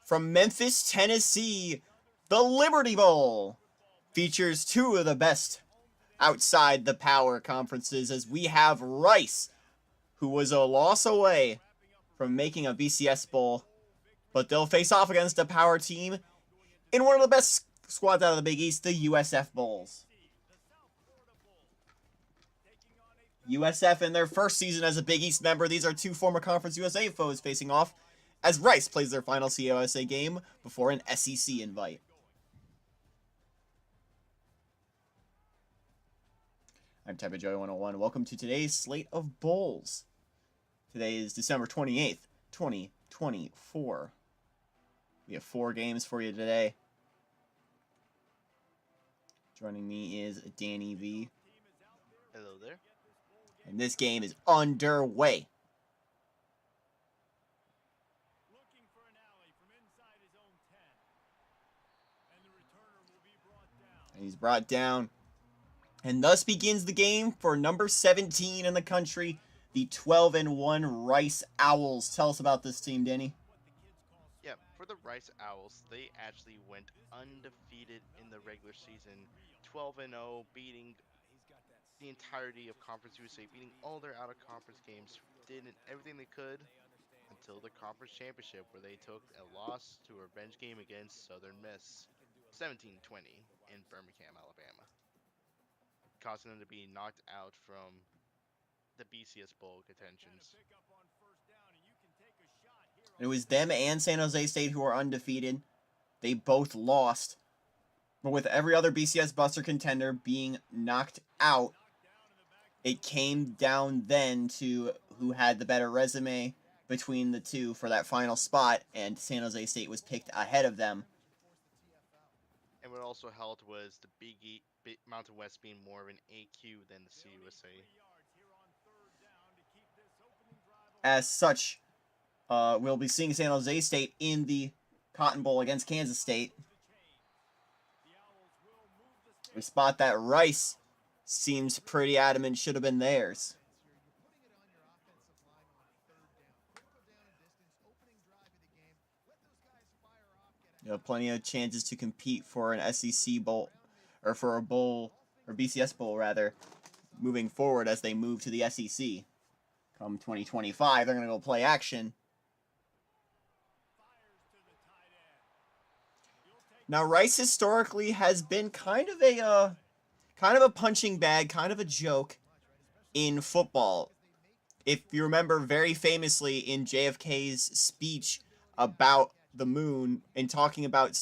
From Memphis, Tennessee, the Liberty Bowl features two of the best outside the power conferences as we have Rice, who was a loss away from making a BCS Bowl, but they'll face off against a power team in one of the best squads out of the Big East, the USF Bulls. USF in their first season as a Big East member, these are two former Conference USA foes facing off as Rice plays their final CUSA game before an SEC invite. I'm Type Joey 101. Welcome to today's slate of bowls. Today is December 28th, 2024. We have 4 games for you today. Joining me is Danny V. Hello there. And this game is underway. And he's brought down. And thus begins the game for number 17 in the country, the 12-1 Rice Owls. Tell us about this team, Danny. Yeah, for the Rice Owls, they actually went undefeated in the regular season, 12-0, beating the entirety of Conference USA, beating all their out-of-conference games, did everything they could until the conference championship, where they took a loss to a revenge game against Southern Miss, 17-20 in Birmingham, Alabama, causing them to be knocked out from the BCS Bowl contentions. It was them and San Jose State who were undefeated. They both lost. But with every other BCS Buster contender being knocked out, it came down then to who had the better resume between the two for that final spot, and San Jose State was picked ahead of them. And what also helped was the Mountain West being more of an AQ than the CUSA. As such, we'll be seeing San Jose State in the Cotton Bowl against Kansas State. We spot that Rice seems pretty adamant should have been theirs. You have plenty of chances to compete for an SEC Bowl, or for a bowl, or BCS Bowl rather, moving forward as they move to the SEC. Come 2025, they're going to go play action. Now, Rice historically has been kind of a punching bag, kind of a joke in football. If you remember very famously in JFK's speech about the moon and talking about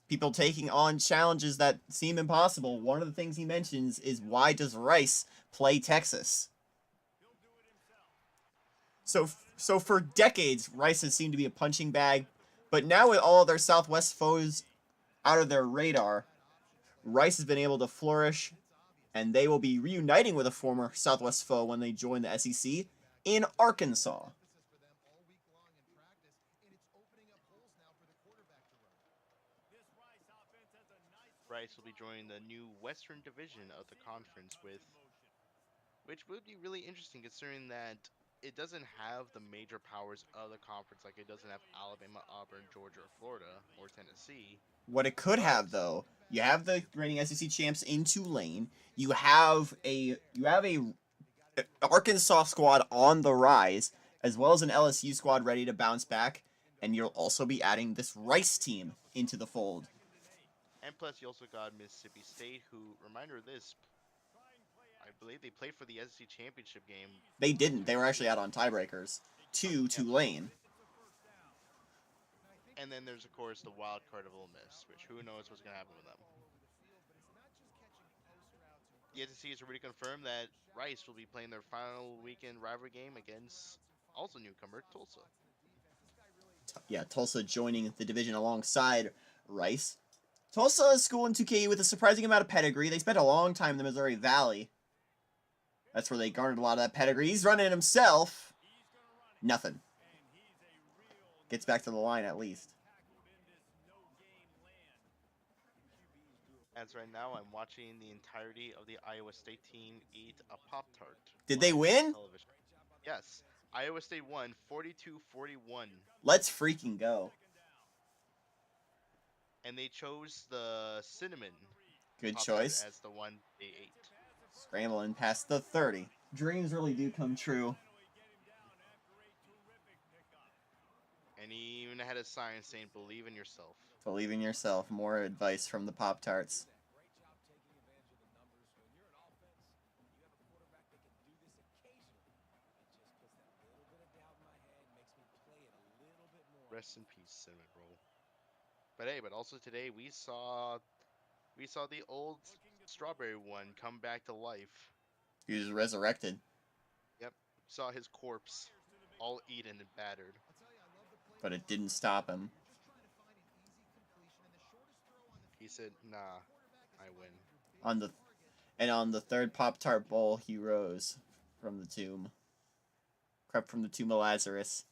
people taking on challenges that seem impossible, one of the things he mentions is, why does Rice play Texas? So for decades, Rice has seemed to be a punching bag, but now with all of their Southwest foes out of their radar, Rice has been able to flourish, and they will be reuniting with a former Southwest foe when they join the SEC in Arkansas. Rice will be joining the new Western Division of the conference, which would be really interesting considering that it doesn't have the major powers of the conference, like it doesn't have Alabama, Auburn, Georgia, or Florida, or Tennessee. What it could have, though, you have the reigning SEC champs in Tulane. You have a Arkansas squad on the rise, as well as an LSU squad ready to bounce back, and you'll also be adding this Rice team into the fold. And plus, you also got Mississippi State, who, reminder of this, I believe they played for the SEC championship game. They didn't. They were actually out on tiebreakers to Tulane. And then there's, of course, the wild card of Ole Miss, which who knows what's going to happen with them. The SEC has already confirmed that Rice will be playing their final weekend rivalry game against also newcomer Tulsa. Yeah, Tulsa joining the division alongside Rice. Tulsa is school in 2K with a surprising amount of pedigree. They spent a long time in the Missouri Valley. That's where they garnered a lot of that pedigree. He's running himself. Nothing. Gets back to the line at least. As right now, I'm watching the entirety of the Iowa State team eat a Pop-Tart. Did they win? Television. Yes. Iowa State won 42-41. Let's freaking go. and they chose the cinnamon Good Pop-Tart choice. as the one they ate. Scrambling past the 30. Dreams really do come true. And he even had a sign saying, "Believe in yourself." Believe in yourself. More advice from the Pop-Tarts. Rest in peace, cinnamon roll. But hey, but also today we saw the old strawberry one come back to life. He was resurrected. Yep, saw his corpse all eaten and battered. But it didn't stop him. He said, "Nah, I win." On the third Pop-Tart bowl, he rose from the tomb. Crept from the tomb of Lazarus.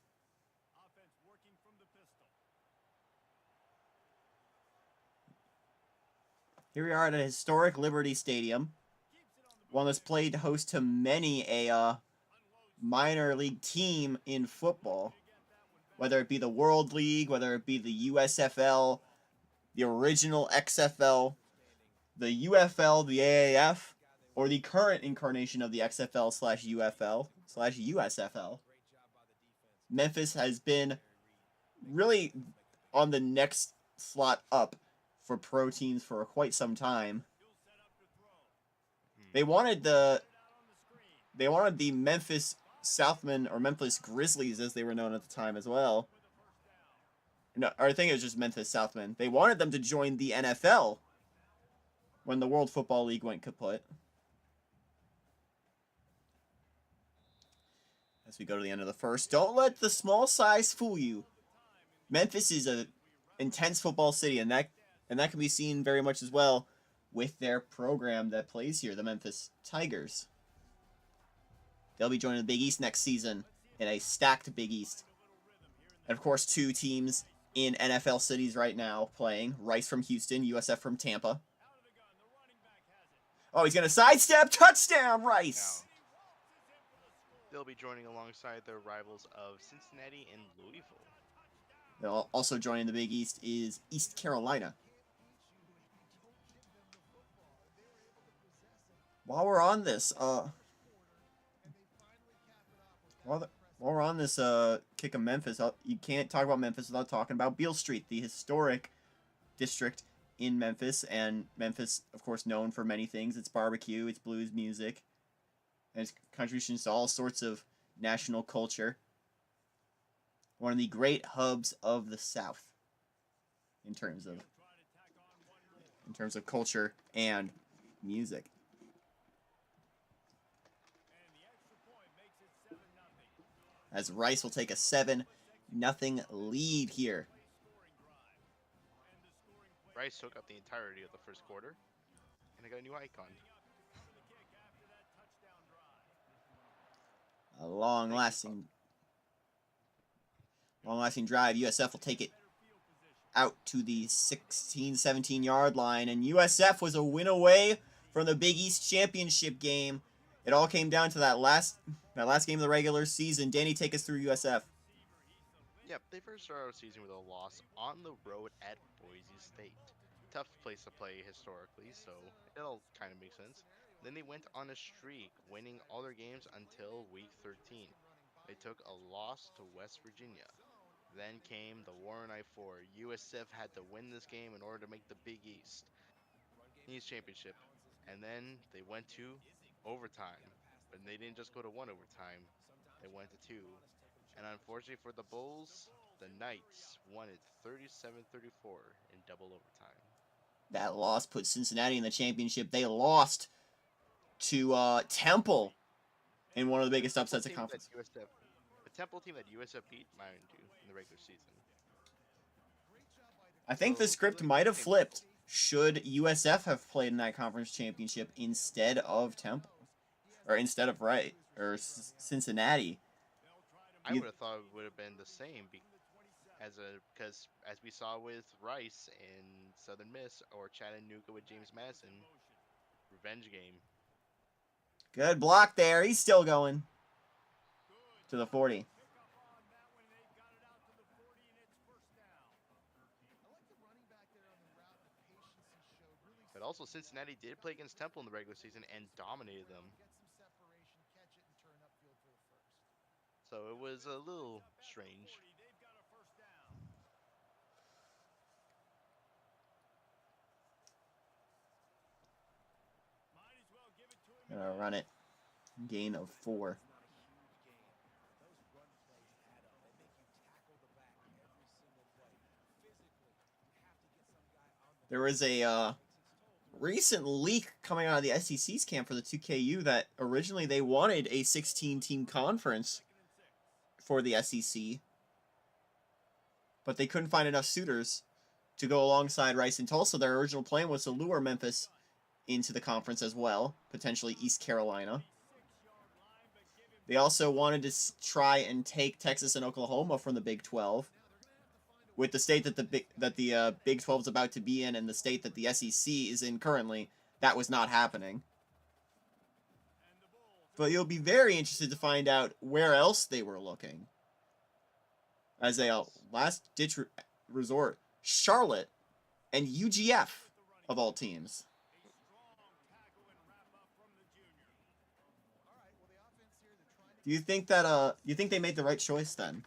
Here we are at a historic Liberty Stadium. One that's played host to many a minor league team in football. Whether it be the World League, whether it be the USFL, the original XFL, the UFL, the AAF, or the current incarnation of the XFL/UFL/USFL. Memphis has been really on the next slot up for pro teams for quite some time. They wanted the Memphis Southmen, or Memphis Grizzlies as they were known at the time as well. No, or I think it was just Memphis Southmen. They wanted them to join the NFL when the World Football League went kaput. As we go to the end of the first, don't let the small size fool you. Memphis is a intense football city, and that can be seen very much as well with their program that plays here, the Memphis Tigers. They'll be joining the Big East next season in a stacked Big East. And of course, two teams in NFL cities right now playing. Rice from Houston, USF from Tampa. Oh, he's going to sidestep. Touchdown, Rice! Now, they'll be joining alongside their rivals of Cincinnati and Louisville. Also joining the Big East is East Carolina. While we're on this, kick of Memphis, you can't talk about Memphis without talking about Beale Street, the historic district in Memphis. And Memphis, of course, known for many things. It's barbecue, it's blues music, and its contributions to all sorts of national culture. One of the great hubs of the South in terms of culture and music. As Rice will take a 7-0 lead here. Rice took up the entirety of the first quarter, and I got a new icon. A long-lasting drive. USF will take it out to the 16-17 yard line, and USF was a win away from the Big East Championship game. It all came down to that last game of the regular season. Danny, take us through USF. Yep, they first started our season with a loss on the road at Boise State. Tough place to play historically, so it'll kind of make sense. Then they went on a streak, winning all their games until week 13. They took a loss to West Virginia. Then came the Warren I-4. USF had to win this game in order to make the Big East Championship. And then they went to overtime. But they didn't just go to one overtime, they went to two. And unfortunately for the Bulls, the Knights won it 37-34 in double overtime. That loss put Cincinnati in the championship. They lost to Temple in one of the biggest upsets of conference. The Temple team that USF beat, mind you, in the regular season. I think the script might have flipped. Should USF have played in that conference championship instead of Temple? Or instead of Cincinnati? I would have thought it would have been the same because as we saw with Rice in Southern Miss or Chattanooga with James Madison, revenge game. Good block there. He's still going to the 40. also Cincinnati did play against Temple in the regular season and dominated them. So it was a little strange. Gonna run it. Gain of 4. There was a recent leak coming out of the SEC's camp for the 2KU that originally they wanted a 16-team conference for the SEC, but they couldn't find enough suitors to go alongside Rice and Tulsa. Their original plan was to lure Memphis into the conference as well, potentially East Carolina. They also wanted to try and take Texas and Oklahoma from the Big 12. With the state that the Big 12 is about to be in and the state that the SEC is in currently, that was not happening. But you'll be very interested to find out where else they were looking. As a last-ditch resort, Charlotte and UGF, of all teams. Do you think that you think they made the right choice then?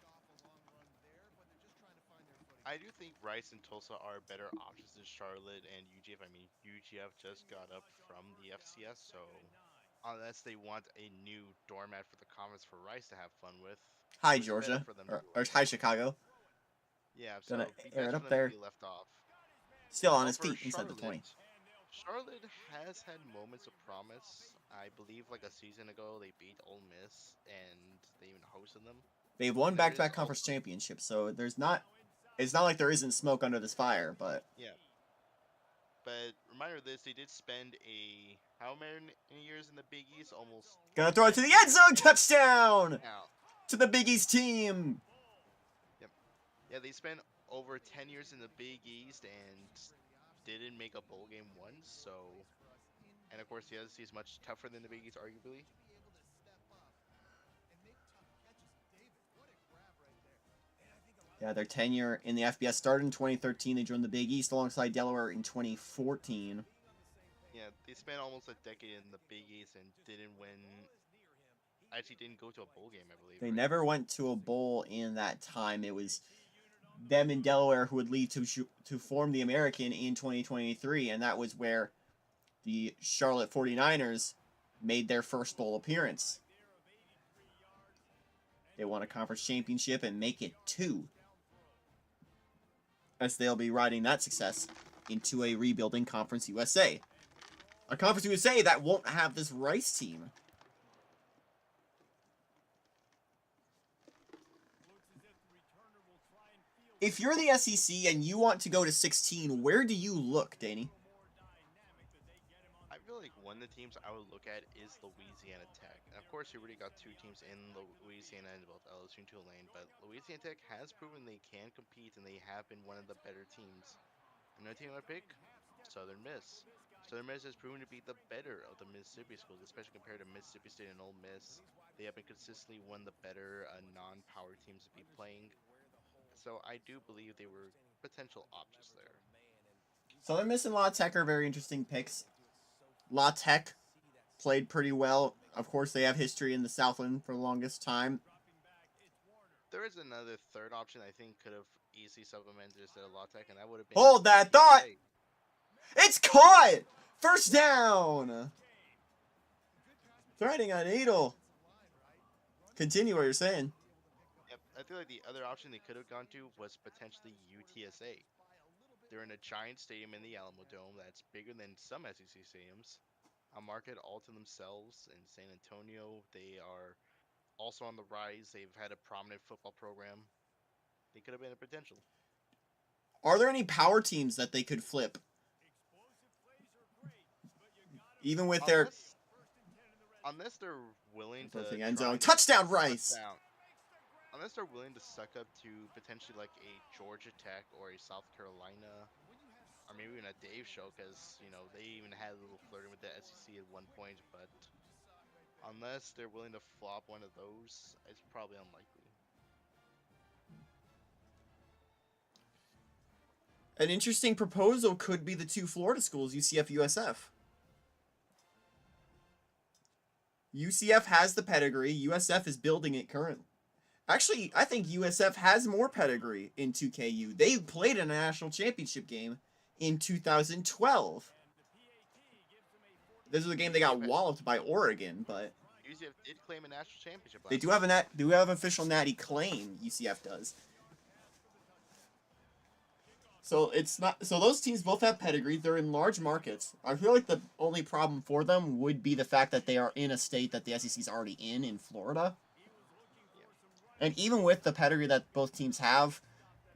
I do think Rice and Tulsa are better options than Charlotte and UGF. I mean, UGF just got up from the FCS, so unless they want a new doormat for the conference for Rice to have fun with, Hi, it would be better Georgia. for them Or hi, Chicago. yeah, so Gonna it'd be air it best up for them there. to be left off. Still on Well, his for feet inside the 20. Charlotte has had moments of promise. I believe like a season ago they beat Ole Miss and they even hosted them. They've won There is back-to-back conference also- championships, so it's not like there isn't smoke under this fire, but Yeah. But reminder of this, they did spend how many years in the Big East? Almost. gonna throw it to the end zone, touchdown Now, to the Big East team. yep. Yeah, they spent over 10 years in the Big East and didn't make a bowl game once. So, and of course the SEC is much tougher than the Big East, arguably. Yeah, their tenure in the FBS started in 2013. They joined the Big East alongside Delaware in 2014. Yeah, they spent almost a decade in the Big East and didn't win. Actually, didn't go to a bowl game, I believe. They right? never went to a bowl in that time. It was them and Delaware who would leave to form the American in 2023, and that was where the Charlotte 49ers made their first bowl appearance. They won a conference championship and make it 2, as they'll be riding that success into a rebuilding Conference USA. A Conference USA that won't have this Rice team. If you're the SEC and you want to go to 16, where do you look, Danny? I feel like one of the teams I would look at is Louisiana Tech. And of course, you already got 2 teams in Louisiana in both LSU and Tulane, but Louisiana Tech has proven they can compete and they have been one of the better teams. Another team I pick, Southern Miss. Southern Miss has proven to be the better of the Mississippi schools, especially compared to Mississippi State and Ole Miss. They have been consistently one of the better non-power teams to be playing. So I do believe they were potential options there. Southern Miss and La Tech are very interesting picks. La Tech played pretty well. Of course, they have history in the Southland for the longest time. There is another third option I think could have easily supplemented instead of La Tech, and that would have been. Hold that thought! It's caught! First down! Threading a needle. Continue what you're saying. Yep, I feel like the other option they could have gone to was potentially UTSA. They're in a giant stadium in the Alamo Dome that's bigger than some SEC stadiums. A market all to themselves in San Antonio. They are also on the rise. They've had a prominent football program. They could have been a potential. Are there any power teams that they could flip? Even with their... Unless they're willing to... end zone. Touchdown, Rice! Unless they're willing to suck up to potentially like a Georgia Tech or a South Carolina, or maybe even a Dave show, because, you know, they even had a little flirting with the SEC at one point, but unless they're willing to flop one of those, it's probably unlikely. An interesting proposal could be the two Florida schools, UCF, USF. UCF has the pedigree. USF is building it currently. Actually, I think USF has more pedigree in 2KU. They played in a national championship game in 2012. This was a game they got walloped by Oregon, but UCF did claim a national championship. They do have an official natty claim. UCF does. So it's not. So those teams both have pedigree. They're in large markets. I feel like the only problem for them would be the fact that they are in a state that the SEC is already in Florida. And even with the pedigree that both teams have,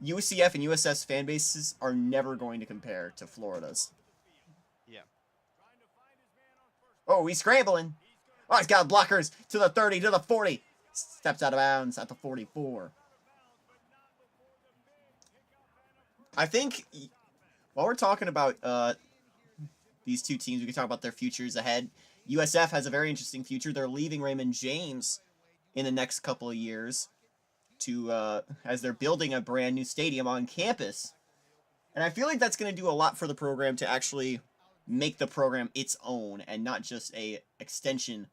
UCF and USF's fan bases are never going to compare to Florida's. Yeah. Oh, he's scrambling. Oh, he's got blockers to the 30, to the 40. Steps out of bounds at the 44. I think while we're talking about these two teams, we can talk about their futures ahead. USF has a very interesting future. They're leaving Raymond James in the next couple of years to as they're building a brand new stadium on campus. And I feel like that's going to do a lot for the program to actually make the program its own and not just a extension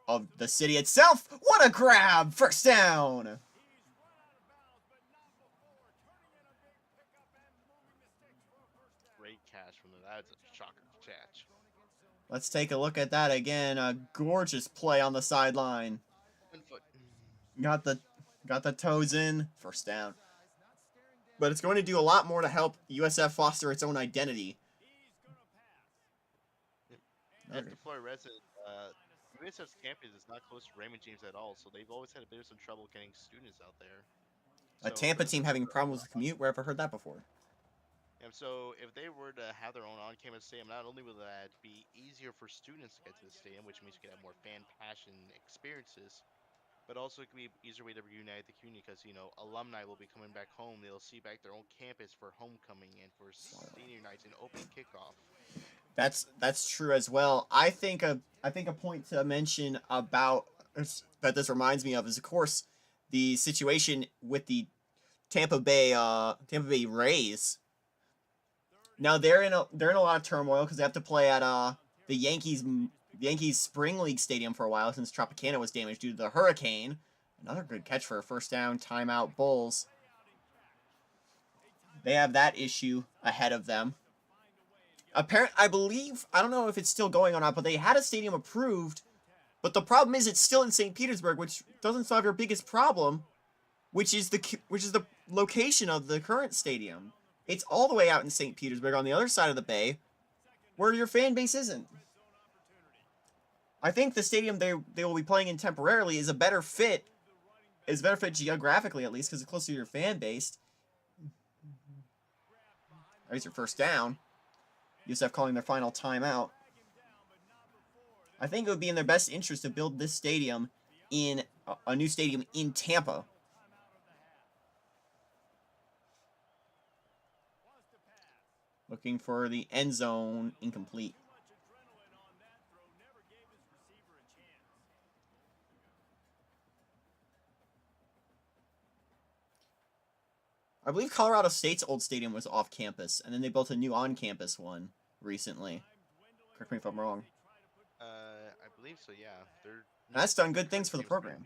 of the city itself. What a grab! First down! Great catch from the. That's a shocker catch. Let's take a look at that again. A gorgeous play on the sideline. 1 foot. Got the toes in. First down. But it's going to do a lot more to help USF foster its own identity. As the Florida resident, USF's campus is not close to Raymond James at all, so they've always had a bit of some trouble getting students out there. A Tampa team having problems with the commute? Where have I heard that before? And so if they were to have their own on-campus stadium, not only will that be easier for students to get to the stadium, which means you can have more fan passion experiences, but also it could be an easier way to reunite the community because, you know, alumni will be coming back home. They'll see back their own campus for homecoming and for senior nights and opening kickoff. That's true as well. I think a point to mention about that this reminds me of is, of course, the situation with the Tampa Bay Rays. Now they're in a lot of turmoil because they have to play at the Yankees Spring League Stadium for a while since Tropicana was damaged due to the hurricane. Another good catch for a first down. Timeout Bulls. They have that issue ahead of them. I believe, I don't know if it's still going or not, but they had a stadium approved, but the problem is it's still in St. Petersburg, which doesn't solve your biggest problem, which is the location of the current stadium. It's all the way out in St. Petersburg on the other side of the bay, where your fan base isn't. I think the stadium they will be playing in temporarily is a better fit geographically at least because it's closer to your fan base. There's your first down. USF calling their final timeout. I think it would be in their best interest to build this stadium in a new stadium in Tampa. Looking for the end zone, incomplete. I believe Colorado State's old stadium was off campus, and then they built a new on-campus one recently. Correct me if I'm wrong. I believe so, yeah. That's done good things for the program.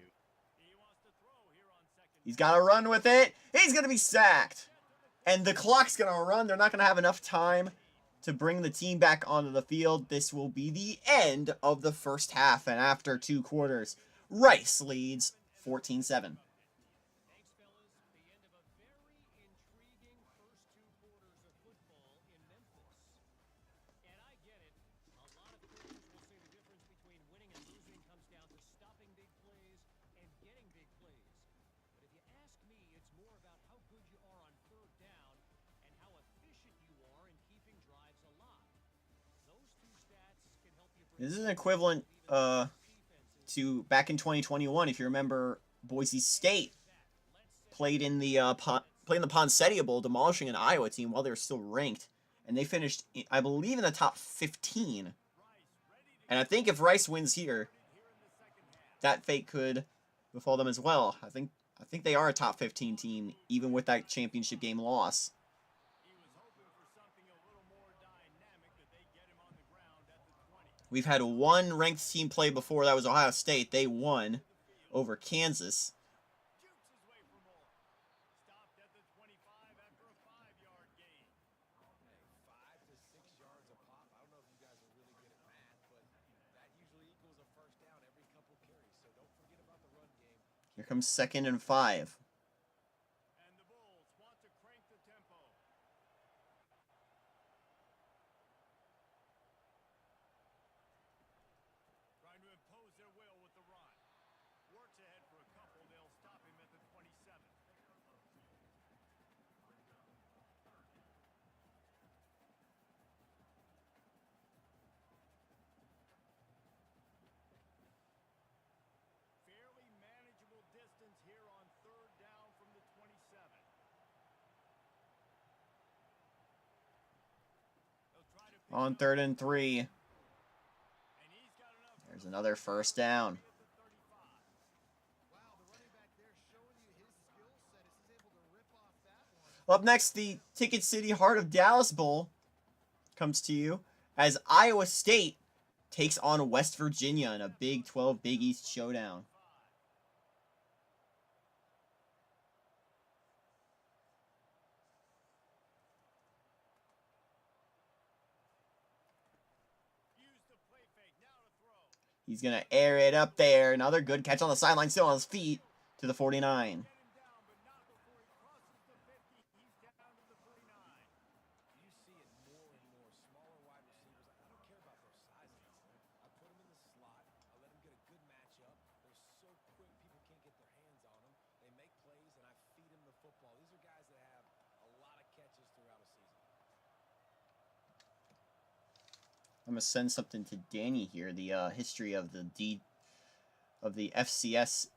He's got to run with it. He's going to be sacked. And the clock's going to run. They're not going to have enough time to bring the team back onto the field. This will be the end of the first half. And after 2 quarters, Rice leads 14-7. This is an equivalent to back in 2021. If you remember, Boise State played in the Poinsettia Bowl, demolishing an Iowa team while they were still ranked, and they finished, I believe, in the top 15. And I think if Rice wins here, that fate could befall them as well. I think they are a top 15 team, even with that championship game loss. We've had one ranked team play before. That was Ohio State. They won over Kansas. Here comes 2nd and 5. On 3rd and 3. There's another first down. Up next, the Ticket City Heart of Dallas Bowl comes to you as Iowa State takes on West Virginia in a Big 12 Big East showdown. He's going to air it up there. Another good catch on the sideline, still on his feet to the 49. I'm gonna send something to Danny here. The history of the FCS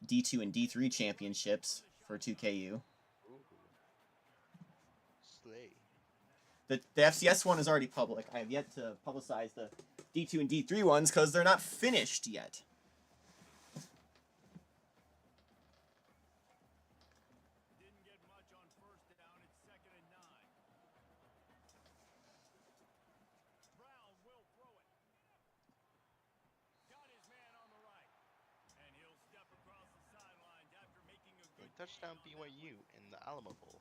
D2 and D3 championships for 2KU. Slay. The FCS one is already public. I have yet to publicize the D2 and D3 ones because they're not finished yet. Touchdown BYU in the Alamo Bowl.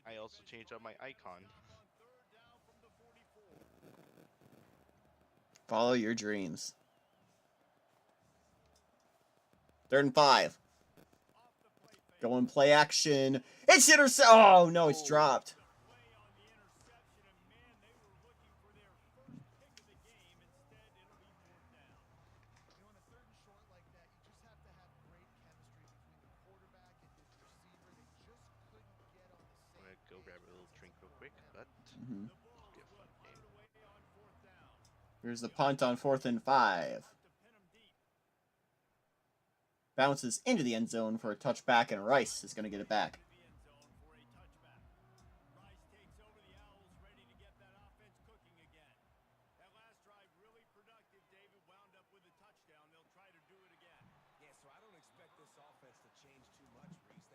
I also changed up my icon. Follow your dreams. 3rd and 5. Going play action. It's intercept. Oh no, it's dropped. Go grab a little drink real quick, but Mm-hmm. be a fun game. Here's the punt on 4th and 5. Bounces into the end zone for a touchback, and Rice is going to get it back.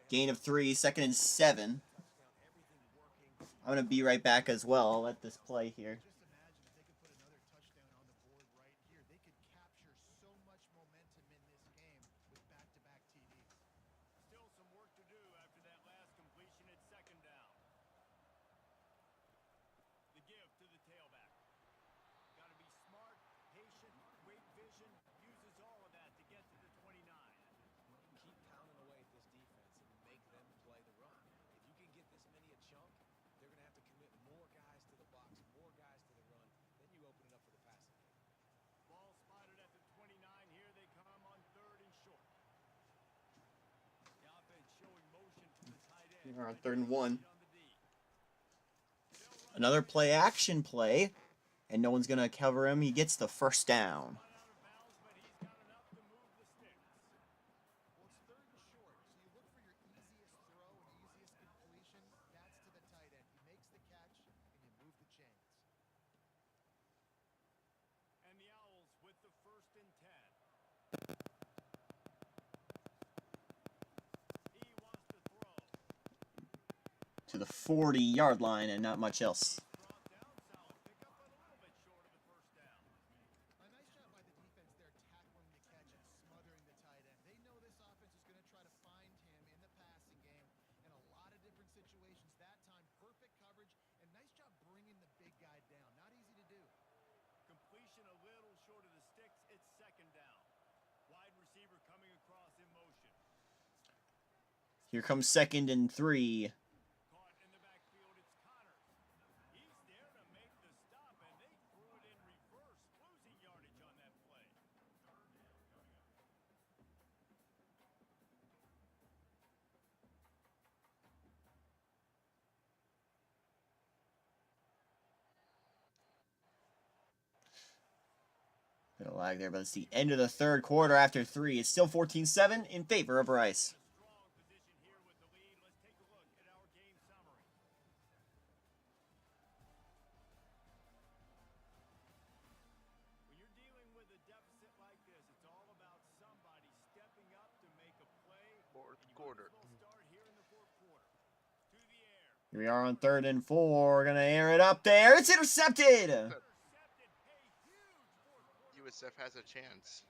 Gain of 3, 2nd and 7. I'm going to be right back as well. I'll let this play here. We're on 3rd and 1. Another play action play, and no one's going to cover him. He gets the first down. to the 40-yard line and not much else. Here comes 2nd and 3. Bit of lag there, but it's the end of the 3rd quarter after 3. It's still 14-7 in favor of Rice. Quarter. Here we are on 3rd and 4. We're going to air it up there. It's intercepted! USF has a chance.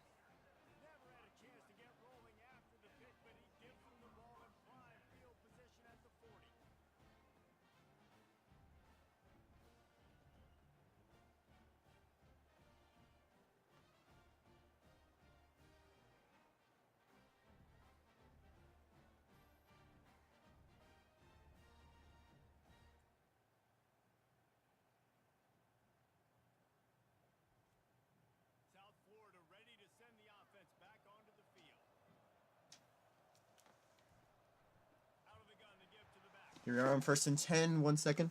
Here we are on 1st and 10. 1 second.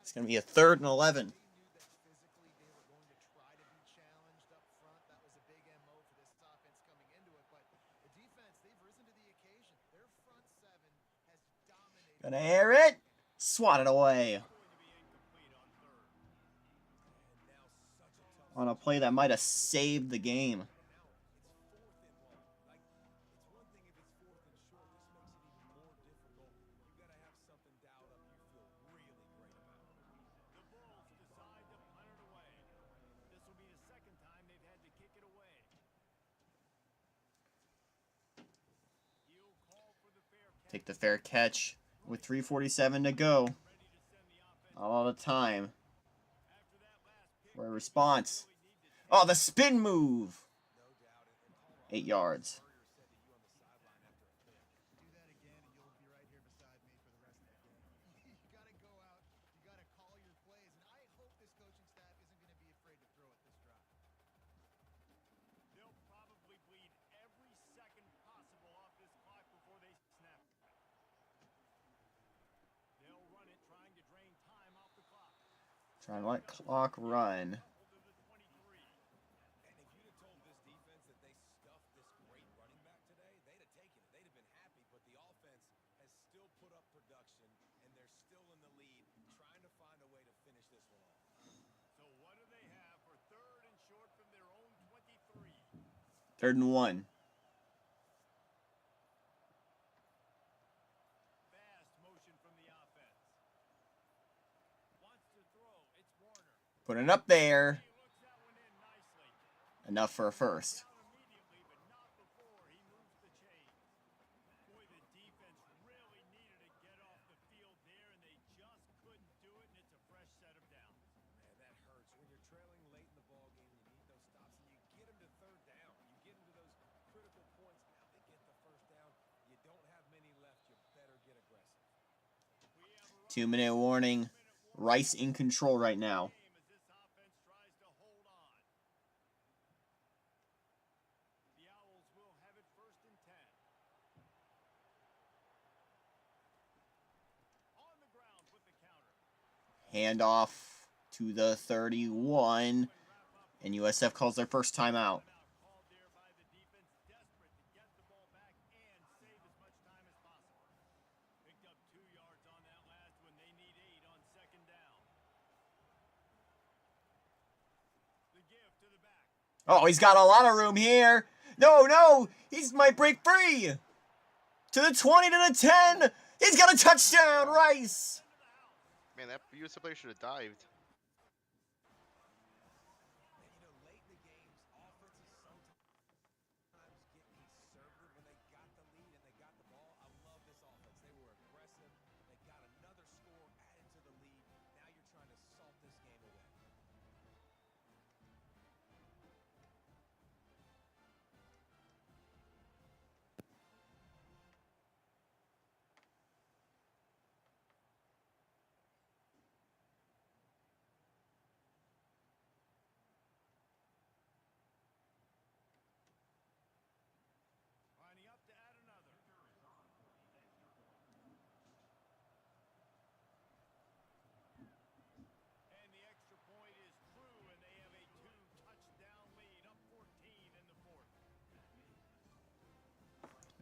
It's going to be a 3rd and 11. Gonna air it. Swat it away. On a play that might have saved the game. Take the fair catch with 3:47 to go. Not a lot of time for a response. Oh, the spin move. 8 yards. Trying to let clock run. Third and 1. Put it up there. Enough for a first. 2-minute warning. Rice in control right now. Handoff to the 31. And USF calls their first timeout. Oh, he's got a lot of room here. No, he might break free. To the 20, to the 10. He's got a touchdown, Rice. Man, that USF player should have dived.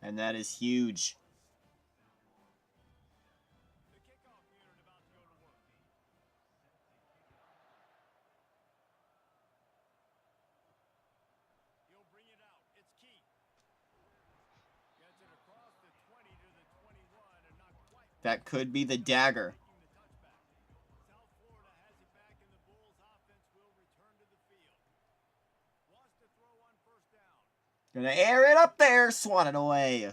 And that is huge. That could be the dagger. Gonna air it up there, swat it away.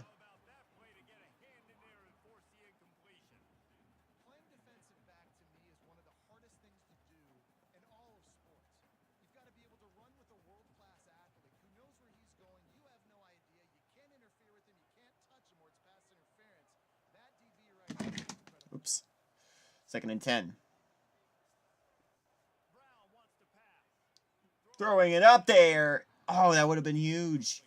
Oops. 2nd and 10. Throwing it up there. Oh, that would have been huge.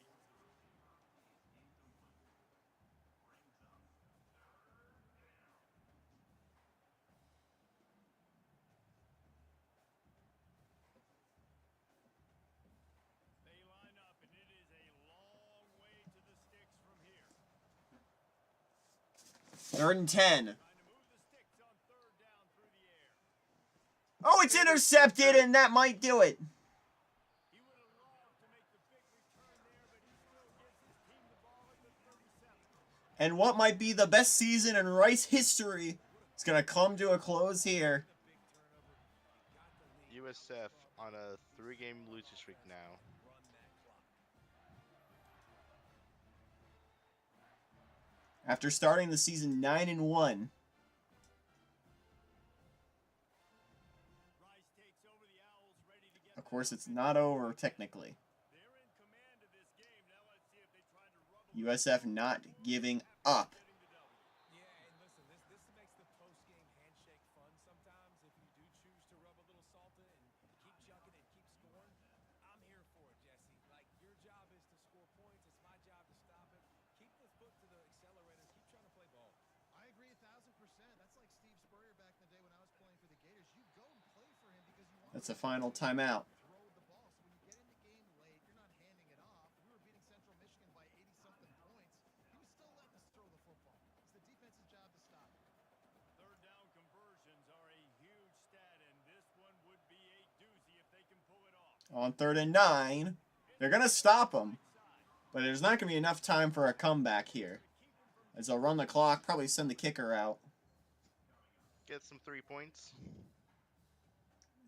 Third and 10. Oh, it's intercepted, and that might do it. And what might be the best season in Rice history is going to come to a close here. USF on a 3-game losing streak now. After starting the season 9-1. Of course, it's not over technically. USF not giving up. That's a final timeout. On 3rd and 9, they're going to stop them, but there's not going to be enough time for a comeback here. As they'll run the clock, probably send the kicker out. Get some 3 points.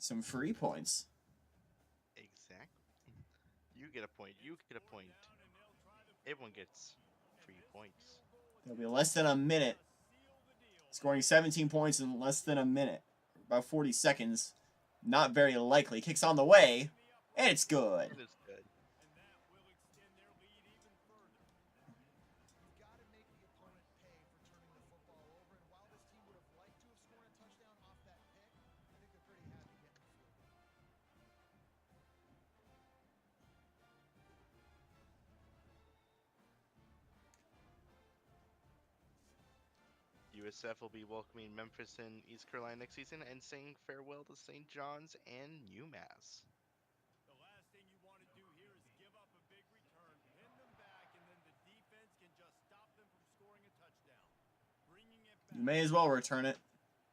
Some free points. Exactly. You get a point. You get a point. Everyone gets 3 points. It'll be less than a minute. Scoring 17 points in less than a minute. About 40 seconds. Not very likely. Kicks on the way. And it's good. It is good. USF will be welcoming Memphis and East Carolina next season and saying farewell to St. John's and UMass. The last thing you want to do here is give up a big return, pin them back, and then the defense can just stop them from scoring a touchdown. Bringing it back. You may as well return it.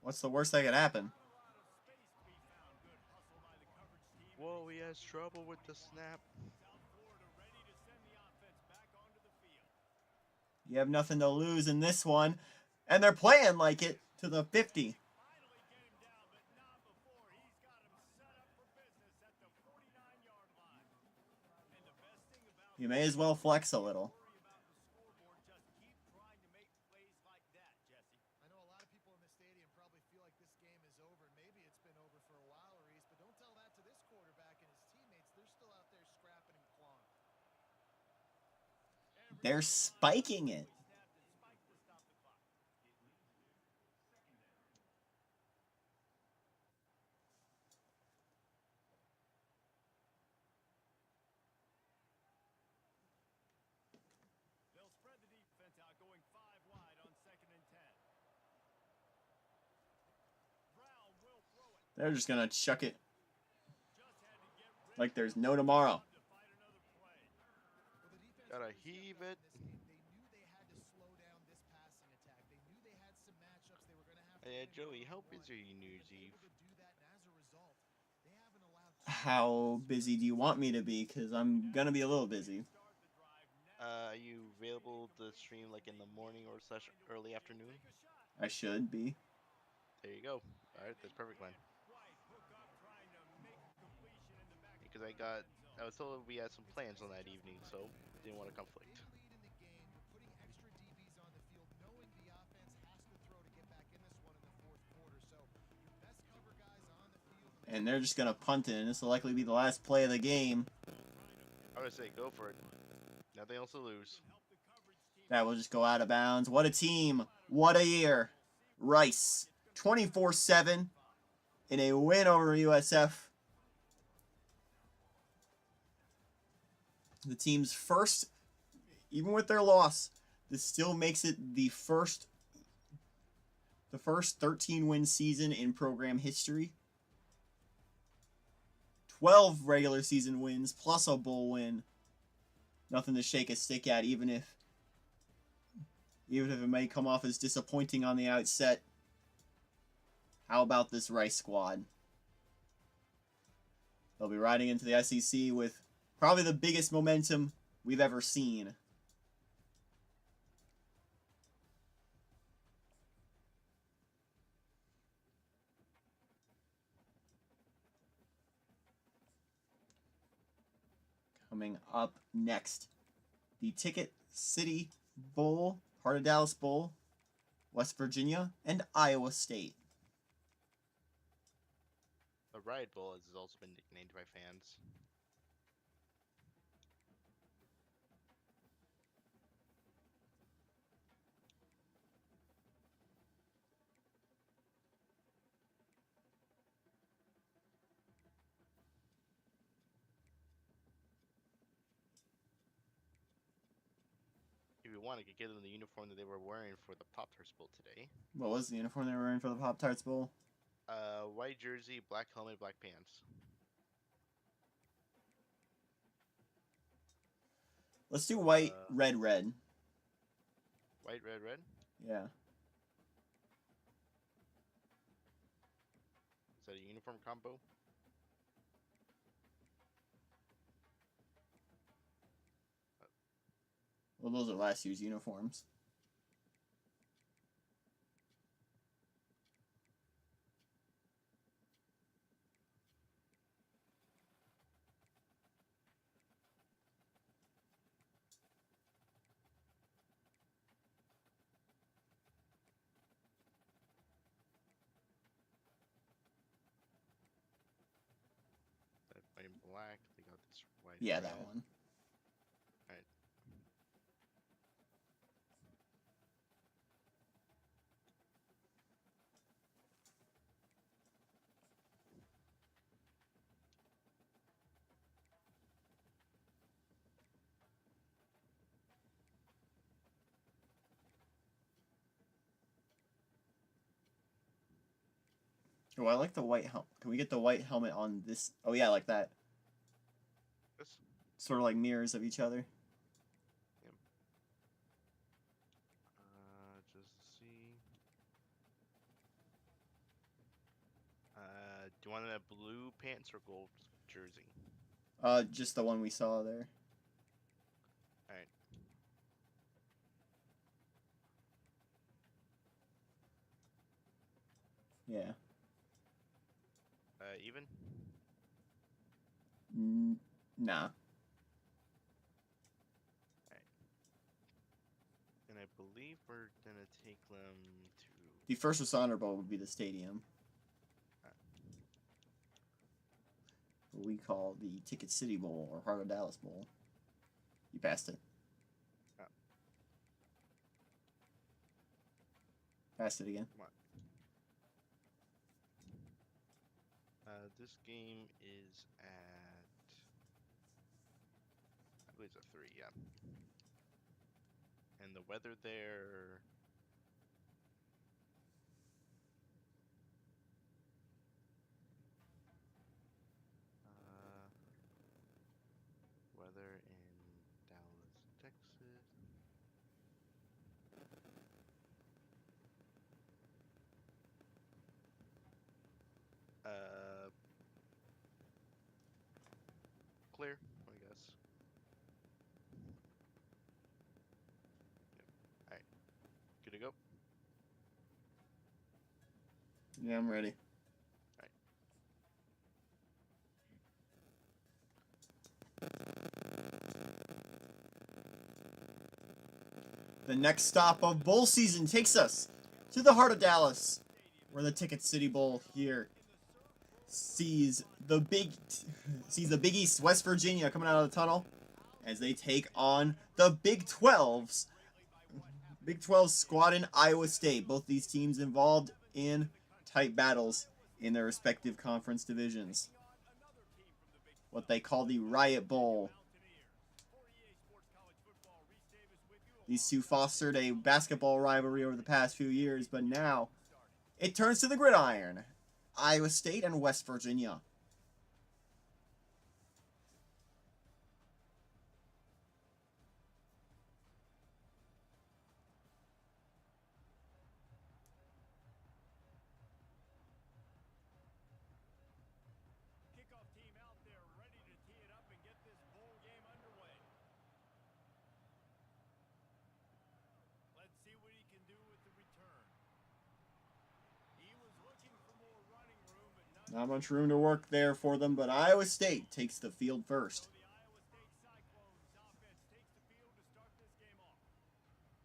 What's the worst that could happen? Not a lot of space to be found. Good hustle by the coverage team. Whoa, he has trouble with the snap. South Florida ready to send the offense back onto the field. You have nothing to lose in this one. And they're playing like it to the 50. Finally get him down, but not before. He's got him set up for business at the 49-yard line. And the best thing about You may as well flex a little. worry about the scoreboard, just keep trying to make plays like that, Jesse. I know a lot of people in the stadium probably feel like this game is over. Maybe it's been over for a while, Reese, but don't tell that to this quarterback and his teammates. They're still out there scrapping and clawing. They're spiking it. Snapped and spiked to stop the clock. They'll spread the defense out, going 5 wide on 2nd and 10. Brown will throw it. They're just going to chuck it Just had to get rid like of there's it. no tomorrow. To fight another play. Well, the defense Gotta really stepped heave up it. in this game. They knew they had to slow down this passing attack. They knew they had some matchups they were going to have to Hey, win Joey, how one-on-one. busy are you New Year's They were Eve? able to do that, and as a result, they haven't allowed How busy do you want me to be? Because I'm going to be a little busy. Are you available to stream like in the morning or slash early afternoon? I should be. There you go. All right, that's perfect, man. White hook up trying to make a completion in the back. Because I was told we had some plans on that evening, so didn't want to conflict. lead in the game. You're putting extra DBs on the field, knowing the offense has to throw to get back in this one in the fourth quarter. So your best cover guys on the field. And they're just going to punt it, and this will likely be the last play of the game. I would say go for it. Nothing else to lose. That will just go out of bounds. What a team. What a year. Rice, 24-7 in a win over USF. The team's first, even with their loss, this still makes it the first 13-win season in program history. 12 regular season wins plus a bowl win. Nothing to shake a stick at, even if it may come off as disappointing on the outset. How about this Rice squad? They'll be riding into the SEC with probably the biggest momentum we've ever seen. Coming up next, the Ticket City Bowl, Heart of Dallas Bowl, West Virginia, and Iowa State. The Riot Bowl has also been nicknamed by fans. If you want, I could give them the uniform that they were wearing for the Pop-Tarts Bowl today. What was the uniform they were wearing for the Pop-Tarts Bowl? White jersey, black helmet, black pants. Let's do white, red, red. White, red, red? Yeah. Is that a uniform combo? Well, those are last year's uniforms. That white and black. They got this white. Yeah, red. that one. Alright. Oh, I like the white helmet. Can we get the white helmet on this? Oh yeah, like that. This, Sort of like mirrors of each other. just see. Do you want a blue pants or gold jersey? Just the one we saw there. Alright. Yeah. Even? Nah. And I believe we're gonna take them to. The first responder bowl would be the stadium. What we call the Ticket City Bowl or Heart of Dallas Bowl. You passed it. Oh. Passed it again. Come on. This game is at. I believe it's a 3, yeah. And the weather there. Weather in Dallas, Texas. Clear, I guess. Yep. Alright. Good to go? Yeah, I'm ready. The next stop of bowl season takes us to the heart of Dallas, where the Ticket City Bowl here sees the Big East, West Virginia, coming out of the tunnel as they take on the Big 12's squad in Iowa State. Both these teams involved in tight battles in their respective conference divisions. What they call the Riot Bowl. These two fostered a basketball rivalry over the past few years, but now it turns to the gridiron. Iowa State and West Virginia. Kickoff team out there ready to tee it up and get this bowl game underway. Let's see what he can do with the return. He was looking for more running room, but Not much room to work there for them, but Iowa State takes the field first. the Iowa State Cyclones offense takes the field to start this game off.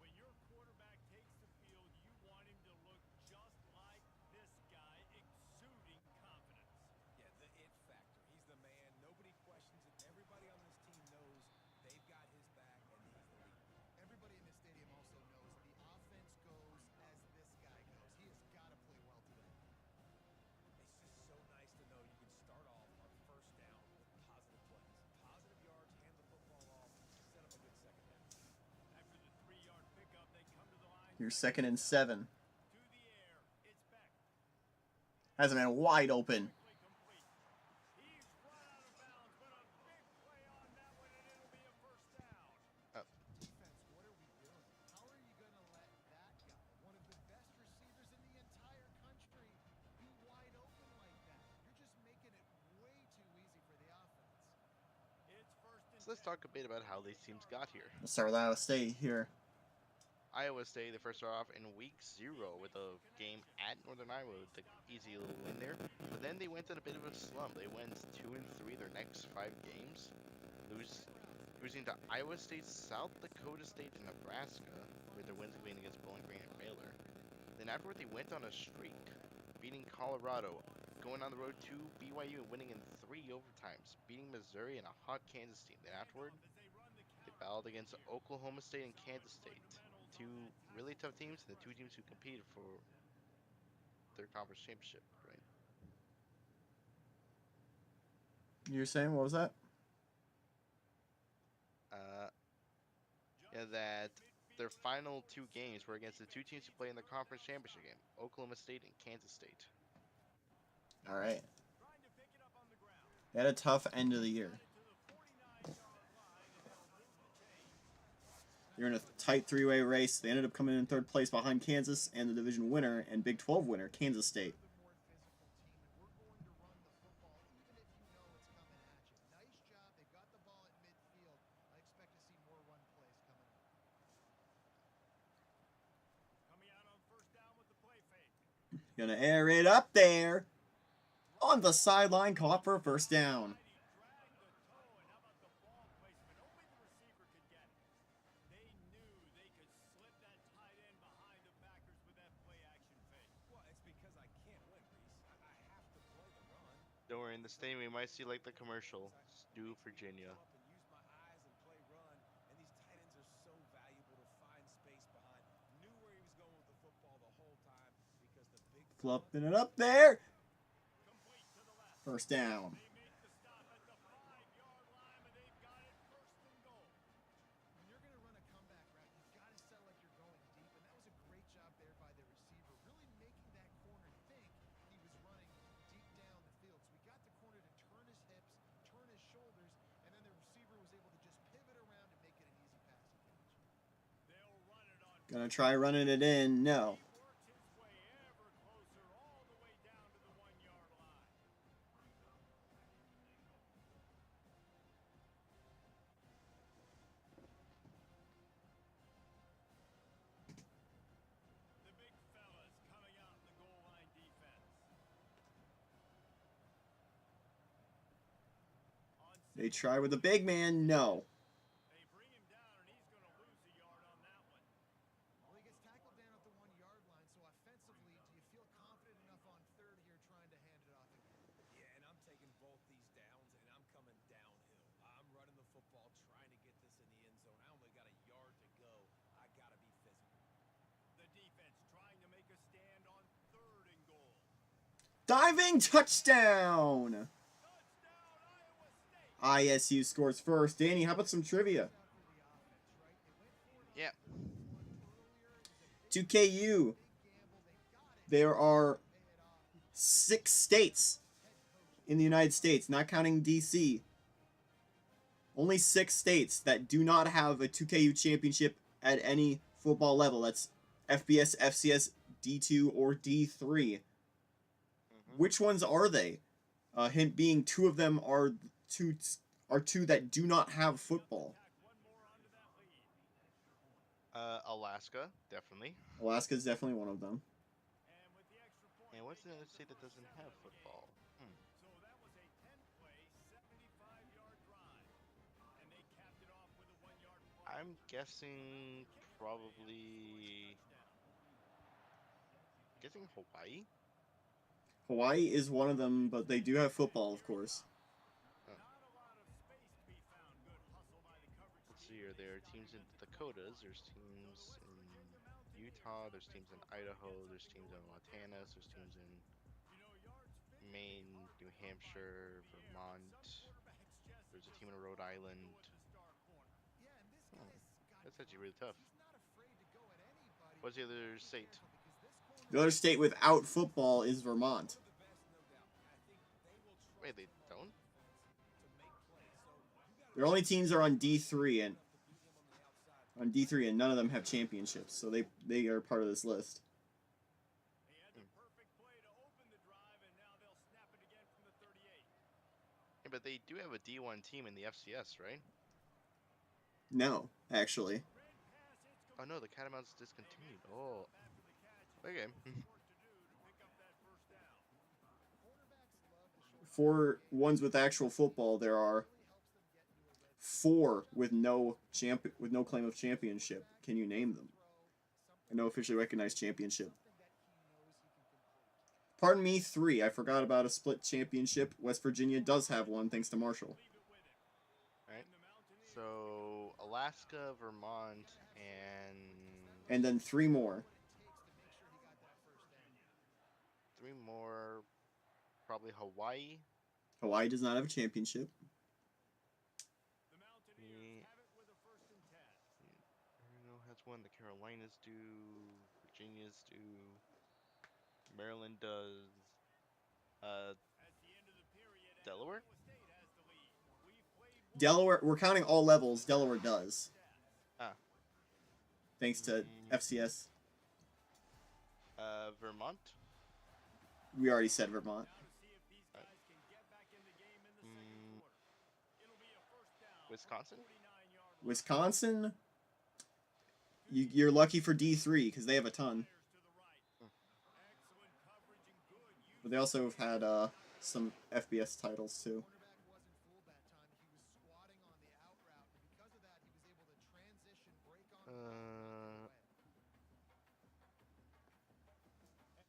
When your quarterback takes the field, you want him to look just like this guy, exuding confidence. Yeah, the it factor. He's the man. Nobody questions it. Everybody on this team knows they've got his back, and he's the leader. Everybody in this stadium also knows the offense goes as this guy goes. He has got to play well today. It's just so nice to know you can start off on first down with positive plays. Positive yards, hand the football off, set up a good second down. After the 3-yard pickup, they come to the line. Here's 2nd and 7. To the air. It's Beck. Has a man wide open. Quickly complete. He's run out of bounds, but a big play on that one, and it'll be a first down. Defense, what are we doing? How are you going to let that guy, one of the best receivers in the entire country, be wide open like that? You're just making it way too easy for the offense. It's first and So let's talk a bit about how these teams got here. Let's start with Iowa State here. Iowa State, they first start off in week 0 with a game at Northern Iowa with the easy little win there. But then they went in a bit of a slump. They went 2-3 their next 5 games, losing to Iowa State, South Dakota State, and Nebraska, with their wins being against Bowling Green and Baylor. Then afterward, they went on a streak, beating Colorado, going on the road to BYU and winning in 3 overtimes, beating Missouri and a hot Kansas team. Then afterward, they battled against Oklahoma State and Kansas State, 2 really tough teams, and the 2 teams who competed for their conference championship, right? You're saying, what was that? Yeah, that their final 2 games were against the 2 teams who play in the conference championship game, Oklahoma State and Kansas State. All right. Trying to pick it up on the ground. They had a tough end of the year. Got it to the 49-yard line, and that'll move the chains. They're in a tight three-way race. They ended up coming in third place behind Kansas and the division winner and Big 12 winner, Kansas State. The more physical team, and we're going to run the football even if you know it's coming at you. Nice job. They got the ball at midfield. I expect to see more run plays coming up. Coming out on first down with the play fake. Gonna air it up there. On the sideline, caught for a first down. He dragged the toe, and how about the ball placement? Only the receiver could get it. They knew they could slip that tight end behind the backers with that play action fake. Well, it's because I can't win, Reese. I have to play the run. Don't worry, in the stadium we might see like the commercial. Stu, Virginia. Up and use my eyes and play run. And these tight ends are so valuable to find space behind. Knew where he was going with the football the whole time because the big Fluffing it up there. Complete to the left. First down. They make the stop at the 5-yard line, but they've got it first and goal. When you're going to run a comeback route, you've got to sell like you're going deep, and that was a great job there by the receiver, really making that corner think he was running deep down the field. So he got the corner to turn his hips, turn his shoulders, and then the receiver was able to just pivot around and make it an easy passing catch. They'll run it on. Gonna try running it in. No. He works his way ever closer, all the way down to the 1-yard line. The big fellas coming out in the goal line defense. On They try with the big man. No. They bring him down, and he's going to lose a yard on that one. Well, he gets tackled down at the 1-yard line, so offensively, do you feel confident enough on third here trying to hand it off again? Yeah, and I'm taking both these downs and I'm coming downhill. I'm running the football, trying to get this in the end zone. I only got a yard to go. I gotta be physical. The defense trying to make a stand on third and goal. Diving touchdown. Touchdown, Iowa State. ISU scores first. Danny, how about some trivia? Yeah. 2KU. There are 6 states in the United States, not counting DC. Only 6 states that do not have a 2KU championship at any football level. That's FBS, FCS, D2, or D3. Which ones are they? Hint being 2 of them are two that do not have football. One more onto that lead. Alaska, definitely. Alaska's definitely one of them. And with the extra point, And what's the other state that doesn't have football? so that was a 10-play, 75-yard drive. And they capped it off with a 1-yard play. I'm guessing probably. Guessing Hawaii? Hawaii is one of them, but they do have football, of course. Not a lot of space to be found. Good hustle by the coverage Let's team. see here. There are teams in the Dakotas. There's teams in Utah. There's teams in Idaho. There's teams in Montana. There's teams in You know, yards 50 Maine, New Hampshire, Vermont. There's a team in Rhode Island. Yeah, and this Oh, guy's got That's actually really tough. he's not afraid to go at anybody. What's the other state? Because this corner The other state without football is Vermont. Wait, they don't? Their only teams are on D3 and none of them have championships, so they are part of this list. He had the perfect play to open the drive, and now they'll snap it again from the 38. Yeah, but they do have a D1 team in the FCS, right? No, actually. Red pass, it's Oh no, the Catamounts discontinued. Oh, after the catch. okay. Work to do to pick up that first down. quarterbacks love the short For ones with actual football, there are 4 with no claim of championship. Can you name them? And no officially recognized championship. Pardon me, 3. I forgot about a split championship. West Virginia does have one, thanks to Marshall. Alright. So, Alaska, Vermont, and And then 3 more. 3 more. Probably Hawaii. Hawaii does not have a championship. The Mountaineers Yeah. have it with a 1st and 10. Arizona has one. The Carolinas do. Virginia's do. Maryland does. Uh, At the end of the period, and Delaware. Iowa State has the lead. We played one Delaware, we're counting all levels. Delaware does, Ah. thanks to Mm, FCS. Vermont. We already said Vermont. now to see if these Uh, guys can get back in the game in the second Mm, quarter. It'll be a first down. from the Wisconsin. 49-yard line. Wisconsin, you're lucky for D3 because they have a ton. Players to the right. Hmm. Excellent coverage and good use But they also have had some FBS titles too. Cornerback wasn't fooled that time. He was squatting on the out route, and because of that, he was able to transition, break on the ball, Uh,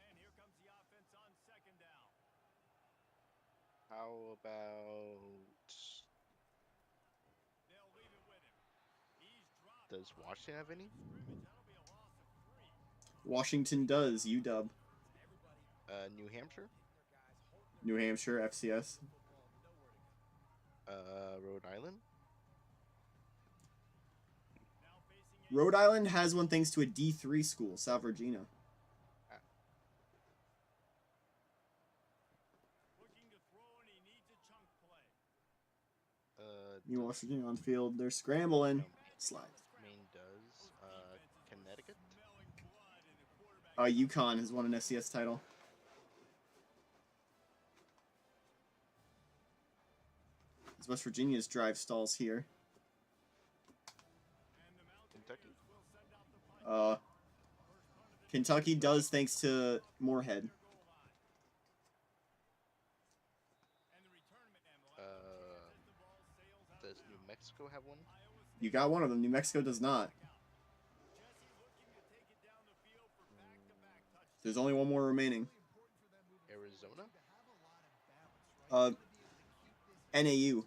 And here comes the offense on second down. how about They'll leave it with him. He's dropped does behind Washington have the any? line of scrimmage. That'll be a loss of 3. Washington does, UW. New Hampshire. New Hampshire, FCS. Rhode Island. Now facing a Rhode Island has one thanks to a D3 school, South Virginia. looking to throw, and he needs a chunk play. New West Virginia on field. They're scrambling. No, Slide. Maine does. Connecticut. Smelling blood in the quarterback. UConn has won an FCS title. As West Virginia's drive stalls here. And the Kentucky. Mountaineers will send out the punt. Kentucky does thanks to Moorhead. Goal line. And the return man will have Uh, the ball sails out does New Mexico have one? Iowa State. You got one of them. New Mexico does not. Jesse looking to take it down the field for back-to-back touchdowns. There's only one more remaining. Arizona. NAU. Yeah, you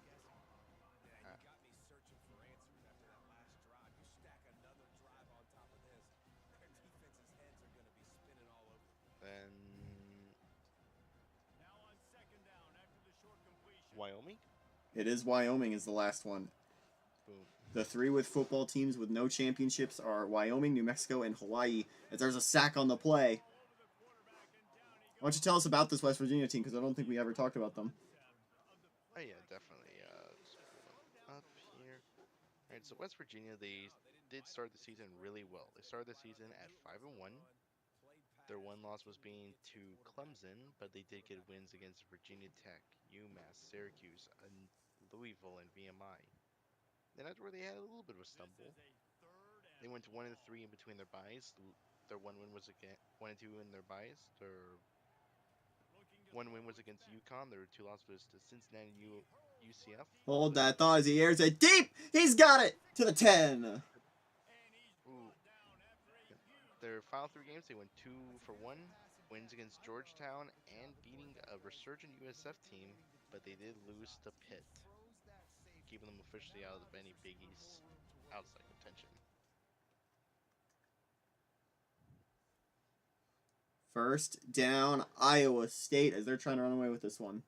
got me searching for answers after that last drive. You stack another drive on top of this, their defense's heads are going to be spinning all over. Then Now on second down after the short completion. Wyoming. It is Wyoming is the last one. Boom. The three with football teams with no championships are Wyoming, New Mexico, and Hawaii. As there's a sack on the play. Why don't you tell us about this West Virginia team? Because I don't think we ever talked about them. Oh yeah, definitely. Just pulling up here. All right, so West Virginia, they did start the season really well. They started the season at 5-1. Their one loss was being to Clemson, but they did get wins against Virginia Tech, UMass, Syracuse, and Louisville, and VMI. Then after where they had a little bit of a stumble, they went to 1-3 in between their buys. Their one win was against 1-2 in their buys. Their one win was against UConn. Their two losses was to Cincinnati, UCF. Hold that thought as he airs it deep. He's got it to the 10. Ooh. Their final three games, they went 2-1. Wins against Georgetown and beating a resurgent USF team, but they did lose to Pitt, keeping them officially out of any Big East outside contention. First down, Iowa State as they're trying to run away with this one.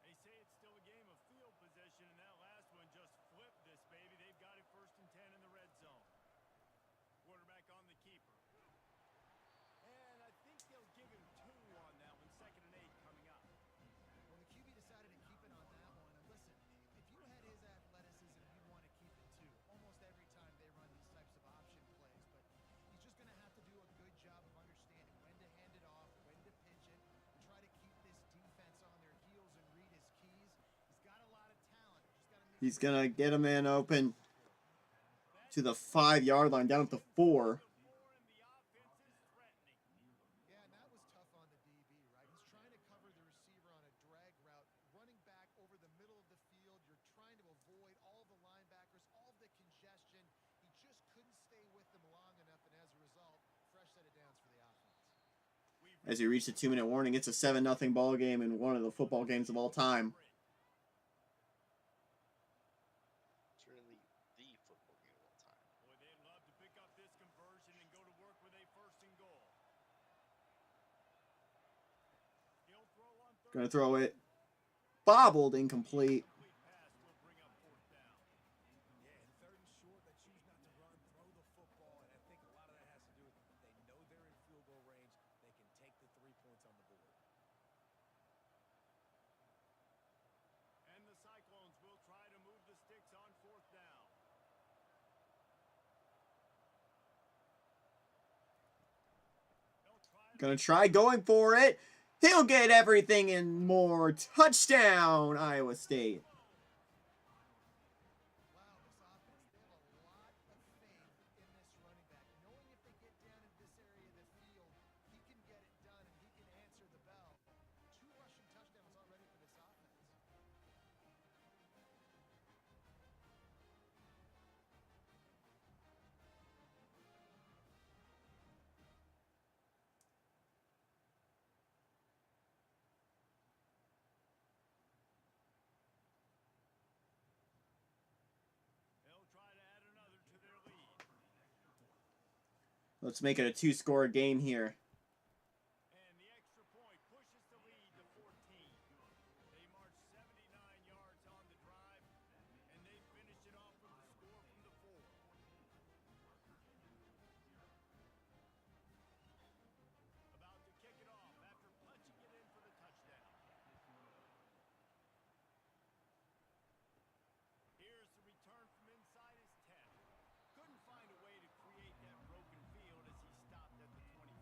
They say it's still a game of field possession, and that last one just flipped this baby. They've got it first and 10 in the red zone. Quarterback on the keeper. And I think they'll give him 2 on that one. Second and 8 coming up. Well, the QB decided to keep it on that one. And listen, if you had his athleticism, you'd want to keep it too. Almost every time they run these types of option plays. But he's just going to have to do a good job of understanding when to hand it off, when to pitch it, and try to keep this defense on their heels and read his keys. He's got a lot of talent. Just got to make He's going to get a man open to the 5-yard line, down at the 4. Yeah, and that was tough on the DB, right? He's trying to cover the receiver on a drag route, running back over the middle of the field. You're trying to avoid all the linebackers, all the congestion. He just couldn't stay with them long enough, and as a result, fresh set of downs for the offense. As you reach the 2-minute warning, it's a 7-0 ball game in one of the football games of all time. Certainly the football game of all time. Boy, they'd love to pick up this conversion and go to work with a first and goal. He'll throw on third. Going to throw it. Bobbled, incomplete. Complete pass will bring up fourth down. Yeah, and third and short, they choose not to run, throw the Gonna try going for it. He'll get everything and more. Touchdown, Iowa State. Wow, this offense, they have a lot of faith in this running back. Knowing if they get down in this area of the field, he can get it done and he can answer the bell. 2 rushing touchdowns already for this offense. They'll try to add another to their lead. Let's make it a 2-score game here. And the extra point pushes the lead to 14. They marched 79 yards on the drive, and they finished it off with a score from the 4. About to kick it off after punching it in for the touchdown. Here's the return from inside his 10. Couldn't find a way to create that broken field as he stopped at the 25.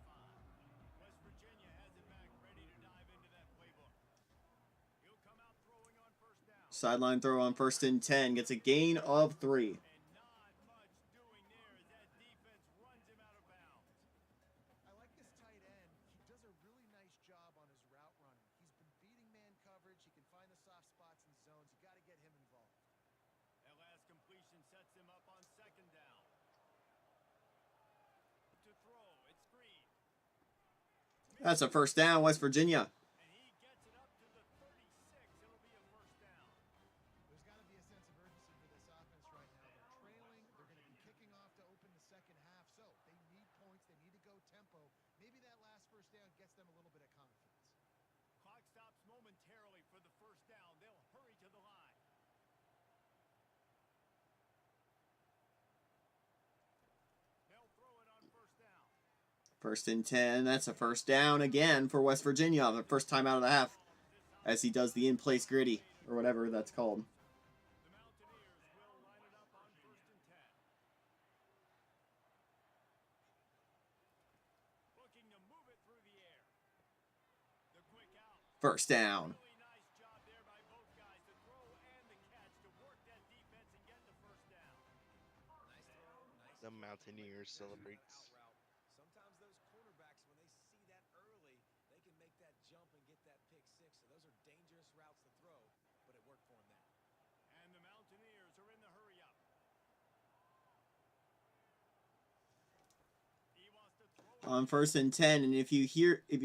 West Virginia has it back ready to dive into that playbook. He'll come out throwing on first down. Sideline throw on 1st and 10. Gets a gain of 3. And not much doing there as that defense runs him out of bounds. I like this tight end. He does a really nice job on his route running. He's been beating man coverage. He can find the soft spots and zones. You got to get him involved. That last completion sets him up on second down. To throw, it's Green. That's a 1st down, West Virginia. And he gets it up to the 36. It'll be a first down. There's got to be a sense of urgency for this offense right now. They're trailing. They're going to be kicking off to open the second half. So they need points. They need to go tempo. Maybe that last first down gets them a little bit of confidence. Clock stops momentarily for the first down. They'll hurry to the line. They'll throw it on first down. 1st and 10. That's a 1st down again for West Virginia. The first time out of the half. As he does the in-place gritty. Or whatever that's called. The Mountaineers will line it up on first and 10. Looking to move it through the air. The quick out. 1st down. Really nice job there by both guys, the throw and the catch to work that defense and get the first down. Nice throw, nice The Mountaineers celebrates. out route. Sometimes those cornerbacks, when they see that early, they can make that jump and get that pick 6. So those are dangerous routes to throw, but it worked for him there. And the Mountaineers are in the hurry up. He wants to throw it. On 1st and 10. And if you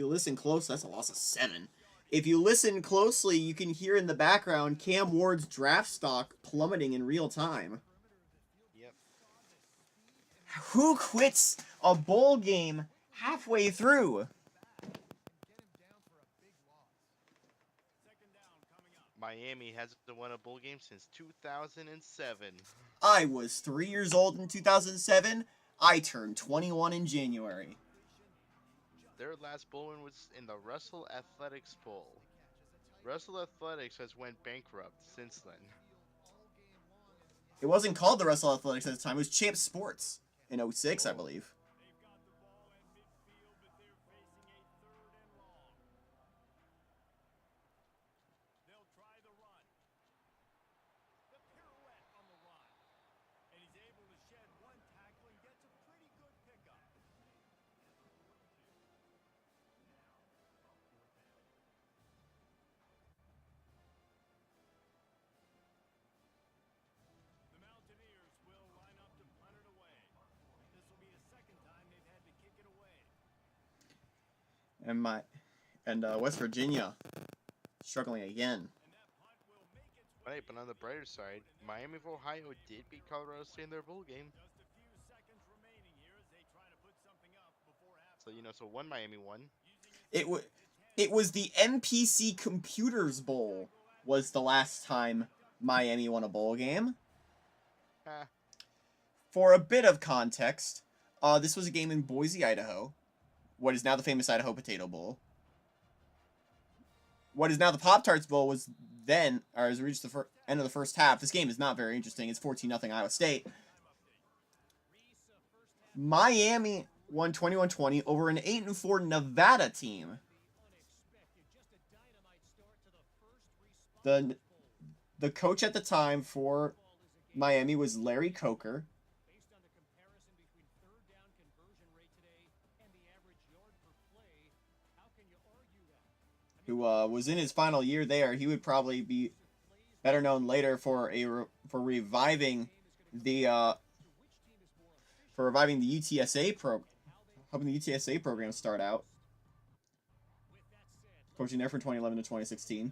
listen close, that's a loss of 7. If you listen closely, you can hear in the background Cam Ward's draft stock plummeting in real time. Yep. Who quits a bowl game halfway through? Get him down for a big loss. Second down coming up. Miami hasn't won a bowl game since 2007. I was 3 years old in 2007. I turned 21 in January. Their last bowl win was in the Russell Athletics Bowl. Russell Athletics has went bankrupt since then. It wasn't called the Russell Athletics at the time. It was Champ Sports in 06, I believe. They've got the ball at midfield, but they're facing a 3rd and long. They'll try the run. The pirouette on the run. And he's able to shed one tackle and gets a pretty good pickup. The Mountaineers will line up to punt it away. This will be the second time they've had to kick it away. And West Virginia struggling again. And that punt will make its way. Right, but on the brighter side, Miami of Ohio did beat Colorado State in their bowl game. Just a few seconds remaining here as they try to put something up before half. So, so one Miami won. It was the MPC Computers Bowl was the last time Miami won a bowl game. Ha. For a bit of context, this was a game in Boise, Idaho. What is now the famous Idaho Potato Bowl. What is now the Pop-Tarts Bowl was then, or has reached the end of the first half. This game is not very interesting. It's 14-0 Iowa State. won 21-20 over an 8-4 Nevada team. The the coach at the time for Miami was Larry Coker, who was in his final year there. He would probably be better known later for reviving the UTSA helping the UTSA program start out, coaching there from 2011 to 2016.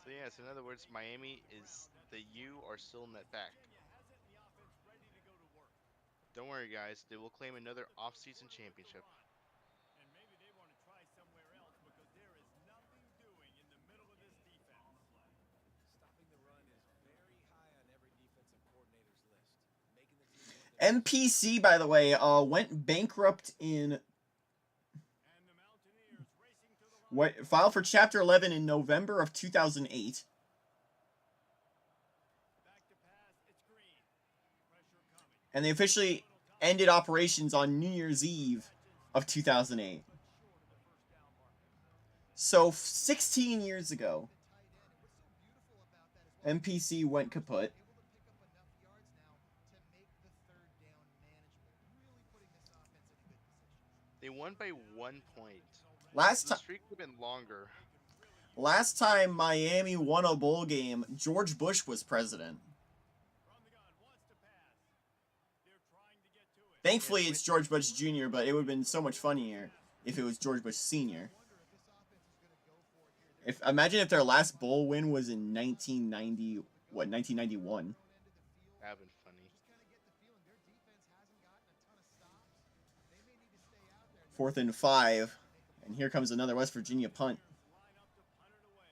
So yes, in other words, Miami is the U are still in that back. Don't worry, guys. They will claim another off-season championship. And maybe they want to try somewhere else because there is nothing doing in the middle of this defense. Stopping the run is very high on every defensive coordinator's list. Making the team want to MPC, by the way, went bankrupt in And the Mountaineers racing to the line. filed for Chapter 11 in November of 2008, Back to pass. It's Green. Pressure coming. and they officially ended operations on New Year's Eve of 2008. So 16 years ago, MPC went kaput. They won by 1 point. Last The time, streak would have been longer. last time Miami won a bowl game, George Bush was president. From the gun. Wants to pass. They're trying to get to it. Thankfully, it's George Bush Jr., but it would have been so much funnier if it was George Bush Sr. Imagine if their last bowl win was in 1991. That would been funny. 4th and 5, and here comes another West Virginia punt. Line up to punt it away.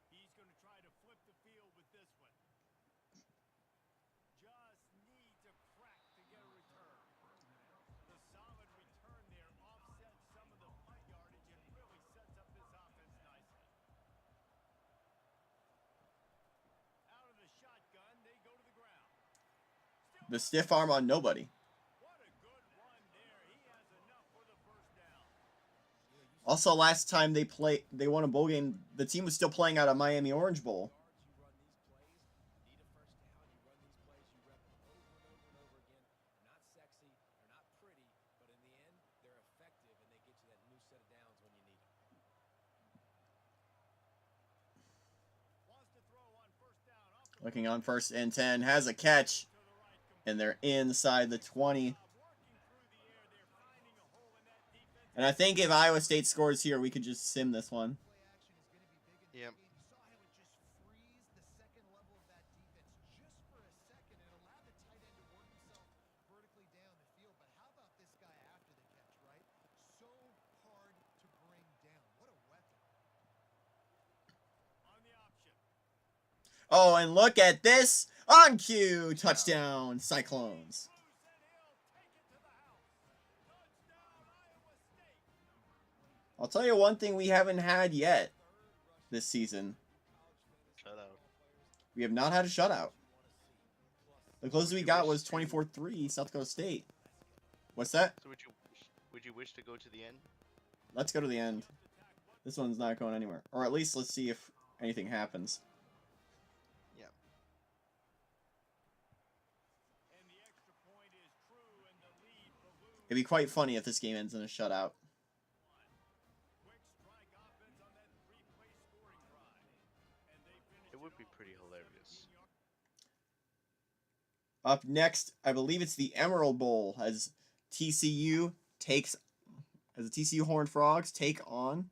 He's going to try to flip the field with this one. Just needs a crack to get a return. The solid return there offsets some of the punt yardage and really sets up this offense nicely. Out of the shotgun, they go to the ground. The stiff arm on nobody. What a good run there. He has enough for the first down. Also, last time they won a bowl game, the team was still playing out of Miami Orange Bowl. Wants to throw on first down. Off the Looking on 1st and 10, has a catch, and they're inside the 20. working through the air. They're finding a hole in that defense. And I think if Iowa State scores here, we could just sim this one. Yep. You saw him just freeze the second level of that defense just for a second and allow the tight end to work himself vertically down the field. But how about this guy after the catch, right? So hard to bring down. What a weapon. On the option. Oh, and look at this. On cue. Touchdown, Cyclones. Moves and he'll take it to the house. Touchdown, Iowa State. I'll tell you one thing we haven't had yet this season. Shut out. We have not had a shutout. The closest we got was 24-3 South Dakota State. What's that? So would you wish to go to the end? Let's go to the end. This one's not going anywhere. Or at least let's see if anything happens. Yeah. And the extra point is true and the lead balloons. It'd be quite funny if this game ends in a shutout. Quick strike offense on that three-play scoring drive. And they finish It would be pretty hilarious. Up next, I believe it's the Emerald Bowl as the TCU Horned Frogs take on.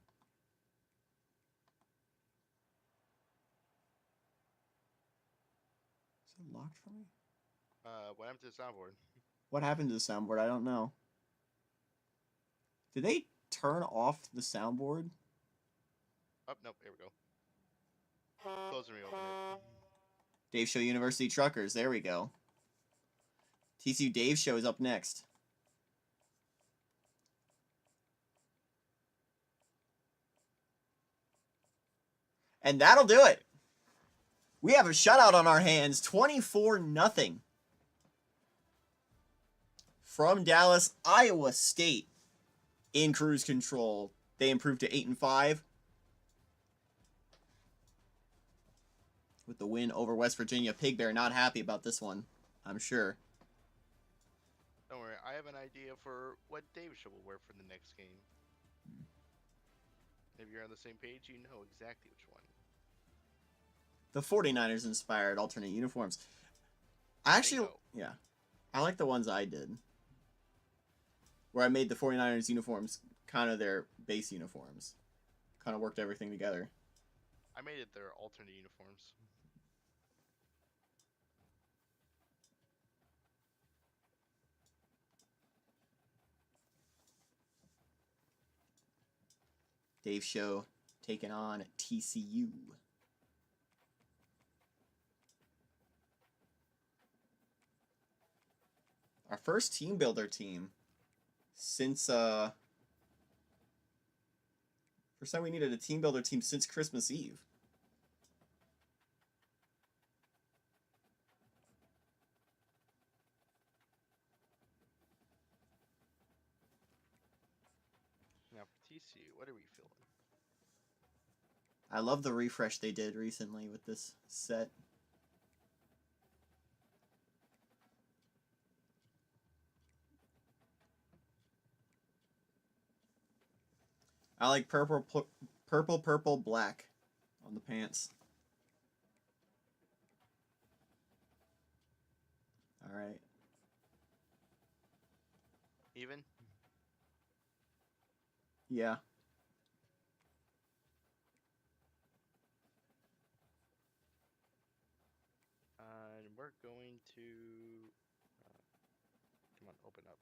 Is it locked for me? What happened to the soundboard? What happened to the soundboard? I don't know. Did they turn off the soundboard? Oh, nope, here we go. Close and reopen it. Dave Show University Truckers. There we go. TCU Dave Show is up next. And that'll do it. We have a shutout on our hands, 24-0. From Dallas, Iowa State in cruise control. They improved to 8-5 with the win over West Virginia. Pig Bear not happy about this one, I'm sure. Don't worry, I have an idea for what Dave Show will wear for the next game. If you're on the same page, you know exactly which one. The 49ers inspired alternate uniforms. Actually, Bingo. yeah. I like the ones I did. Where I made the 49ers uniforms kind of their base uniforms. Kind of worked everything together. I made it their alternate uniforms. Dave Show taking on TCU. Our first team builder team since first time we needed a team builder team since Christmas Eve. Now for TCU, what are we feeling? I love the refresh they did recently with this set. I like purple, black on the pants. All right. Even? Yeah. And we're going to... come on, open up.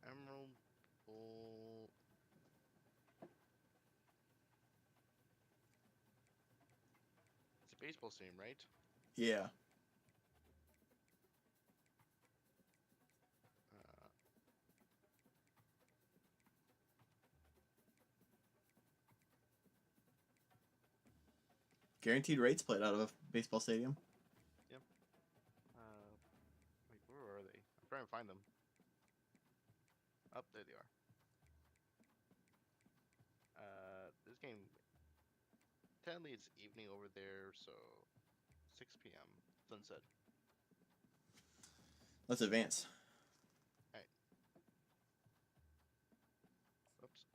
Emerald Bull... It's a baseball stadium, right? Yeah. Uh, Guaranteed rates played out of a baseball stadium. wait, where are they? I'm trying to find them. Up there they are. This game, technically it's evening over there, so 6 p.m. sunset. Let's advance. Oops.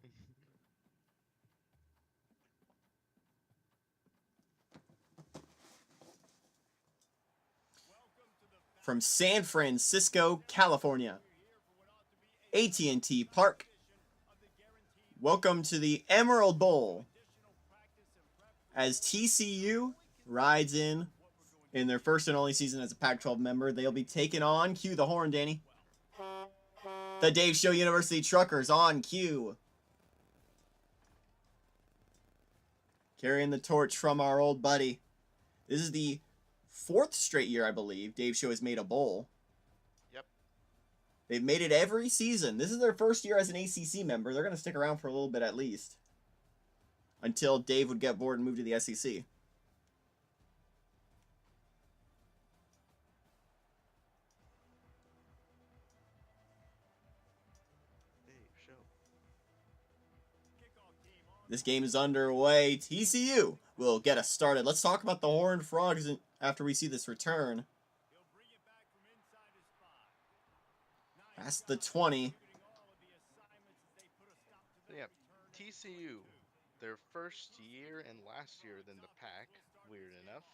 From San Francisco, California. AT&T Park. Welcome to the Emerald Bowl. As TCU rides in their first and only season as a Pac-12 member, they'll be taking on, cue the horn, Danny, the Dave Show University Truckers on cue. Carrying the torch from our old buddy. This is the 4th straight year, I believe, Dave Show has made a bowl. Yep. They've made it every season. This is their first year as an ACC member. They're going to stick around for a little bit at least. Until Dave would get bored and move to the SEC. Dave Show. This game is underway. TCU will get us started. Let's talk about the Horned Frogs after we see this return. That's the 20. So yeah, TCU, their first year and last year than the Pac, weird enough.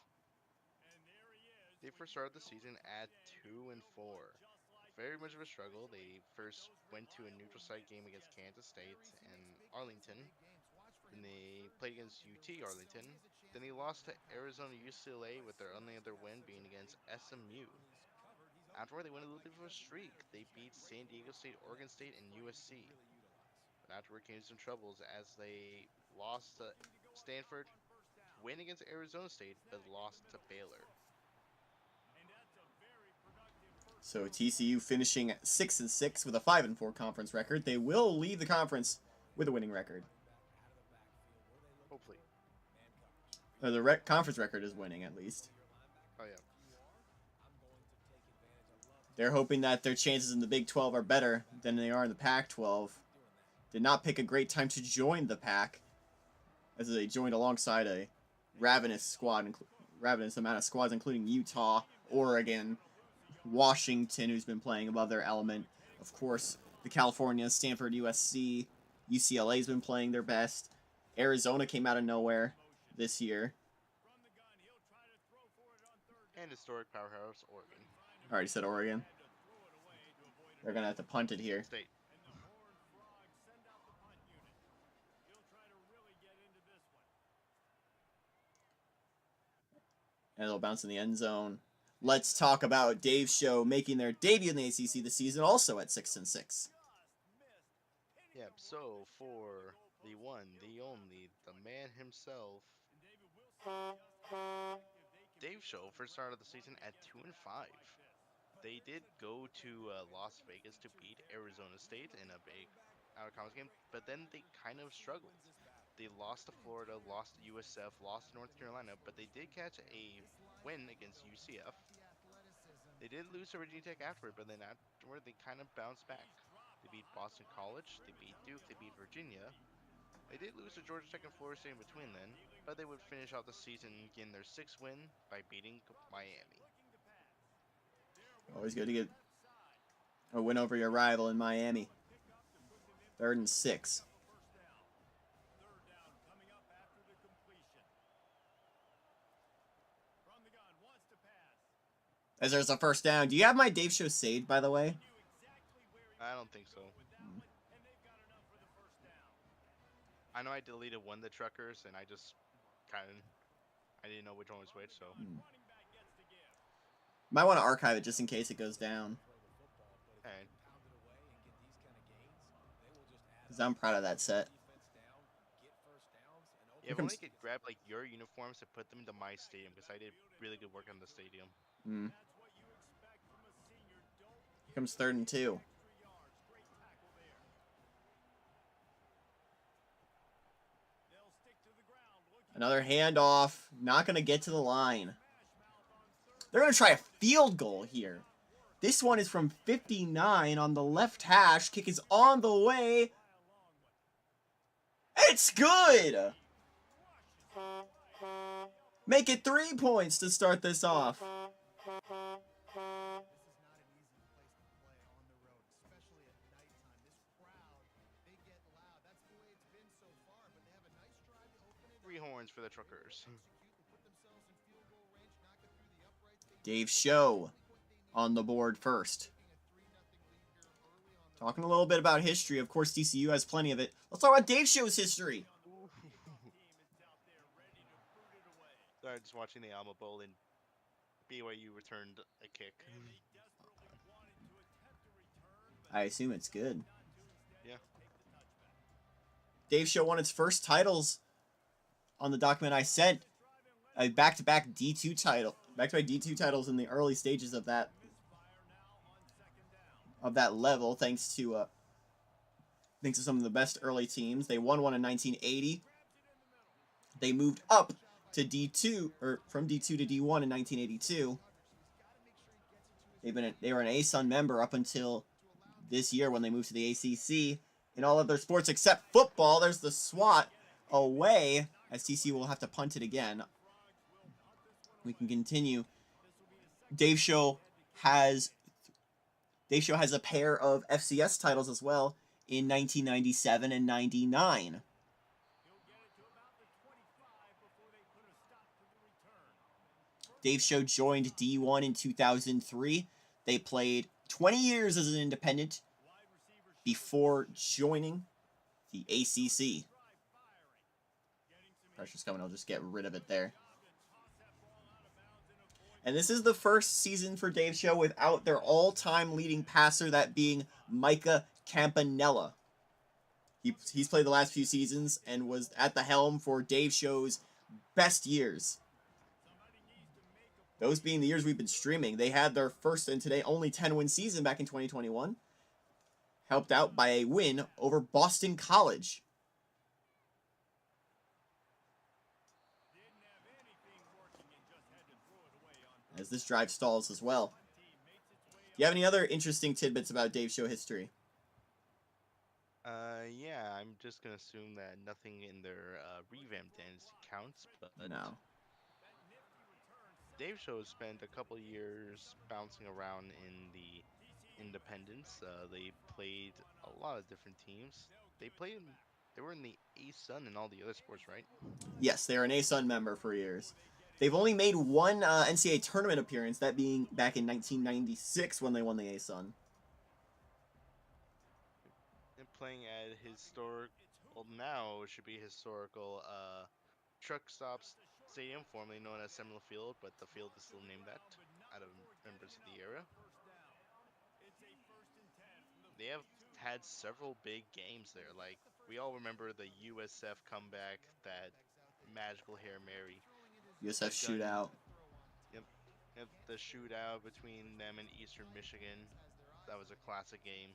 They first started the season at 2-4. Very much of a struggle. They first went to a neutral site game against Kansas State and Arlington. Then they played against UT Arlington. Then they lost to Arizona UCLA with their only other win being against SMU. Afterward, they went a little bit of a streak. They beat San Diego State, Oregon State, and USC. Magic came some troubles as they lost to Stanford, win against Arizona State, but lost to Baylor. So TCU finishing at 6-6 with a 5-4 conference record. They will leave the conference with a winning record. Hopefully. Conference record is winning at least. Oh yeah. They're hoping that their chances in the Big 12 are better than they are in the Pac-12. Did not pick a great time to join the Pac, as they joined alongside a ravenous amount of squads, including Utah, Oregon, Washington, who's been playing above their element. Of course, the California, Stanford, USC, UCLA's been playing their best. Arizona came out of nowhere this year. And historic powerhouse Oregon. I already said Oregon. They're going to have to punt it here. State. And it'll bounce in the end zone. Let's talk about Dave's show making their debut in the ACC this season, also at 6-6. Yep, so for the one, the only, the man himself, Dave Show first started the season at 2-5. They did go to Las Vegas to beat Arizona State in a big out-of-conference game, but then they kind of struggled. They lost to Florida, lost to USF, lost to North Carolina, but they did catch a win against UCF. They did lose to Virginia Tech afterward, but then afterward they kind of bounced back. They beat Boston College, they beat Duke, they beat Virginia. They did lose to Georgia Tech and Florida State in between then, but they would finish out the season getting their 6th win by beating Miami. Always good to get a win over your rival in Miami. 3rd and 6. As there's a first down. Do you have my Dave Show saved, by the way? I don't think so. I know I deleted one of the truckers, and I just I didn't know which one was which, so. Might want to archive it just in case it goes down. Alright. Because I'm proud of that set. Yeah, if only I could grab like your uniforms and put them into my stadium, because I did really good work on the stadium. Here comes 3rd and 2. Another handoff. Not going to get to the line. They're going to try a field goal here. This one is from 59 on the left hash. Kick is on the way. It's good! Make it 3 points to start this off. Three horns for the truckers. Dave Show on the board first. Talking a little bit about history. Of course, TCU has plenty of it. Let's talk about Dave Show's history. Sorry, just watching the Alma Bowl and BYU returned a kick. I assume it's good. Yeah. Dave Show won its first titles on the document I sent. A back-to-back D2 title. Back-to-back D2 titles in the early stages of that level, thanks to some of the best early teams. They won one in 1980. They moved up to D2, or from D2 to D1 in 1982. They were an ASUN member up until this year when they moved to the ACC. In all other sports except football, there's the SWAT away, as TCU will have to punt it again. We can continue. Dave Show has a pair of FCS titles as well in 1997 and 99. Dave Show joined D1 in 2003. They played 20 years as an independent before joining the ACC. Pressure's coming, I'll just get rid of it there. And this is the first season for Dave Show without their all-time leading passer, that being Micah Campanella. He's played the last few seasons and was at the helm for Dave Show's best years. Those being the years we've been streaming. They had their first and today only 10-win season back in 2021. Helped out by a win over Boston College. As this drive stalls as well. Do you have any other interesting tidbits about Dave Show history? Yeah, I'm just gonna assume that nothing in their revamped dynasty counts, but No. Dave Show spent a couple years bouncing around in the independents. They played a lot of different teams. They were in the A-Sun and all the other sports, right? Yes, they are an A-Sun member for years. They've only made one NCAA tournament appearance, that being back in 1996 when they won the A-Sun. And playing at well, now it should be historical Truck Stops Stadium, formerly known as Seminole Field, but the field is still named that out of members of the era. They have had several big games there. Like, we all remember the USF comeback, that magical Hail Mary. USF The gun- shootout. Yep, the shootout between them and Eastern Michigan. That was a classic game.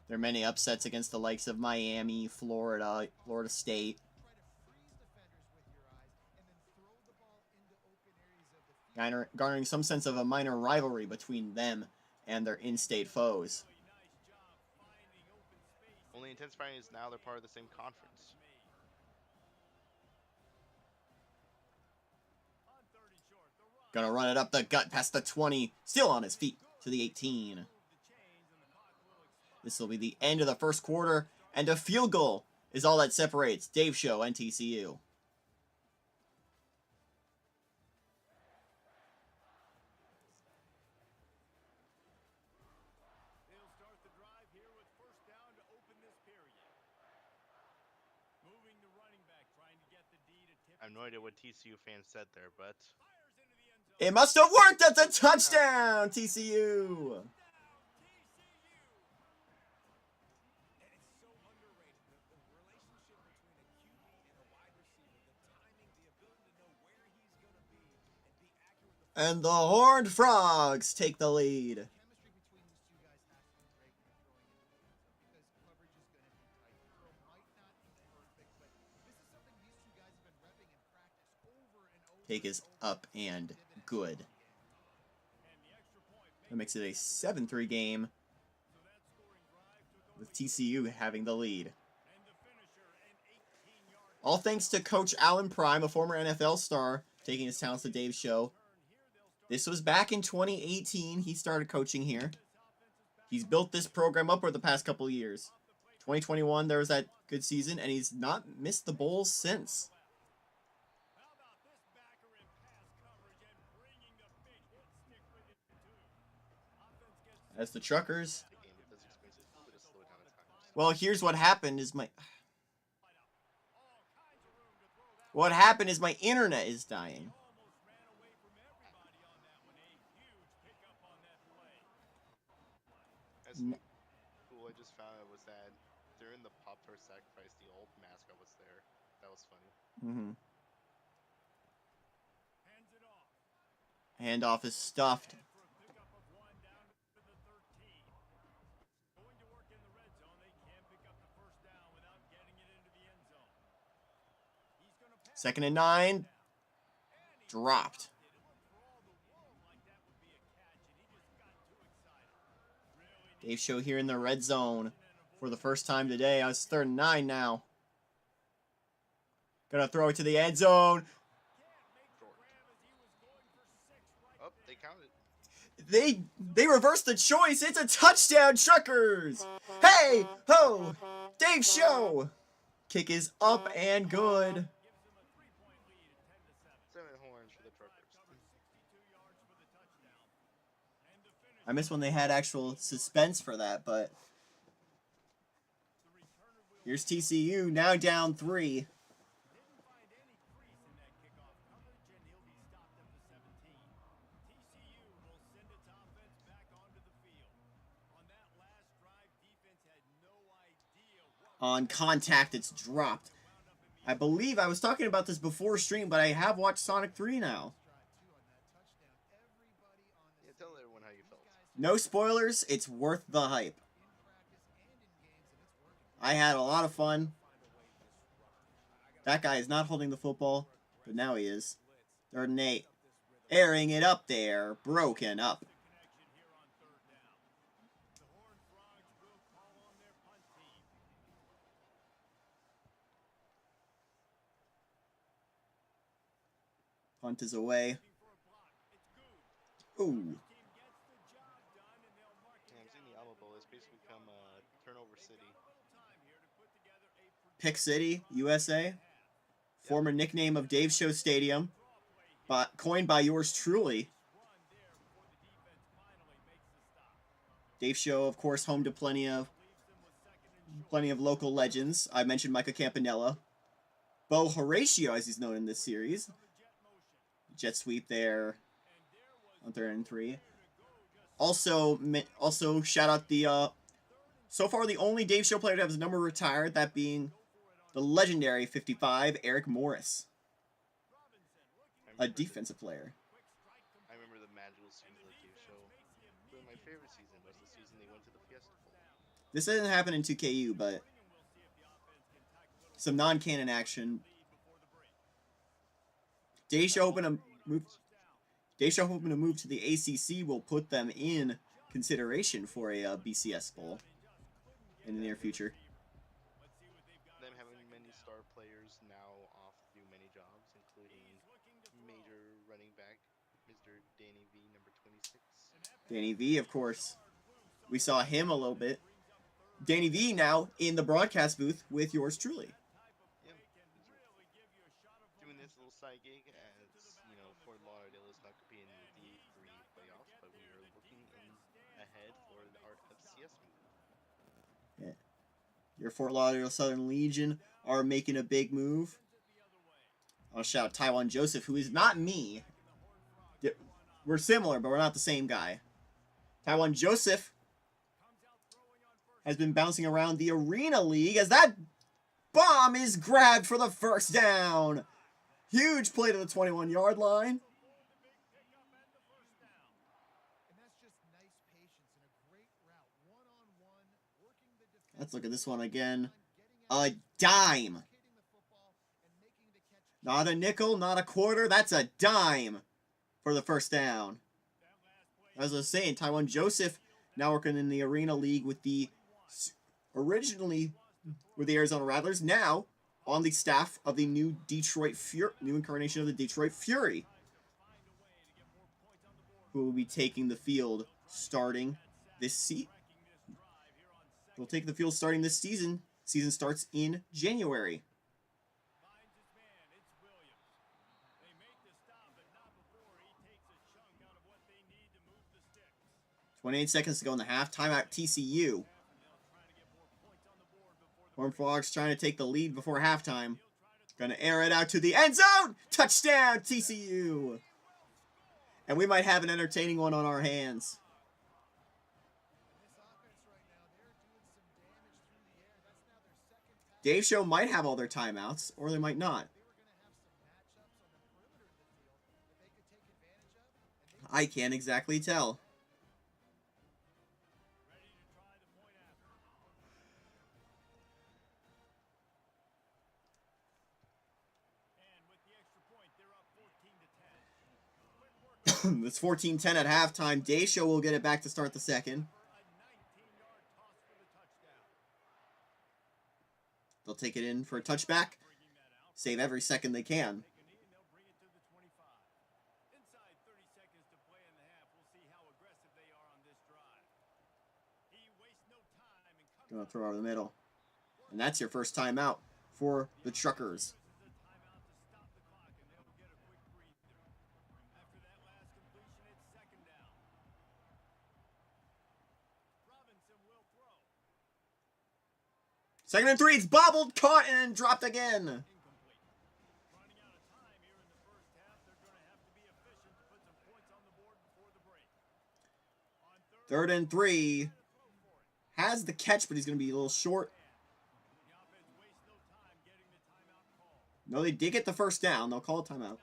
There are many upsets against the likes of Miami, Florida, Florida State. Garnering some sense of a minor rivalry between them and their in-state foes. Only intensifying is now they're part of the same conference. Gonna run it up the gut past the 20. Still on his feet to the 18. This will be the end of the first quarter, and a field goal is all that separates Dave Show and TCU. They'll start the drive here with first down to open this period. Moving the running back, trying to get the D to tip. I have no idea what TCU fans said there, but Fires into the end zone. It must have worked. That's a touchdown, TCU. And it's so underrated. The relationship between a QB and a wide receiver, the timing, the ability to know where he's going to be and be accurate with the And the Horned Frogs take the lead. Chemistry between these two guys has to be great when you're throwing into the end zone because coverage is going to be tight. The throw might not be perfect, but this is something these two guys have been repping in practice over and over. Take is up and good. That makes it a 7-3 game, with TCU having the lead. All thanks to Coach Alan Prime, a former NFL star, taking his talents to Dave's Show. This was back in 2018. He started coaching here. He's built this program up over the past couple of years. 2021, there was that good season, and he's not missed the bowls since. As the Truckers. the game does experience a little bit of slowdown at times. Well, here's what happened is What happened is my internet is dying. As cool I just found out was that during the Pop-Tart sacrifice, the old mascot was there. That was funny. Handoff is stuffed. Second and 9. Dropped. Dave Show here in the red zone for the first time today. It's 3rd and 9 now. Gonna throw it to the end zone. Oh, they counted. They reversed the choice. It's a touchdown, Truckers. Hey, ho, Dave Show. Kick is up and good. 7 horns for the Truckers. I miss when they had actual suspense for that, but here's TCU now down 3. On contact, it's dropped. I believe I was talking about this before stream, but I have watched Sonic 3 now. Yeah, tell everyone how you felt. No spoilers, it's worth the hype. I had a lot of fun. That guy is not holding the football, but now he is. 3rd and 8. Airing it up there. Broken up. Punt is away. Ooh. Yeah, I'm seeing the Alamo Bowl. It's basically become Turnover City. Pick City, USA. Former nickname of Dave Show Stadium. But coined by yours truly. Dave Show, of course, home to plenty of local legends. I mentioned Micah Campanella. Bo Horatio, as he's known in this series. Jet sweep there on 3rd and 3. Also shout out the so far the only Dave Show player to have his number retired, that being the legendary 55 Eric Morris, a defensive player. I remember the magical season of the Dave Show. But my favorite season was the season they went to the Fiesta Bowl. This didn't happen in 2KU, but some non-canon action. Dave Show hoping to move to the ACC will put them in consideration for a BCS bowl in the near future. Them having many star players now off to do many jobs, including major running back, Mr. Danny V, number 26. Danny V, of course. We saw him a little bit. Danny V now in the broadcast booth with yours truly. Yeah, doing this little side gig as, you know, Fort Lauderdale is not competing in the D3 playoffs, but we are looking ahead for our FCS move. Yeah. Your Fort Lauderdale Southern Legion are making a big move. I'll shout out Taiwan Joseph, who is not me. We're similar, but we're not the same guy. Taiwan Joseph has been bouncing around the Arena League as that bomb is grabbed for the first down. Huge play to the 21-yard line. Let's look at this one again. A dime. Not a nickel, not a quarter. That's a dime for the first down. As I was saying, Taiwan Joseph now working in the Arena League with the originally with the Arizona Rattlers, now on the staff of the new incarnation of the Detroit Fury, who will be taking the field starting this season. They'll take the field starting this season. Season starts in January. 28 seconds to go in the half. Timeout TCU. Horned Frogs trying to take the lead before halftime. Gonna air it out to the end zone. Touchdown TCU. And we might have an entertaining one on our hands. Dave Show might have all their timeouts, or they might not. I can't exactly tell. It's 14-10 at halftime. Dave Show will get it back to start the second. They'll take it in for a touchback. Save every second they can. Gonna throw over the middle. And that's your first timeout for the Truckers. Second and 3, it's bobbled, caught, and dropped again. Third and 3. Has the catch, but he's going to be a little short. No, they did get the first down. They'll call a timeout.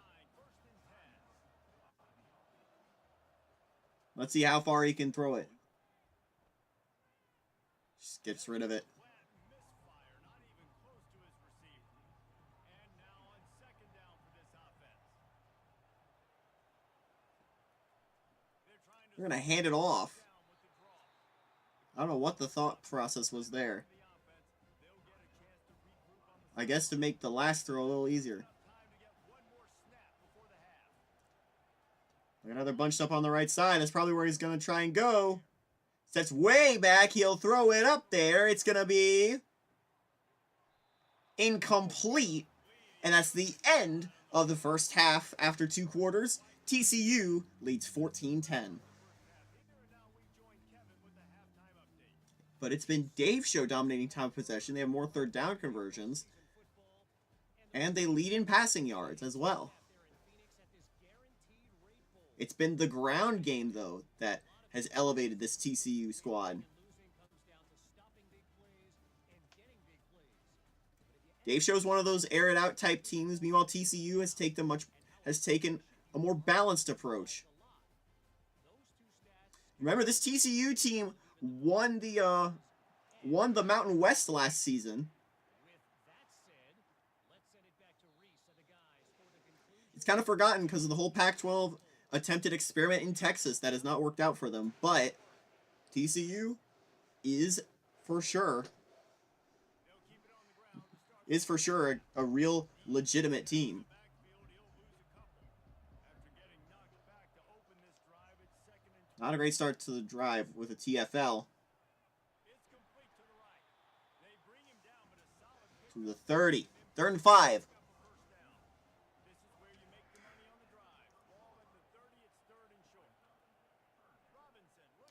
Let's see how far he can throw it. Just gets rid of it. Misfire, not even close to his receiver. And now on second down for this offense. They're trying to They're going to hand it off. down with the draw. I don't know what the thought process was there. The offense, they'll get a chance to regroup on the I guess to make the last throw a little easier. time to get one more snap before the half. Another bunched up on the right side. That's probably where he's going to try and go. Sets way back. He'll throw it up there. It's going to be incomplete. And that's the end of the first half after 2 quarters. TCU leads 14-10. But it's been Dave's show dominating time of possession. They have more third down conversions. And they lead in passing yards as well. It's been the ground game, though, that has elevated this TCU squad. Dave Show's one of those air it out type teams. Meanwhile, TCU has taken a more balanced approach. Remember, this TCU team won the Mountain West last season. It's kind of forgotten because of the whole Pac-12 attempted experiment in Texas that has not worked out for them. But TCU is for sure a real legitimate team. Not a great start to the drive with a TFL. To the 30. 3rd and 5.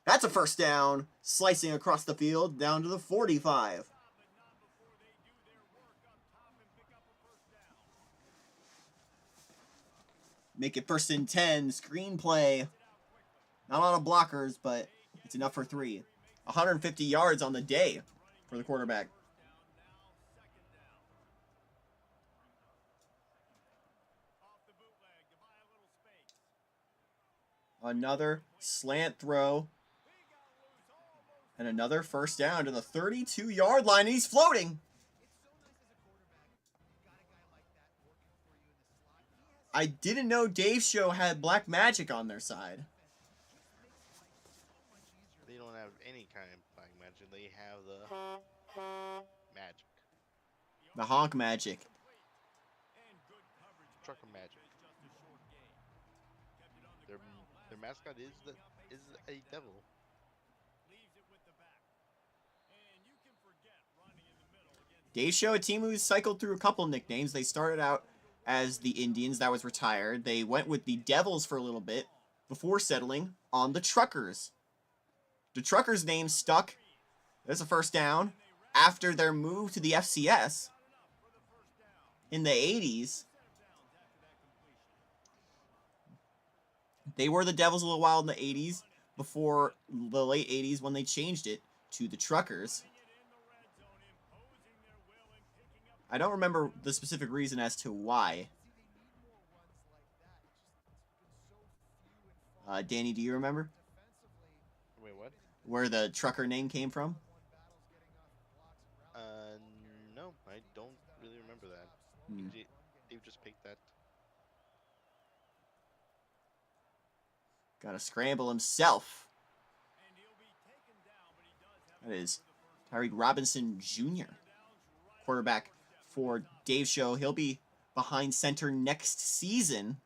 That's a first down. Slicing across the field down to the 45. Make it 1st and 10. Screenplay. Not a lot of blockers, but it's enough for 3. 150 yards on the day for the quarterback. Another slant throw. And another first down to the 32-yard line. And he's floating. I didn't know Dave's show had Black Magic on their side. They don't have any kind of black magic. They have the magic. The honk magic. Trucker magic. Their mascot is a devil. Dave's show, a team who's cycled through a couple nicknames. They started out as the Indians, that was retired. They went with the Devils for a little bit before settling on the Truckers. The Truckers name stuck. There's a first down after their move to the FCS in the 80s. They were the Devils a little while in the 80s before the late 80s when they changed it to the Truckers. I don't remember the specific reason as to why. Danny, do you remember Wait, what? where the Trucker name came from? No, I don't really remember that. They just picked that. Got to scramble himself. That is Tyreek Robinson Jr., quarterback for Dave's show. He'll be behind center next season.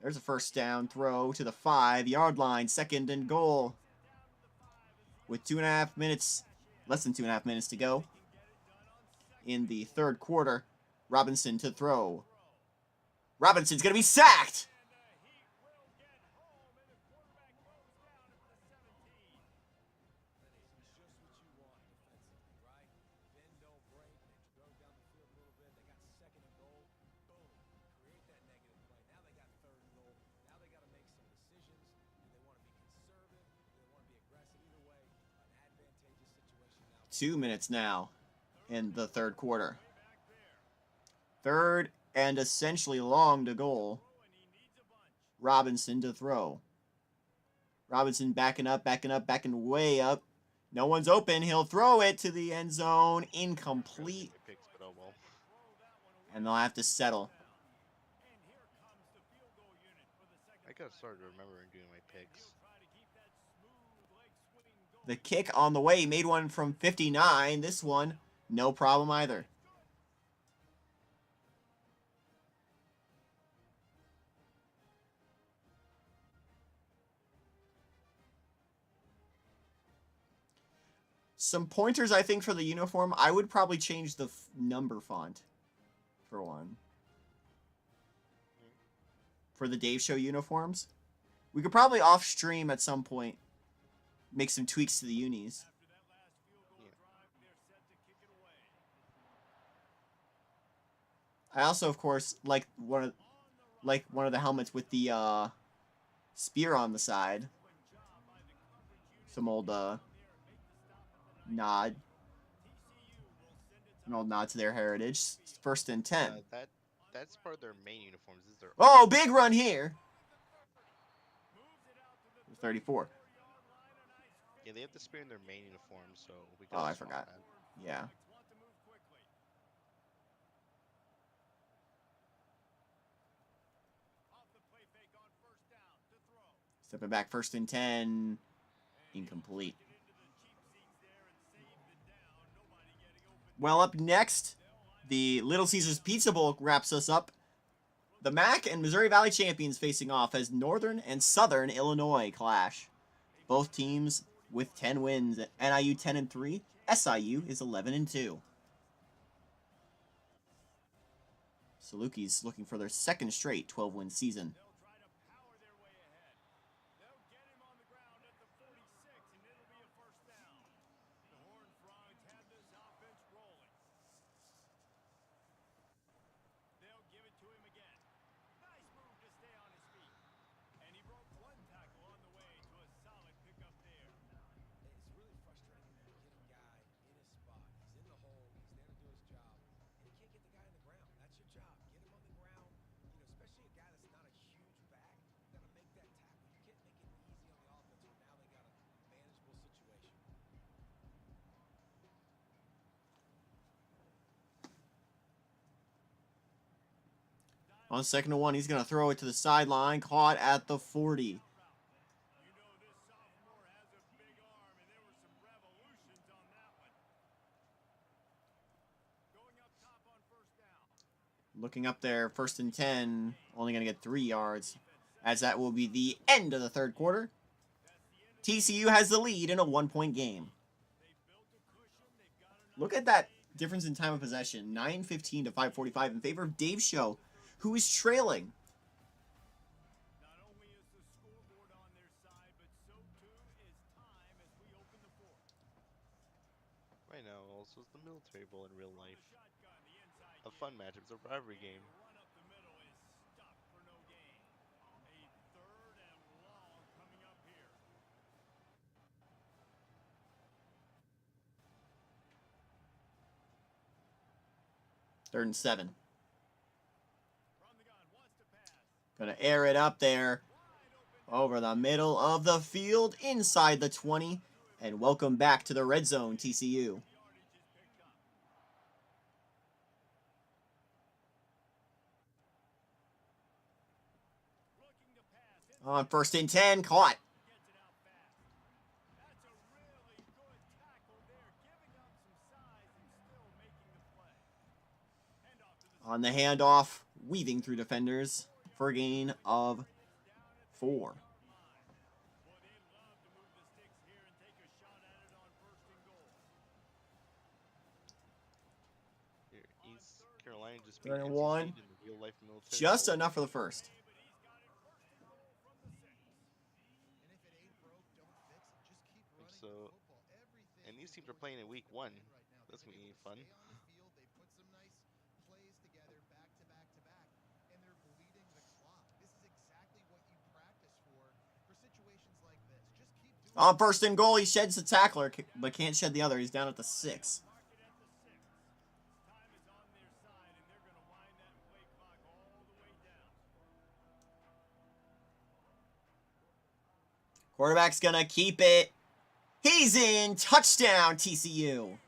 There's a first down throw to the 5-yard line. 2nd and goal. With 2.5 minutes, less than 2.5 minutes to go in the 3rd quarter. Robinson to throw. Robinson's going to be sacked. Two minutes now in the 3rd quarter. Third and essentially long to goal. Robinson to throw. Robinson backing up, backing way up. No one's open. He'll throw it to the end zone. Incomplete. My picks, but oh well. And they'll have to settle. I gotta start remembering doing my picks. The kick on the way. He made one from 59. This one, no problem either. Some pointers, I think, for the uniform. I would probably change the number font, for one. For the Dave Show uniforms. We could probably off-stream at some point make some tweaks to the unis. I also, of course, like one of the helmets with the spear on the side. Some old nod. An old nod to their heritage. First and 10. That's part of their main uniforms. This is their Oh, big run here. 34. Yeah, they have the spear in their main uniform, so we Oh, I swap forgot. that. Yeah. Stepping back, first and 10. Incomplete. Well, up next, the Little Caesars Pizza Bowl wraps us up. The MAC and Missouri Valley champions facing off as Northern and Southern Illinois clash. Both teams with 10 wins. NIU 10-3. SIU is 11-2. Salukis looking for their second straight 12-win season. It's really frustrating when you get a guy in his spot. He's in the hole. He's there to do his job, and you can't get the guy on the ground. That's your job. Get him on the ground. You know, especially a guy that's not a huge back. You got to make that tackle. You can't make it easy on the offense when now they got a manageable situation. On 2nd and 1, he's going to throw it to the sideline. Caught at the 40. Looking up there, 1st and 10, only going to get 3 yards, as that will be the end of the third quarter. TCU has the lead in a 1-point game. Look at that difference in time of possession, 9:15 to 5:45 in favor of Dave Show, who is trailing. Right now, also is the Military Bowl in real life. A fun matchup. It's a rivalry game. Third and 7. Gonna air it up there. Over the middle of the field, inside the 20. And welcome back to the red zone, TCU. On 1st and 10, caught. On the handoff, weaving through defenders for a gain of 4. Here, East Carolina just Third beat and NC 1. State in the real life Military Just Bowl. enough for the first. So, and these teams are playing in week 1. That's gonna be fun. On 1st and goal, he sheds the tackler, but can't shed the other. He's down at the 6. Quarterback's gonna keep it. He's in. Touchdown, TCU. And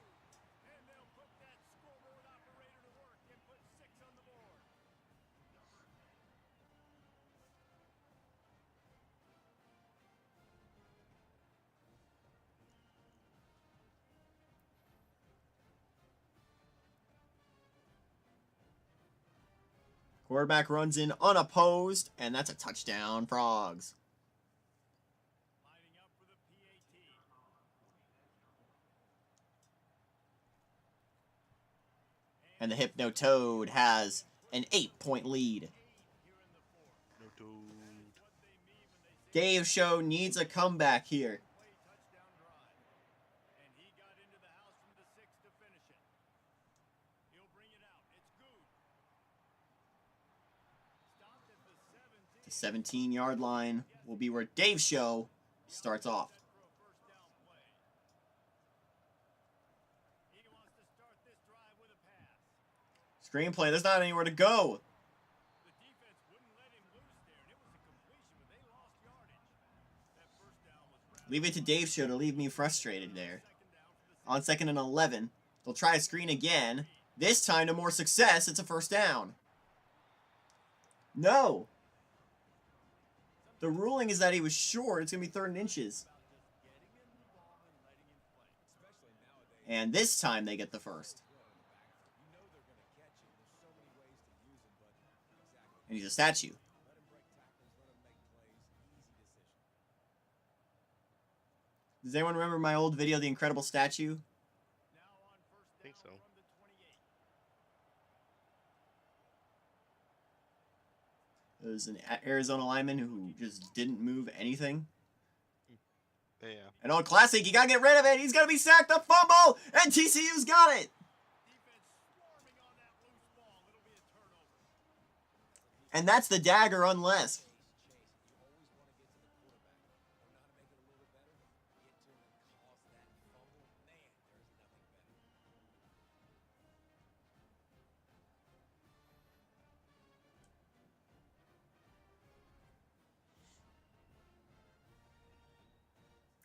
they'll put that scoreboard operator to work and put 6 on the board. Quarterback runs in unopposed, and that's a touchdown, Frogs. Lining up for the PAT. And the Hypno Toad has an 8-point lead. No dude. Dave Show needs a comeback here. Away touchdown drive. And he got into the house from the 6 to finish it. He'll bring it out. It's good. Stopped at the 17. The 17-yard line will be where Dave Show starts off. For a first down play. He wants to start this drive with a pass. Screenplay, there's not anywhere to go. The defense wouldn't let him loose there, and it was a completion, but they lost yardage. That first down was rather Leave it to Dave Show to leave me frustrated there. second down for the On 2nd and 11, they'll try a screen again. This time to more success, it's a first down. No. The ruling is that he was short. It's going to be 3rd and inches. And this time they get the first. And he's a statue. Does anyone remember my old video, The Incredible Statue? now on first I think down so. from the 28. It was an Arizona lineman who just didn't move anything. Yeah. And on Classic, you gotta get rid of it. He's gonna be sacked. The fumble, and TCU's got it. Defense swarming on that loose ball. It'll be a turnover. And that's the dagger, unless.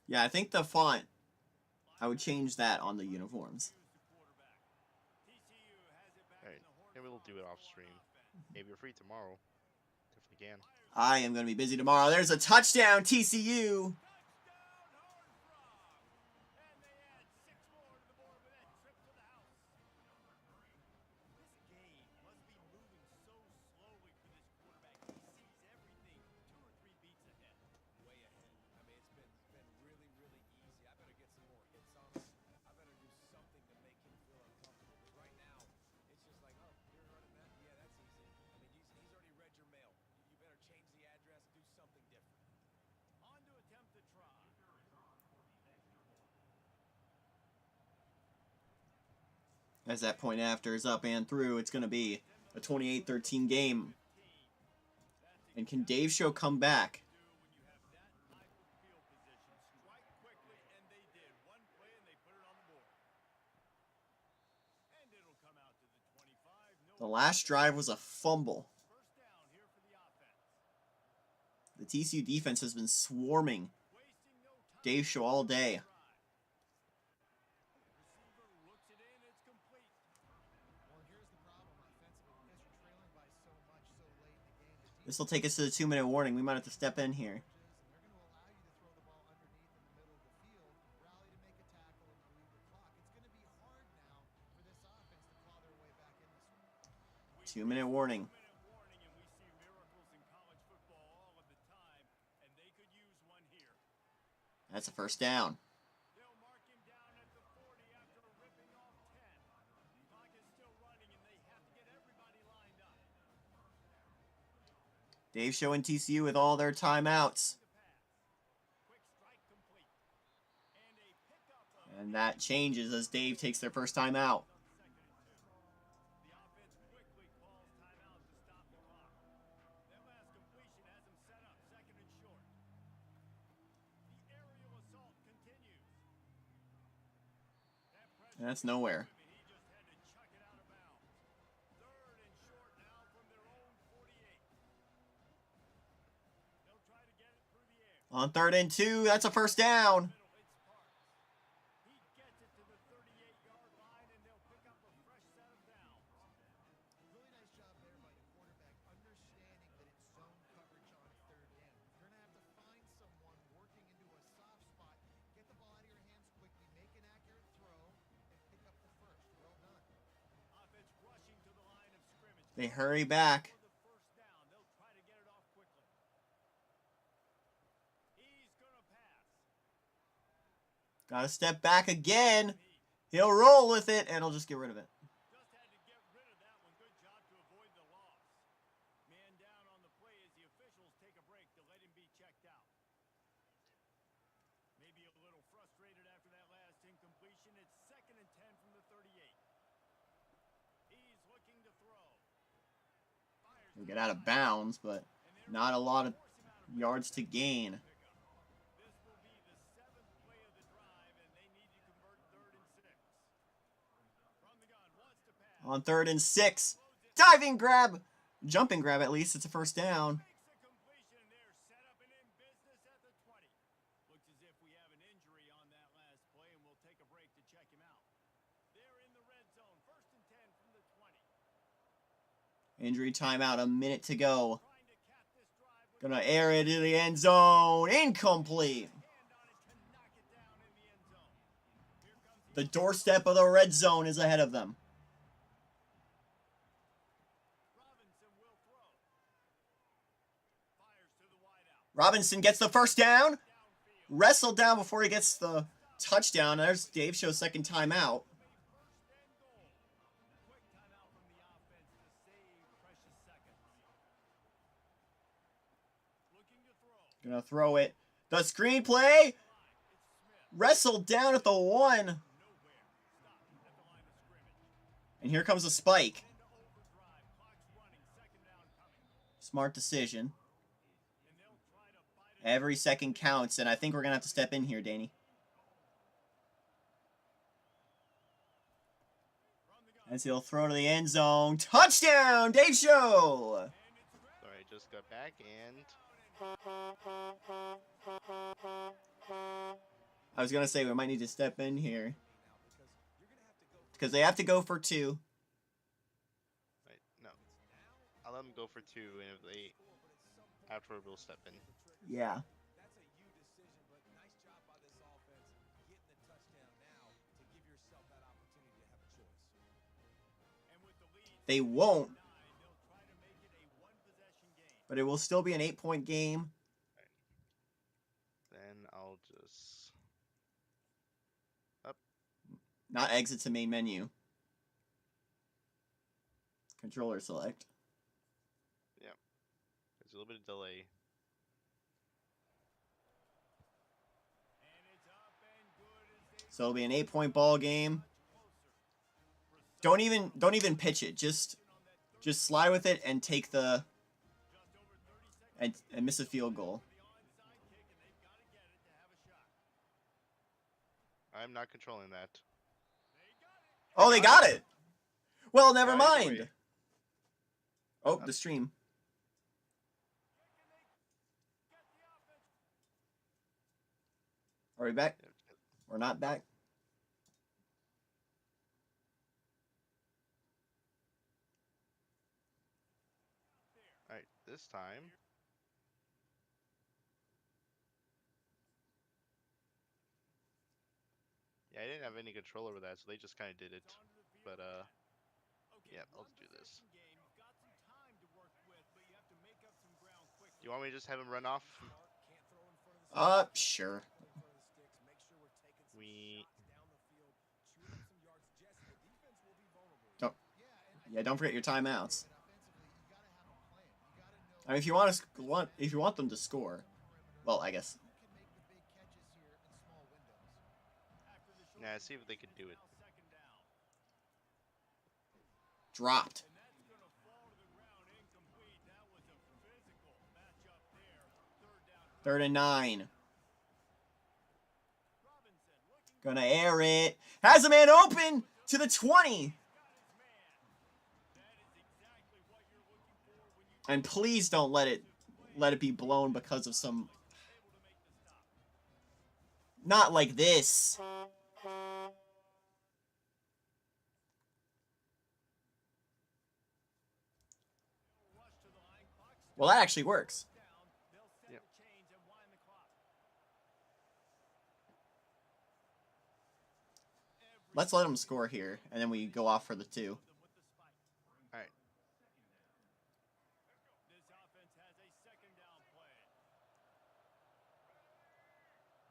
Yeah, I think the font, I would change that on the uniforms. TCU has it back Alright. in the horn. Maybe we'll do it off stream. Maybe you're free tomorrow. Definitely can. I am going to be busy tomorrow. There's a touchdown, TCU. Touchdown, Horned Frog! And they add 6 more to the board with that trip to the house. This game must be moving so slowly for this quarterback. He sees everything 2 or 3 beats ahead. Way ahead. I mean, it's been really, really easy. I better get some more hits on him. I better do something to make him feel uncomfortable. Because right now, it's just like, oh, you're running that? Yeah, that's easy. I mean, he's already read your mail. You better change the address, do something different. On to attempt the try. As that point after is up and through, it's going to be a 28-13 game. And can Dave Show come back? Do when you have that type of field position. Strike quickly, and they did. One play, and they put it on the board. And it'll come out to the 25. The last drive was a fumble. First down here for the offense. The TCU defense has been swarming Wasting no time. Dave Show all day. Receiver looks it in, it's complete. Well, here's the problem offensively. Because you're trailing by so much so late in the game, the This will take us to the 2-minute warning. We might have to step in here. defenses, and they're going to allow you to throw the ball underneath in the middle of the field, rally to make a tackle, and bleed the clock. It's going to be hard now for this offense to claw their way back in this one. 2-minute warning. 2-minute warning, and we see miracles in college football all of the time, and they could use one here. That's a first down. They'll mark him down at the 40 after ripping off 10. Clock is still running, and they have to get everybody lined up. Dave Show and TCU with all their timeouts. The pass. Quick strike complete. And a pickup of And that changes as Dave takes their first time out. second and 2. The offense quickly calls timeout to stop the clock. That last completion has them set up second and short. The aerial assault continues. That pressure And that's nowhere. he just had to chuck it out of bounds. Third and short now from their own 48. They'll try to get it through the air. On 3rd and 2, that's a first down. He gets it to the 38-yard line, and they'll pick up a fresh set of downs. Really nice job there by the quarterback, understanding that it's zone coverage on 3rd down. You're going to have to find someone working into a soft spot, get the ball out of your hands quickly, make an accurate throw, and pick up the first. Well done. Offense rushing to the line of scrimmage. They hurry back. For the first down, they'll try to get it off quickly. He's going to pass. Got to step back again. He'll roll with it, and he'll just get rid of it. Just had to get rid of that one. Good job to avoid the loss. Man down on the play as the officials take a break to let him be checked out. Maybe a little frustrated after that last incompletion. It's 2nd and 10 from the 38. He's looking to throw. Fires He'll get out of bounds, but not a lot of yards to gain. This will be the 7th play of the drive, and they need to convert 3rd and 6. From the gun, wants to pass. On 3rd and 6, diving grab, jumping grab at least. It's a first down. Makes a completion. They're set up and in business at the 20. Looks as if we have an injury on that last play, and we'll take a break to check him out. They're in the red zone. 1st and 10 from the 20. Injury timeout, a minute to go. Trying to cap this drive with Gonna air it to the end zone. Incomplete. hand on it to knock it down in the end zone. Here comes The doorstep of the red zone is ahead of them. Robinson will throw. Fires to the wideout. Robinson gets the first down. Downfield. Wrestled down before he gets the touchdown. There's Dave Show's second timeout. First and goal. Quick timeout from the offense to save precious seconds. Looking to throw. Gonna throw it. The screenplay. It's Smith. Wrestled down at the 1. Nowhere. Stop at the line of scrimmage. And here comes a spike. Into overdrive. Clock's running. 2nd down coming. Smart decision. And they'll try to bite it. Every second counts, and I think we're gonna have to step in here, Danny. From the gun. As he'll throw to the end zone. Touchdown, Dave Show! And it's Graham. Sorry, just got back and I was gonna say we might need to step in here. now because you're gonna have to go Because they have to go for 2. wait, no. I'll let them go for 2, and if they afterward we'll step in. Yeah. That's a you decision, but nice job by this offense getting the touchdown now to give yourself that opportunity to have a choice. And with the lead They won't, 9, they'll try to make it a one-possession game. but it will still be an 8-point game. Then I'll just Not exit to main menu. Controller select. there's a little bit of delay. And it's up and good as they So it'll be an 8-point ball game. Don't even pitch it. Just slide with it and take the just over 30 seconds and miss a field goal. for the onside kick, and they've got to get it to have a shot. I'm not controlling that. They got it. Oh, they got it. Well, never Got it mind. away. Oh, the stream. Get the offense. Are we back? We're not back. Alright, this time. Yeah, I didn't have any control over that, so they just kind of did it. But, Okay, yeah, I'll do this. one-possession game. You've got some time to work with, but you have to make up some ground quickly. do you want me to just have him run off? Can't throw in front of the Sure. in front of the sticks. Make sure we're taking some We- shots down the field, chewing up some yards. Jesse, the defense will be vulnerable. Don't, Yeah, and yeah, don't forget your timeouts. but offensively, you got to have a plan. You got to know I mean, if you want them to score, well, I guess. who can make the big catches here in small windows. After the short Yeah, see if they could do it. now 2nd down. Dropped. And that's going to fall to the ground incomplete. That was a physical matchup there. 3rd down. 3rd and 9. Robinson looking Gonna air it. Has a man open to the 20. got his man. That is exactly what you're looking for when you And please don't let it be blown because of some able to make the Not like this. Well, that actually works. Yep. Let's let him score here, and then we go off for the 2. All right. This offense has a second down play.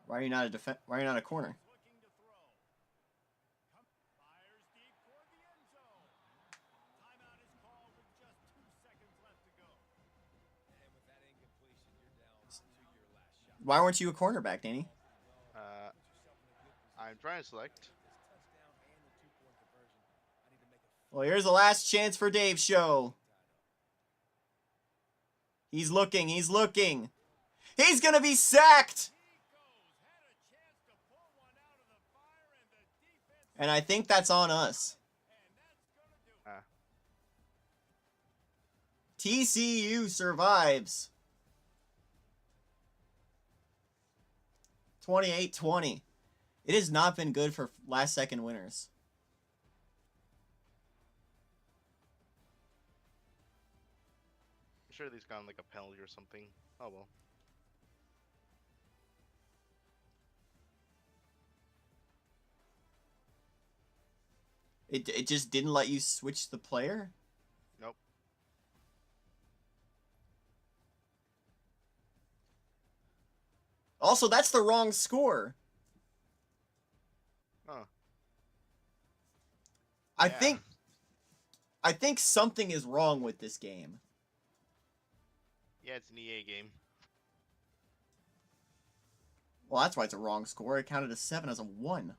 Why are you not a Why are you not a corner? Looking to throw. Fires deep toward the end zone. Timeout is called with just 2 seconds left to go. And with that incompletion, you're down to your last shot. Why weren't you a cornerback, Danny? I'm trying to select. Well, here's the last chance for Dave Show. He's looking. He's looking. He's going to be sacked. Had a chance to pull one out of the fire, and the defense, And I think that's on us. and that's gonna do TCU survives. 28-20. It has not been good for last second winners. I'm sure they've gotten like a penalty or something. Oh well. It just didn't let you switch the player? Nope. Also, that's the wrong score. Huh. I Yeah. think something is wrong with this game. Yeah, it's an EA game. Well, that's why it's a wrong score. It counted a 7 as a 1.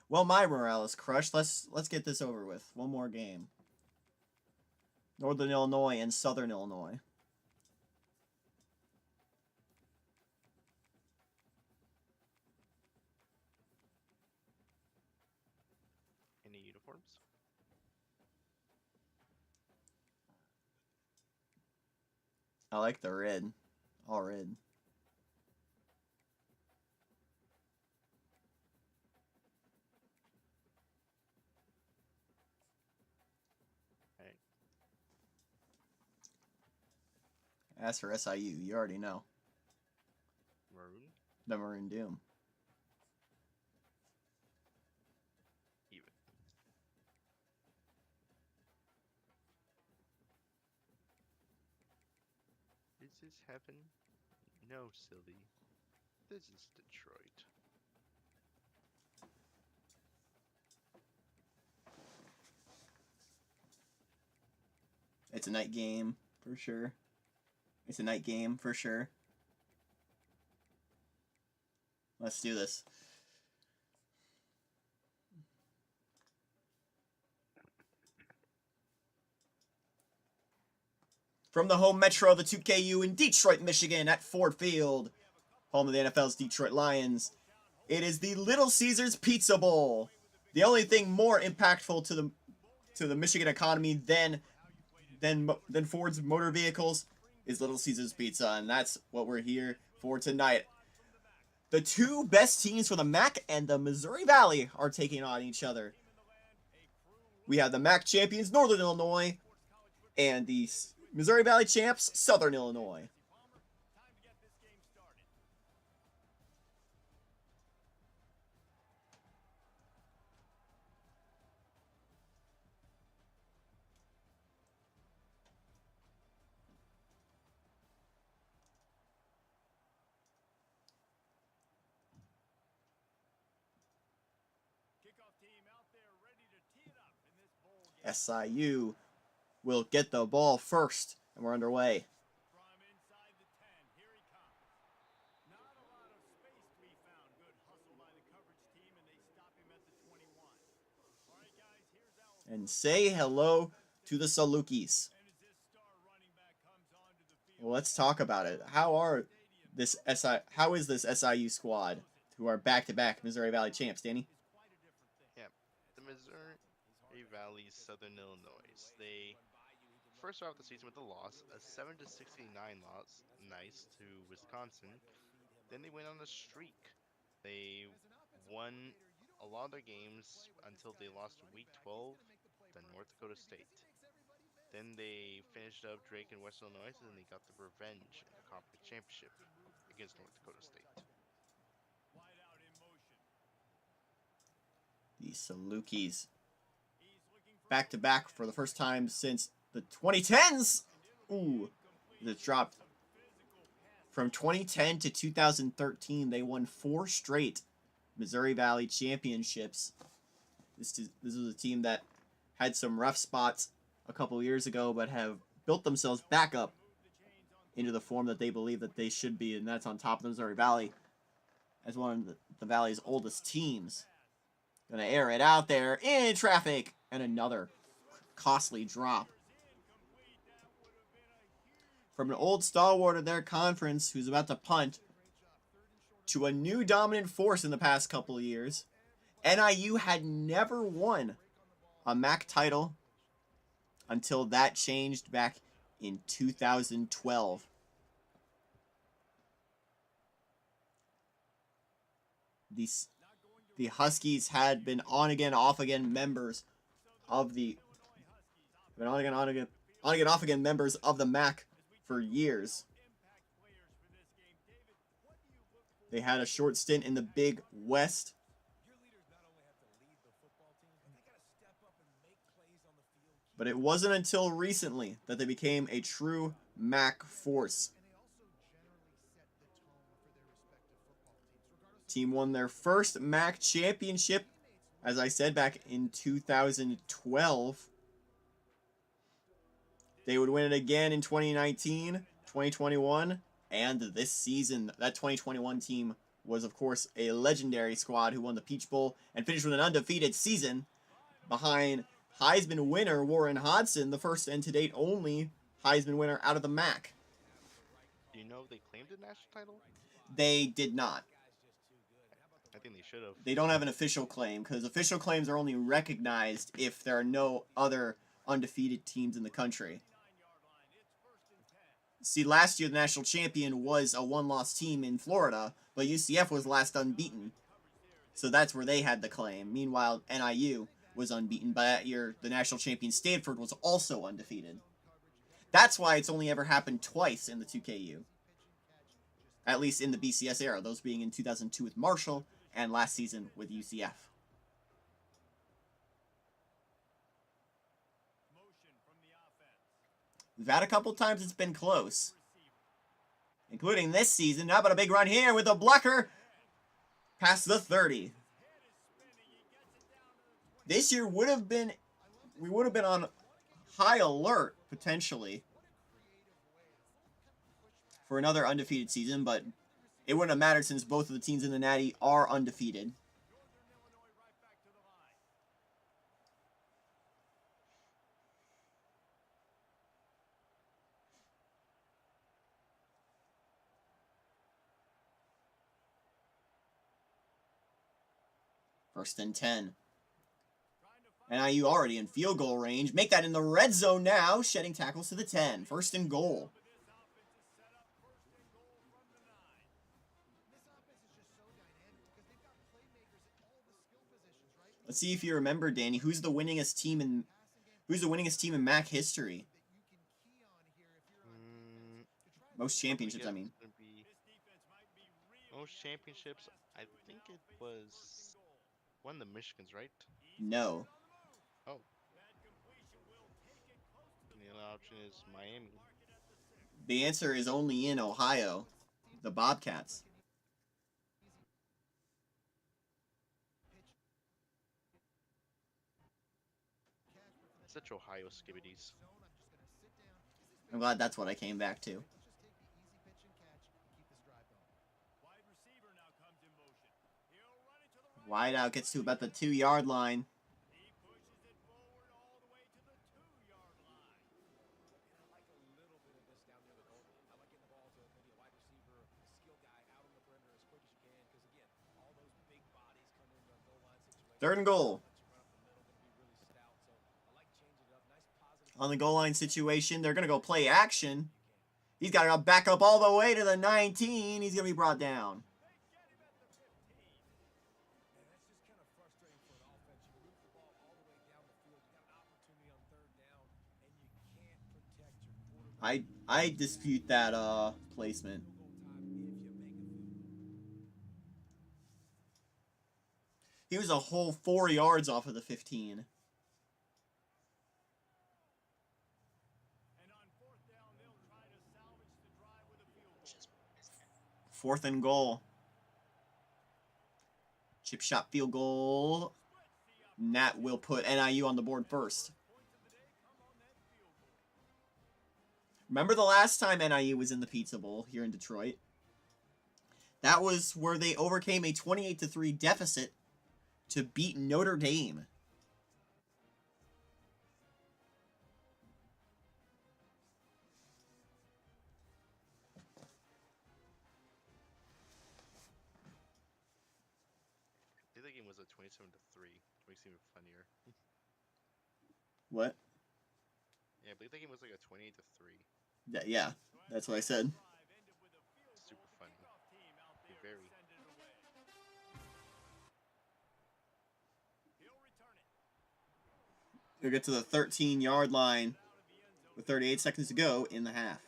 Well, my morale is crushed. Let's get this over with. One more game. Northern Illinois and Southern Illinois. Any uniforms? I like the red. All red. Alright. As for SIU, you already know. Maroon? The Maroon Doom. Even. Is this heaven? No, silly. This is Detroit. It's a night game, for sure. It's a night game, for sure. Let's do this. From the home metro of the 2KU in Detroit, Michigan at Ford Field, home of the NFL's Detroit Lions, it is the Little Caesars Pizza Bowl. The only thing more impactful to the Michigan economy than Ford's motor vehicles is Little Caesars Pizza, and that's what we're here for tonight. The two best teams from the MAC and the Missouri Valley are taking on each other. We have the MAC champions, Northern Illinois, and the Missouri Valley champs, Southern Illinois. time to get this game started. Kickoff team out there ready to tee it up in this bowl game. SIU will get the ball first, and we're underway. From inside the 10, here he comes. Not a lot of space to be found. Good hustle by the coverage team, and they stop him at the 21. All right, guys, here's our And say hello to the Salukis. and as this star running back comes onto the field. Well, let's talk about it. How is this SIU squad, who are back-to-back Missouri Valley champs, Danny? The Missouri Valley Southern Illinois. They first start off the season with a loss, a 7-69 loss, nice, to Wisconsin. Then they went on a streak. They won a lot of their games until they lost Week 12 to North Dakota State. Then they finished up Drake and West Illinois, and then they got the revenge in the conference championship against North Dakota State. Wide out in motion. The Salukis He's looking for back to back for the first time since the 2010s. Ooh, it dropped. From 2010 to 2013, they won 4 straight Missouri Valley championships. This is a team that had some rough spots a couple years ago, but have built themselves back up into the form that they believe that they should be, and that's on top of the Missouri Valley as one of the Valley's oldest teams. Gonna air it out there in traffic, and another costly drop. From an old stalwart of their conference who's about to punt to a new dominant force in the past couple of years. NIU had never won a MAC title until that changed back in 2012. The Huskies had been on again, off again members of the off again members of the MAC for years. They had a short stint in the Big West. Your leaders not only have to lead the football team, but they got to step up and make plays on the field. But it wasn't until recently that they became a true MAC force. Team won their first MAC championship, as I said, back in 2012. They would win it again in 2019, 2021, and this season. That 2021 team was, of course, a legendary squad who won the Peach Bowl and finished with an undefeated season behind Heisman winner Warren Hodgson, the first and to date only Heisman winner out of the MAC. Do you know if they claimed a national title? They did not. I think they should have. They don't have an official claim, because official claims are only recognized if there are no other undefeated teams in the country. See, last year the national champion was a one-loss team in Florida, but UCF was last unbeaten. So that's where they had the claim. Meanwhile, NIU was unbeaten, but that year the national champion Stanford was also undefeated. That's why it's only ever happened twice in the 2KU. At least in the BCS era, those being in 2002 with Marshall and last season with UCF. We've had a couple times it's been close, including this season. How about a big run here with a blocker past the 30? This year we would have been on high alert potentially for another undefeated season, but it wouldn't have mattered since both of the teams in the Natty are undefeated. First and 10. NIU already in field goal range. Make that in the red zone now. Shedding tackles to the 10. First and goal. Let's see if you remember, Danny. Who's the winningest team in MAC history? Most championships, I mean. Most championships, I think it was one of the Michigans, right? No. Oh. And the other option is Miami. The answer is only in Ohio. The Bobcats. Such Ohio skibbities. I'm glad that's what I came back to. Wide out, gets to about the 2-yard line. Third and goal. on the goal line situation. They're going to go play action. He's got to back up all the way to the 19. He's going to be brought down. And that's just kind of frustrating for an offense. You move the ball all the way down the field. You got an opportunity on third down, and you can't protect your quarterback. I dispute that placement. He was a whole 4 yards off of the 15. And on fourth down, they'll try to salvage the drive with a field goal. 4th and goal. Chip shot field goal. And that will put NIU on the board first. Remember the last time NIU was in the Pizza Bowl here in Detroit? That was where they overcame a 28-3 deficit to beat Notre Dame. I think the game was a 27-3. Makes it even funnier. What? Yeah, I believe the game was like a 28-3. Yeah, that's what I said. Super funny. Very. We'll get to the 13-yard line with 38 seconds to go in the half.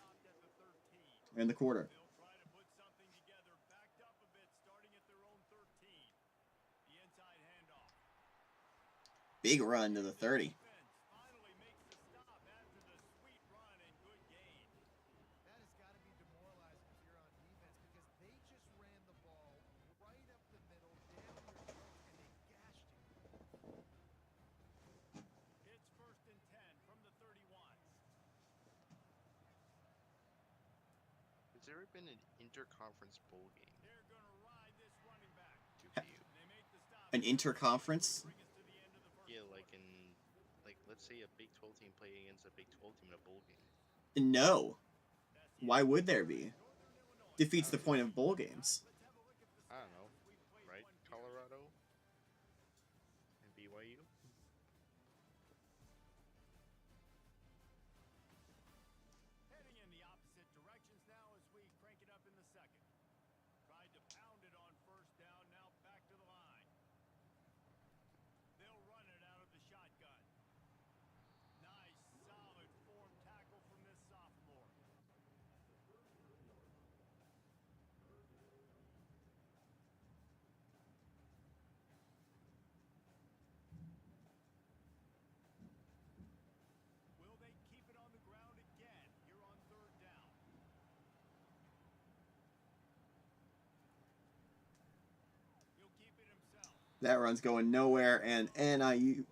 Or in the quarter. Big run to the 30. That has got to be demoralizing if you're on defense because they just ran the ball right up the middle, down your throat, and they gashed you. It's 1st and 10 from the 31. Has there ever been an interconference bowl game? They're going to ride this running back. To you? They make the stop. An interconference? Bring us to the end of the first. Yeah, like in, like let's say a Big 12 team playing against a Big 12 team in a bowl game. No. Why would there be? Defeats the point of bowl games. I don't know, right? Colorado and BYU. Heading in the opposite directions now as we crank it up in the second. Tried to pound it on first down, now back to the line. They'll run it out of the shotgun. Nice, solid form tackle from this sophomore. Will they keep it on the ground again here on third down? He'll keep it himself. That run's going nowhere, and NIU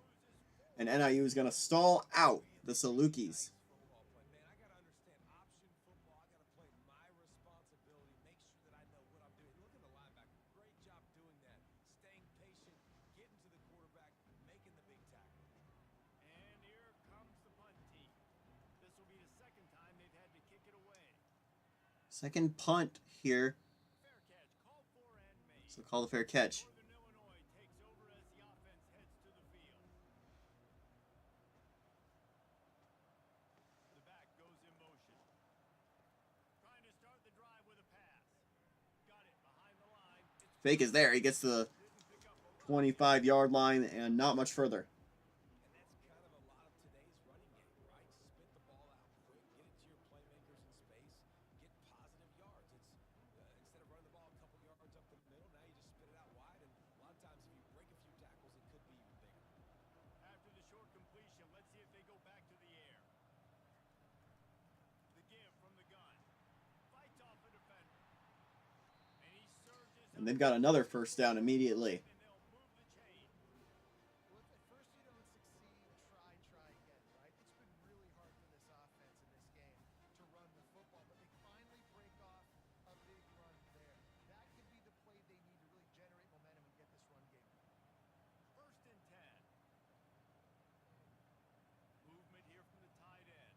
is going to stall out the Salukis. Football play, man. I gotta understand option football. I gotta play my responsibility. Make sure that I know what I'm doing. Look at the linebacker. Great job doing that. Staying patient, getting to the quarterback, making the big tackle. And here comes the punt team. This will be the second time they've had to kick it away. Second punt here, Fair catch, called for and made. so call the fair catch. Northern Illinois takes over as the offense heads to the field. The back goes in motion. Trying to start the drive with a pass. Got it behind the line. It's Fake is there. He gets to the didn't pick up a 25-yard line and not much further. And that's kind of a lot of today's running game, right? Spit the ball out quick, get it to your playmakers in space, get positive yards. It's instead of running the ball a couple yards up the middle, now you just spit it out wide. And a lot of times, if you break a few tackles, it could be even bigger. After the short completion, let's see if they go back to the air. The give from the gun. Fights off a defender. And he surges And they've got another first down immediately. and they'll move the chain. Well, if at first you don't succeed, try again, right? It's been really hard for this offense in this game to run the football, but they finally break off a big run there. That could be the play they need to really generate momentum and get this run game going. 1st and 10. Movement here from the tight end.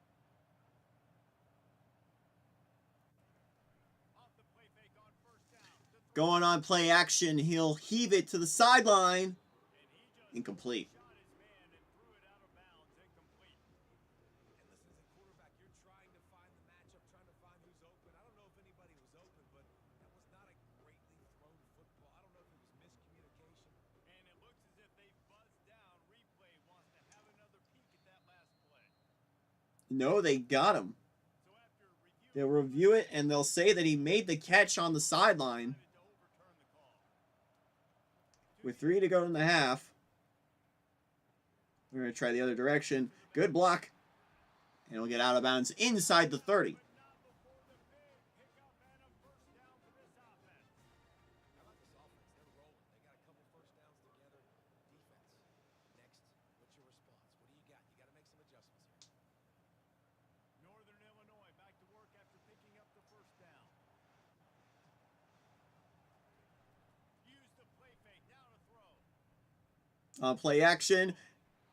Off the play fake on first down. The throw, Going on play action, he'll heave it to the sideline. and he just Incomplete. shot his man and threw it out of bounds, incomplete. And No, they got him. They'll review it, and they'll say that he made the catch on the sideline. With 3 to go in the half. We're going to try the other direction. Good block. And it'll get out of bounds inside the 30. I like this offense. They're rolling. They got a couple first downs together. Defense. Next, what's your response? What do you got? You got to make some adjustments here. Northern Illinois back to work after picking up the first down. Use the play fake. Now to throw. Play action.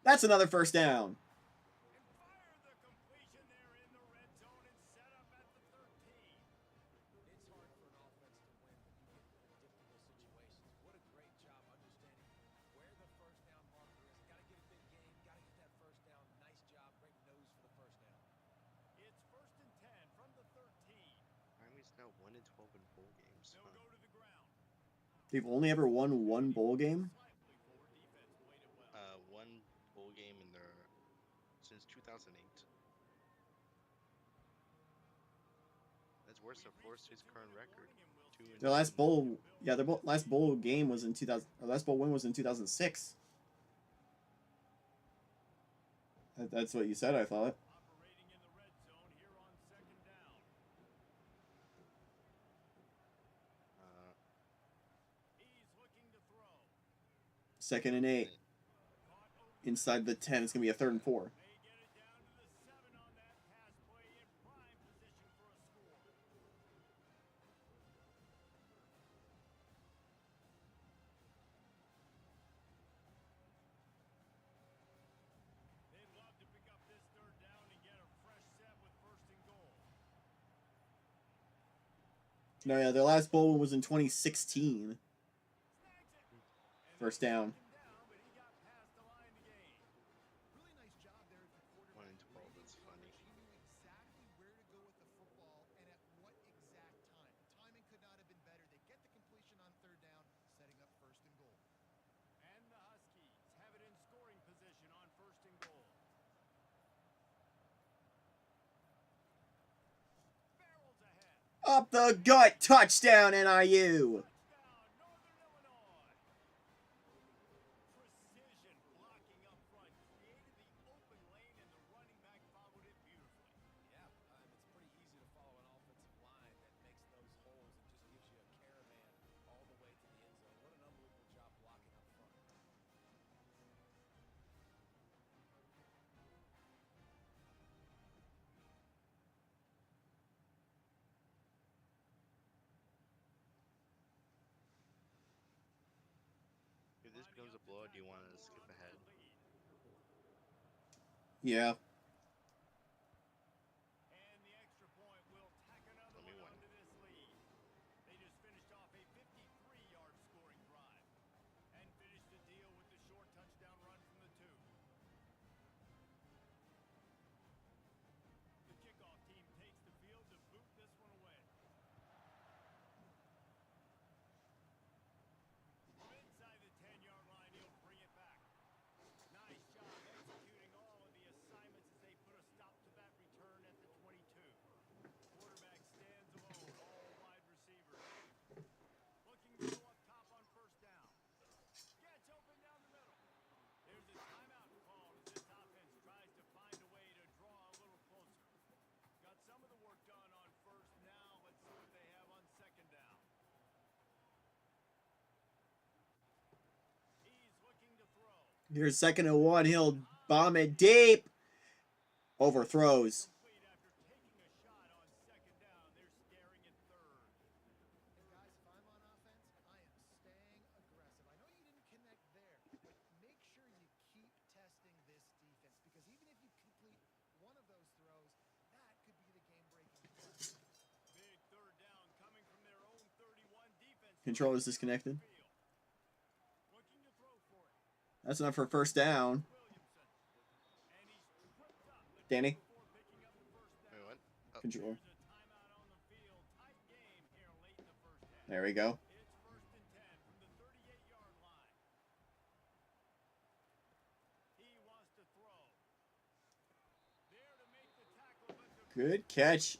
That's another first down. And fire the completion there in the red zone and set up at the 13. It's hard for an offense to win when you get in predictable situations. What a great job understanding where the first down marker is. Got to get a big game. Got to get that first down. Nice job. Great nose for the first down. It's first and 10 from the 13. Miami's now 1-12 in bowl games. They'll go to the ground. They've only ever won one bowl game. Slightly forward defense played it well. One bowl game in their since 2008. That's worse than Florida State's current record. Their last bowl, yeah, their last bowl game was in 2000. Their last bowl win was in 2006. That's what you said, I thought. Operating in the red zone here on second down. He's looking to throw. 2nd and 8. Inside the 10, it's going to be a 3rd and 4. May get it down to the 7 on that pass play in prime position for a score. They'd love to pick up this third down and get a fresh set with first and goal. No, yeah, their last bowl was in 2016. Snags it. First down. Down, but he got past the line to gain. Really nice job there at the quarterback. 1-12, that's funny. She knew exactly where to go with the football and at what exact time. Timing could not have been better. They get the completion on third down, setting up first and goal. And the Huskies have it in scoring position on first and goal. Barrels ahead. Up the gut, touchdown NIU. Touchdown, Northern Illinois. Precision blocking up front created the open lane, and the running back followed it beautifully. Yeah, it's pretty easy to follow an offensive line that makes those holes and just gives you a caravan all the way to the end zone. What an unbelievable job blocking up front. If this becomes a blowout, do you want to skip ahead? Yeah. And the extra point will tack another Let me one win. onto this lead. They just finished off a 53-yard scoring drive and finished the deal with the short touchdown run from the 2. The kickoff team takes the field to boot this one away. From inside the 10-yard line, he'll bring it back. Nice job executing all of the assignments as they put a stop to that return at the 22. Quarterback stands alone, all wide receivers. Looking to go up top on first down. Gets open down the middle. There's a timeout called as this offense tries to find a way to draw a little closer. Got some of the work done on first. Now let's see what they have on second down. He's looking to throw. Here's 2nd and 1. He'll bomb it deep. Overthrows. Complete after taking a shot on second down. They're staring at third. And guys, if I'm on offense, I am staying aggressive. I know you didn't connect there, but make sure you keep testing this defense because even if you complete one of those throws, that could be the game-breaking play. Big third down coming from their own 31 defense. Controller's disconnected. Looking to throw for it. That's enough for first down. Williamson. And he's tripped up. The Danny. before picking up the first down. Wait, what? Oh, Control. There's a timeout on the field. Tight game here late in the first half. There we go. It's first and 10 from the 38-yard line. He wants to throw. There to make the Good catch.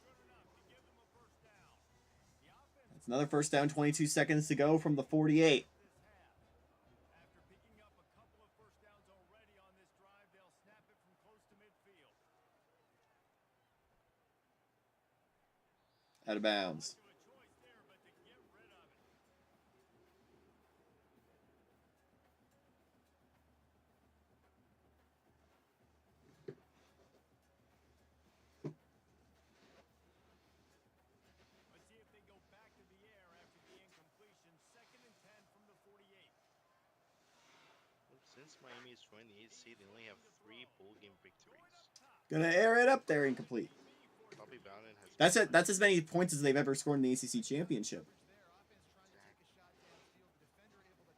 That's another first down, 22 seconds to go from the 48. After picking up a couple of first downs already on this drive, they'll snap it from close to midfield. Out of bounds. To a choice there, but to get rid of it. Let's see if they go back to the air after the incompletion. 2nd and 10 from the 48. Since Miami is joined the 8th seed, they only have 3 bowl game victories. Gonna air it up there, incomplete. Bobby Bowden has. That's it. That's as many points as they've ever scored in the ACC championship.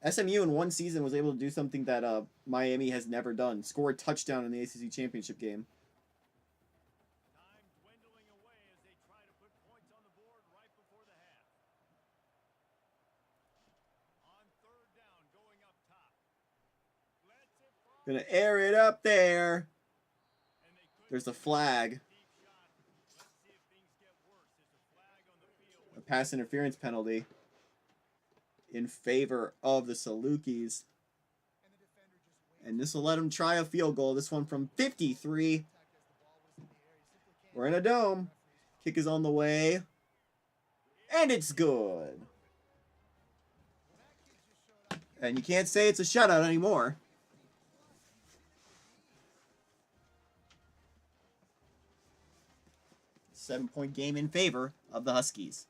SMU in one season was able to do something that Miami has never done: score a touchdown in the ACC championship game. Time dwindling away as they try to put points on the board right before the half. On 3rd down, going up top. Let's it from Gonna air it up there. and they couldn't There's the get flag. a deep shot. Let's see if things get worse. There's a flag on the field. A pass interference penalty in favor of the Salukis. And this will let them try a field goal. This one from 53. We're in a dome. Kick is on the way. And it's good. And you can't say it's a shutout anymore. Seven-point game in favor of the Huskies.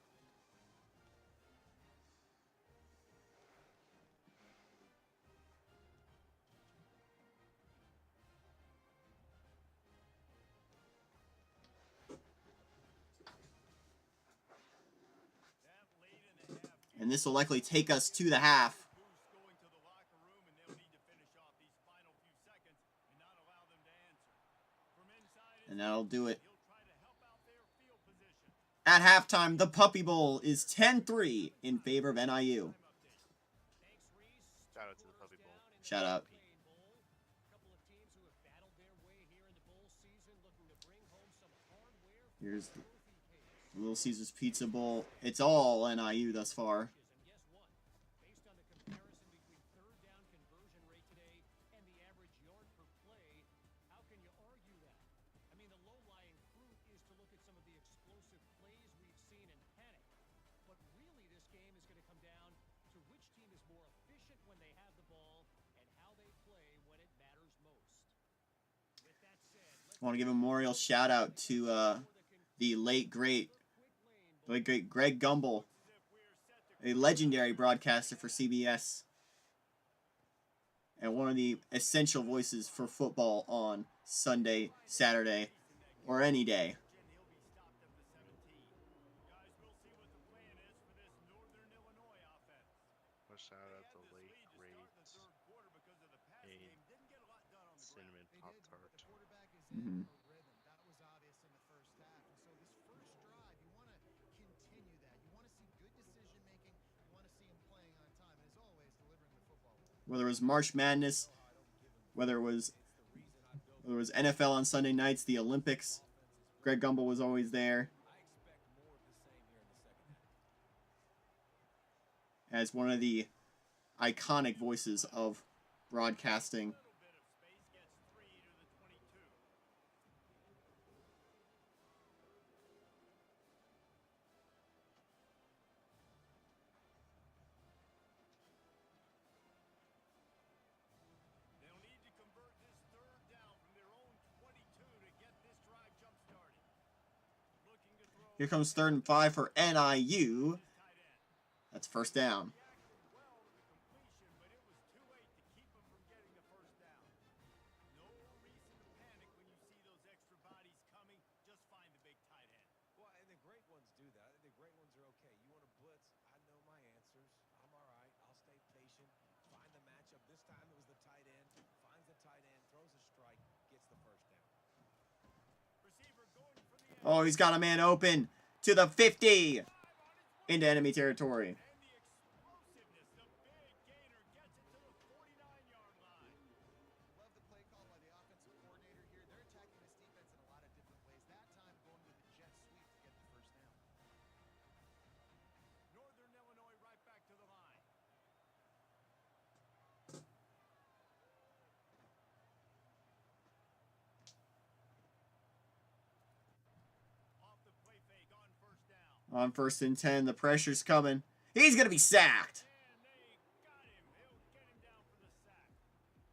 That late in the half, And this will likely take us to the half. Boo's going to the locker room, and they'll need to finish off these final few seconds and not allow them to answer. From inside, And that'll do it. he'll try to help out their field position. At halftime, the Puppy Bowl is 10-3 in favor of NIU. Shout out to the Puppy Bowl. Shout out. Here's the Little Caesars Pizza Bowl. It's all NIU thus far. Based on the comparison between 3rd down conversion rate today and the average yard per play, how can you argue that? I mean, the low-lying fruit is to look at some of the explosive plays we've seen and panic. But really, this game is going to come down to which team is more efficient when they have the ball and how they play when it matters most. With that said, I want to give a memorial shout out to the late great Greg Gumbel, a legendary broadcaster for CBS, and one of the essential voices for football on Sunday, Saturday, or any day. He'll be stopped at the 17. Guys, we'll see what the plan is for this Northern Illinois offense. A shout out to They late had this great lead to start the 3rd quarter because of the pass Hey, game. Didn't get a lot done on the ground. cinnamon They pop did, but tart. the quarterback is Mhm. in a rhythm. That was obvious in the first half. And so this first drive, you want to continue that. You want to see good decision making. You want to see him playing on time. And as always, delivering the football. Whether it was March Madness, whether it was NFL on Sunday nights, the Olympics, Greg Gumbel was always there as one of the iconic voices of broadcasting. Little bit of space gets 3 to the 22. They'll need to convert this 3rd down from their own 22 to get this drive jump started. Looking to throw Here comes 3rd and 5 for NIU. tight end. That's first down. Reacted well to the completion, but it was too late to keep him from getting the first down. No reason to panic when you see those extra bodies coming. Just find the big tight end. Well, and the great ones do that. The great ones are okay. You want to blitz? I know my answers. I'm all right. I'll stay patient. Find the matchup. This time it was the tight end. Finds the tight end, throws a strike, gets the first down. Receiver going for the end. Oh, he's got a man open to the 50 into enemy territory. And the explosiveness, the big gainer gets it to the 49-yard line. Love the play call by the offensive coordinator here. They're attacking this defense in a lot of different ways. That time going with On 1st and 10, the pressure's coming. He's going to be sacked. And they got him. He'll get him down for the sack.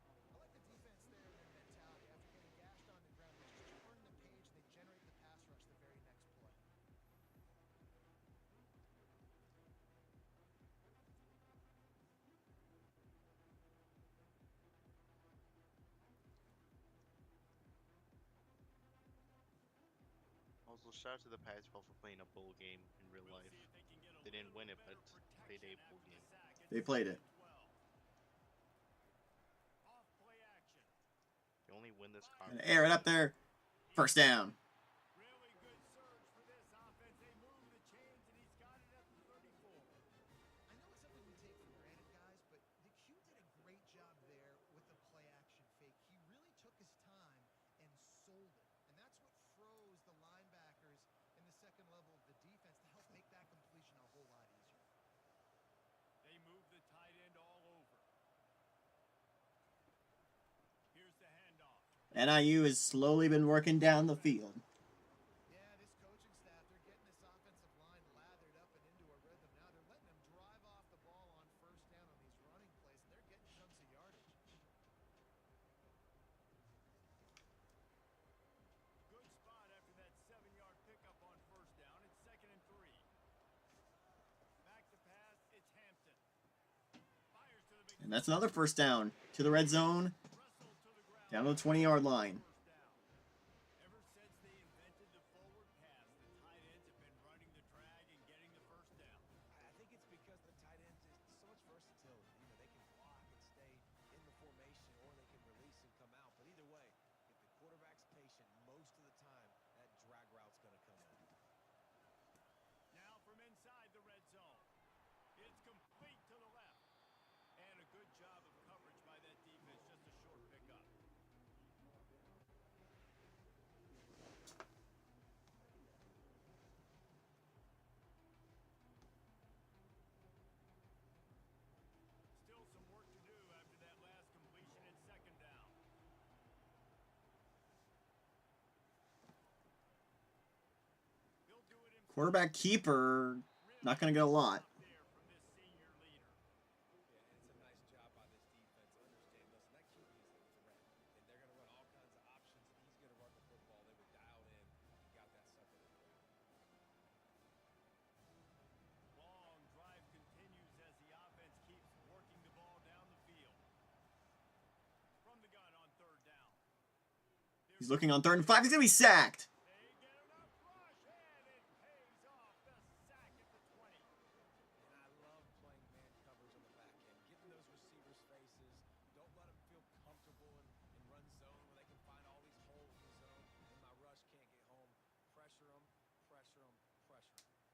I like the defense there and their mentality. After getting gashed on the ground, they just turn the page and they generate the pass rush the very next play. Also, shout out to the Pac-12 for playing a bowl game in real We'll life. see if they can get a They didn't little win it, bit but better played a protection bowl after the game. sack. It's They played it. 12. Off play action. They only win this And conference. air it up there. First down. Really good surge for this offense. They move the chains, and he's got it at the 34. I know it's something we take for granted, guys, but the Q did a great job there with the play action fake. He really took his time and sold it. And that's what froze the linebackers in the second level of the defense to help make that completion a whole lot easier. They move the tight end all over. Here's the handoff. NIU has slowly been working down the field. Yeah, this coaching staff, they're getting this offensive line lathered up and into a rhythm. Now they're letting them drive off the ball on first down on these running plays, and they're getting chunks of yardage. Good spot after that 7-yard pickup on first down. It's 2nd and 3. Back to pass. It's Hampton. Fires to the big And that's another first down to the red zone, wrestle to the ground. down to the 20-yard line. First down. Ever since they invented the forward pass, the tight ends have been running the drag and getting the first down. I think it's because the tight ends is so much versatility. You know, they can block and stay in the formation, or they can release and come out. But either way, if the quarterback's patient, most of the time, that drag route's going to come in. Now from inside the red zone. It's complete to the left. And a good job of coverage by that defense. Just a short pickup. Still some work to do after that last completion and 2nd down. He'll do it himself. Quarterback keeper, not going to get a lot. There from this senior leader. Yeah, and it's a nice job by this defense. Understand, listen, that QB is a threat, and they're going to run all kinds of options, and he's going to run the football. They were dialed in and got that sucker to throw. Long drive continues as the offense keeps working the ball down the field. From the gun on 3rd down. He's looking on 3rd and 5. He's going to be sacked. They get enough rush, and it pays off. The sack at the 20. And I love playing man coverage on the back end, getting those receivers' faces. Don't let them feel comfortable in run zone where they can find all these holes in the zone, and my rush can't get home. Pressure them, pressure them, pressure them.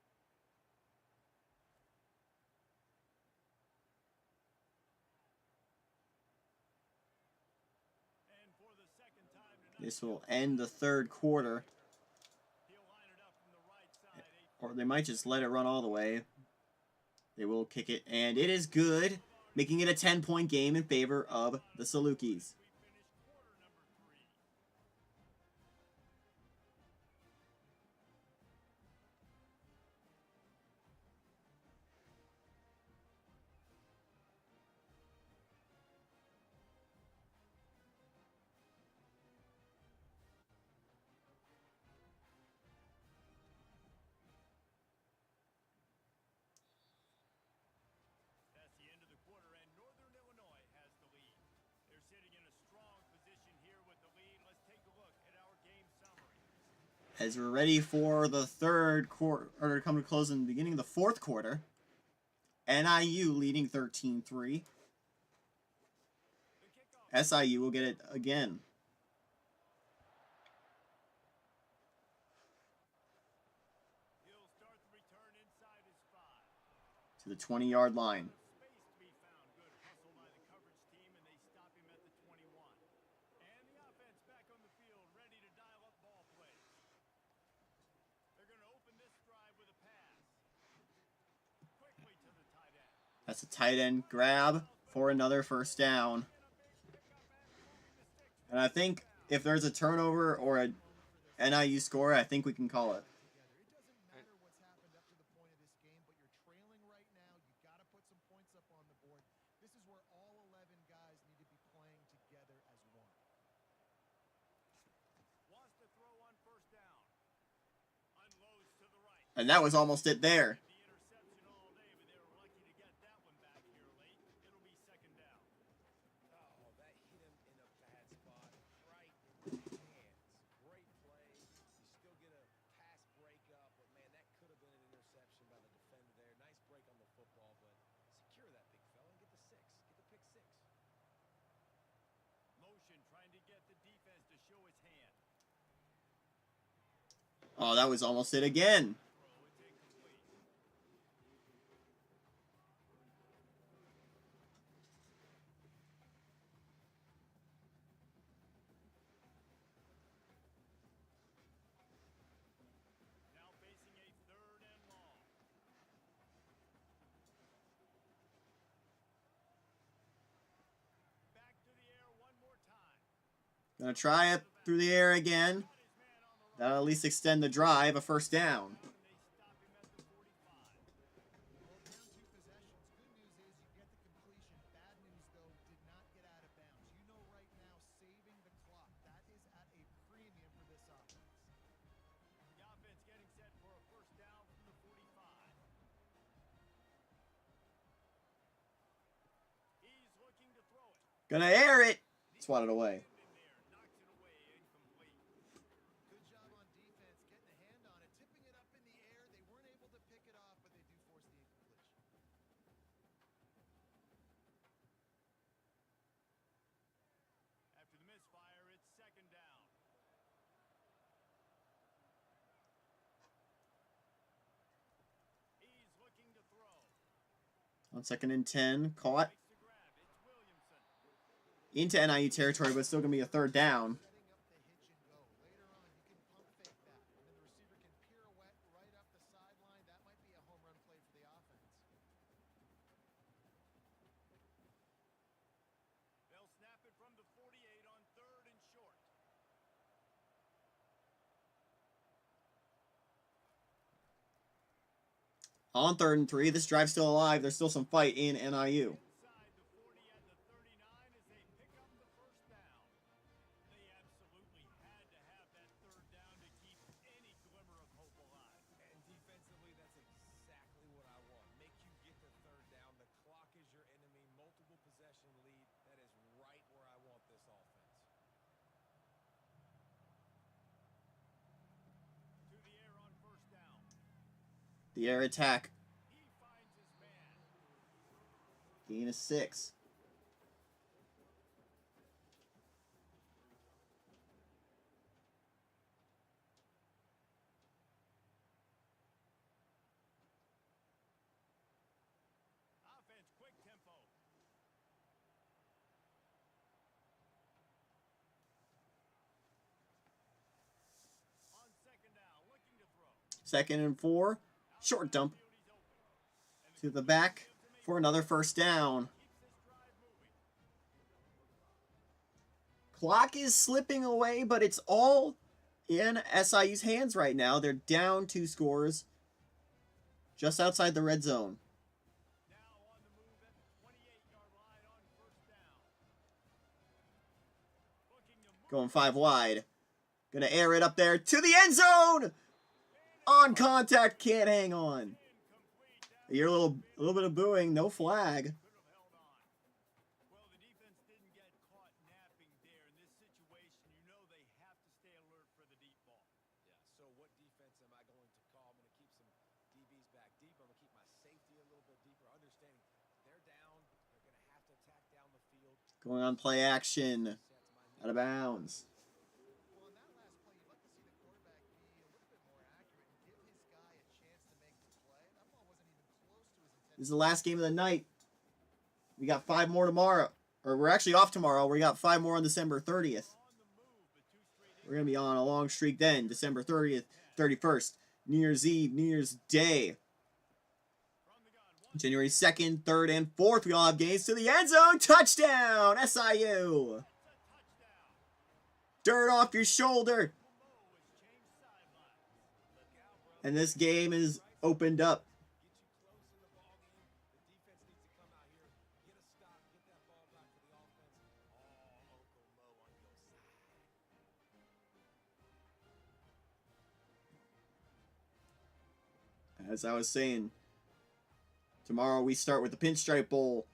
And for the second time tonight, This will end the 3rd quarter. he'll line it up from the right side. Or they might just let it run all the way. They will kick it, and it is good, making it a 10-point game in favor of the Salukis. We finished quarter number 3. That's the end of the quarter, and Northern Illinois has the lead. They're sitting in a strong position here with the lead. Let's take a look at our game summary. As we're ready for the 3rd quarter, or to come to close in the beginning of the 4th quarter, NIU leading 13-3. The kickoff. SIU will get it again. He'll start the return inside his 5. To the 20-yard line. Space to be found. Good hustle by the coverage team, and they stop him at the 21. And the offense back on the field, ready to dial up ball plays. They're going to open this drive with a pass. Quickly to the tight end. That's a tight end grab for another first down. And I think if there's a turnover or a NIU score, I think we can call it. Together. It doesn't matter what's happened up to the And that was almost it there. The interception all day, but they were lucky to get that one back here late. It'll be second down. Oh, that hit him in a bad spot, right in the hands. Great play. You still get a pass breakup, but man, that could have been an interception by the defender there. Nice break on the football, but secure that big fella and get the six. Get the pick six. Motion trying to get the defense to show its hand. Oh, that was almost it again. Throw, it's incomplete. Now facing a third and long. Back to the air one more time. Gonna try it through the air again. That'll at least extend the drive, a first down. They stop him at the 45. Well, down 2 possessions. Good news is you get the completion. Bad news, though, did not get out of bounds. You know right now, saving the clock, that is at a premium for this offense. The offense getting set for a first down from the 45. He's looking to throw it. Gonna air it. Swatted away. In there, knocks it away, incomplete. Good job on defense, getting a hand on it, tipping it up in the air. They weren't able to pick it off, but they do force the incompletion. After the misfire, it's second down. He's looking to throw. On 2nd and 10, caught Makes the grab. It's Williamson. into NIU territory, but still gonna be a third down. Setting up the hitch and go. Later on, you can pump fake that, and then the receiver can pirouette right up the sideline. That might be a home run play for the offense. They'll snap it from the 48 on third and short. On 3rd and 3, this drive's still alive. There's still some fight in NIU. Inside the 40 at the 39 as they pick up the first down. They absolutely had to have that third down to keep any glimmer of hope alive. And defensively, that's exactly what I want. Make you get the third down. The clock is your enemy. Multiple possession lead. That is right where I want this offense. To the air on first down. The air attack. He finds his man. Gain of 6. Offense, quick tempo. On second down, looking to throw. 2nd and 4. Short dump Field, he's open. to the back for another first down. Keeps this drive moving. Clock is slipping away, but it's all in SIU's hands right now. They're down 2 scores just outside the red zone. Now on the move at the 28-yard line on first down. Looking to move. Going 5 wide. Gonna air it up there to the end zone. On contact, can't hang on. Incomplete. You hear a little bit of booing, no flag. Could have held on. Well, the defense didn't get caught napping there. In this situation, you know they have to stay alert for the deep ball. Yeah, so what defense am I going to call? I'm going to keep some DBs back deep. I'm going to keep my safety a little bit deeper, understanding they're down. They're going to have to attack down the field. Going on play action. Sets my Out of bounds. Well, on that last play, you'd like to see the quarterback be a little bit more accurate and give his guy a chance to make the play. That ball wasn't even close to his intended. This is the last game of the night. We got 5 more tomorrow. Or we're actually off tomorrow. We got 5 more on December 30th. On the move, but two straight We're going to be on a long streak then. December 30th, 31st. New Year's Eve, New Year's Day. from the gun. One January 2nd, 3rd, and 4th. We all have games to the end zone. Touchdown, SIU. touchdown. Dirt off your shoulder. Mo has changed sidelines. And this game is opened up. Get you close in the ball game. The defense needs to come out here, get a stop, get that ball back to the offense. All Uncle Mo on your side. as I was saying, tomorrow we start with the Pinstripe Bowl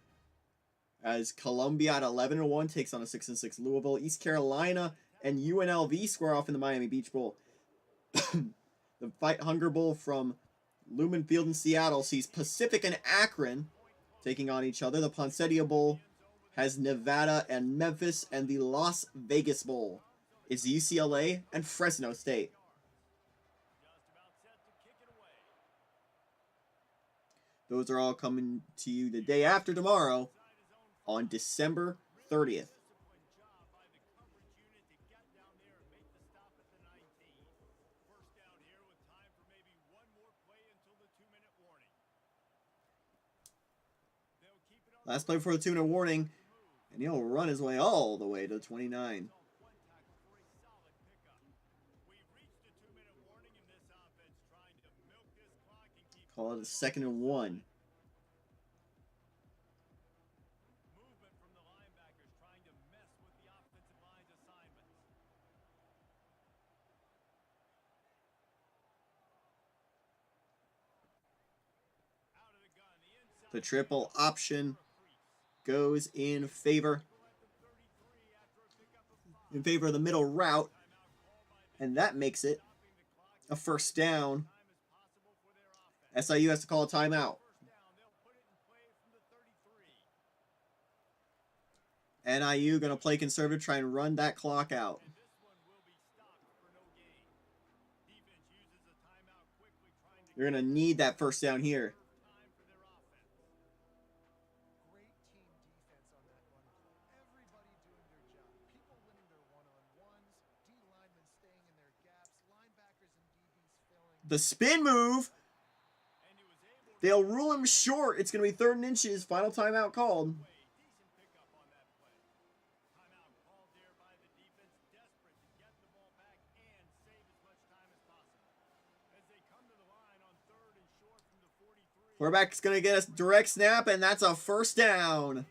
as Columbia at 11-1 takes on a 6-6 Louisville. East Carolina and UNLV square off in the Miami Beach Bowl. The Fight Hunger Bowl from Lumen Field in Seattle sees Pacific and Akron taking on each other. The Poncedia Bowl has Nevada and Memphis, and the Las Vegas Bowl is UCLA and Fresno State. Those are all coming to you the day after tomorrow on December 30th. Last play before the 2-minute warning, and he'll run his way all the way to 29. Call it a 2nd and 1. The triple option goes in favor of the middle route, and that makes it a 1st down. SIU has to call a timeout. NIU going to play conservative, try and run that clock out. You're going to need that 1st down here. The spin move. They'll rule him short. It's going to be 3rd and inches. Final timeout called. Quarterback's going to get a direct snap, and that's a 1st down.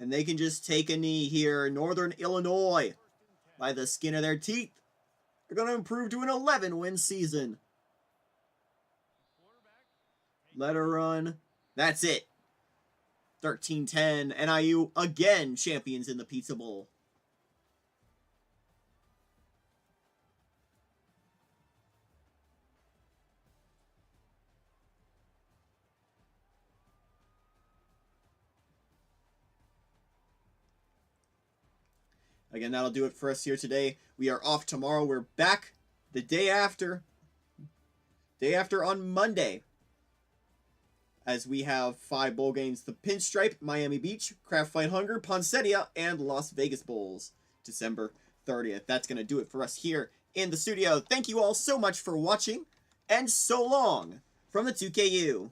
And they can just take a knee here. Northern Illinois, by the skin of their teeth, are going to improve to an 11-win season. Let her run. That's it. 13-10. NIU again champions in the Pizza Bowl. Again, that'll do it for us here today. We are off tomorrow. We're back the day after. Day after on Monday. As we have 5 bowl games. The Pinstripe, Miami Beach, Kraft Fight Hunger, Poncedia, and Las Vegas Bowls. December 30th. That's going to do it for us here in the studio. Thank you all so much for watching. And so long from the 2KU.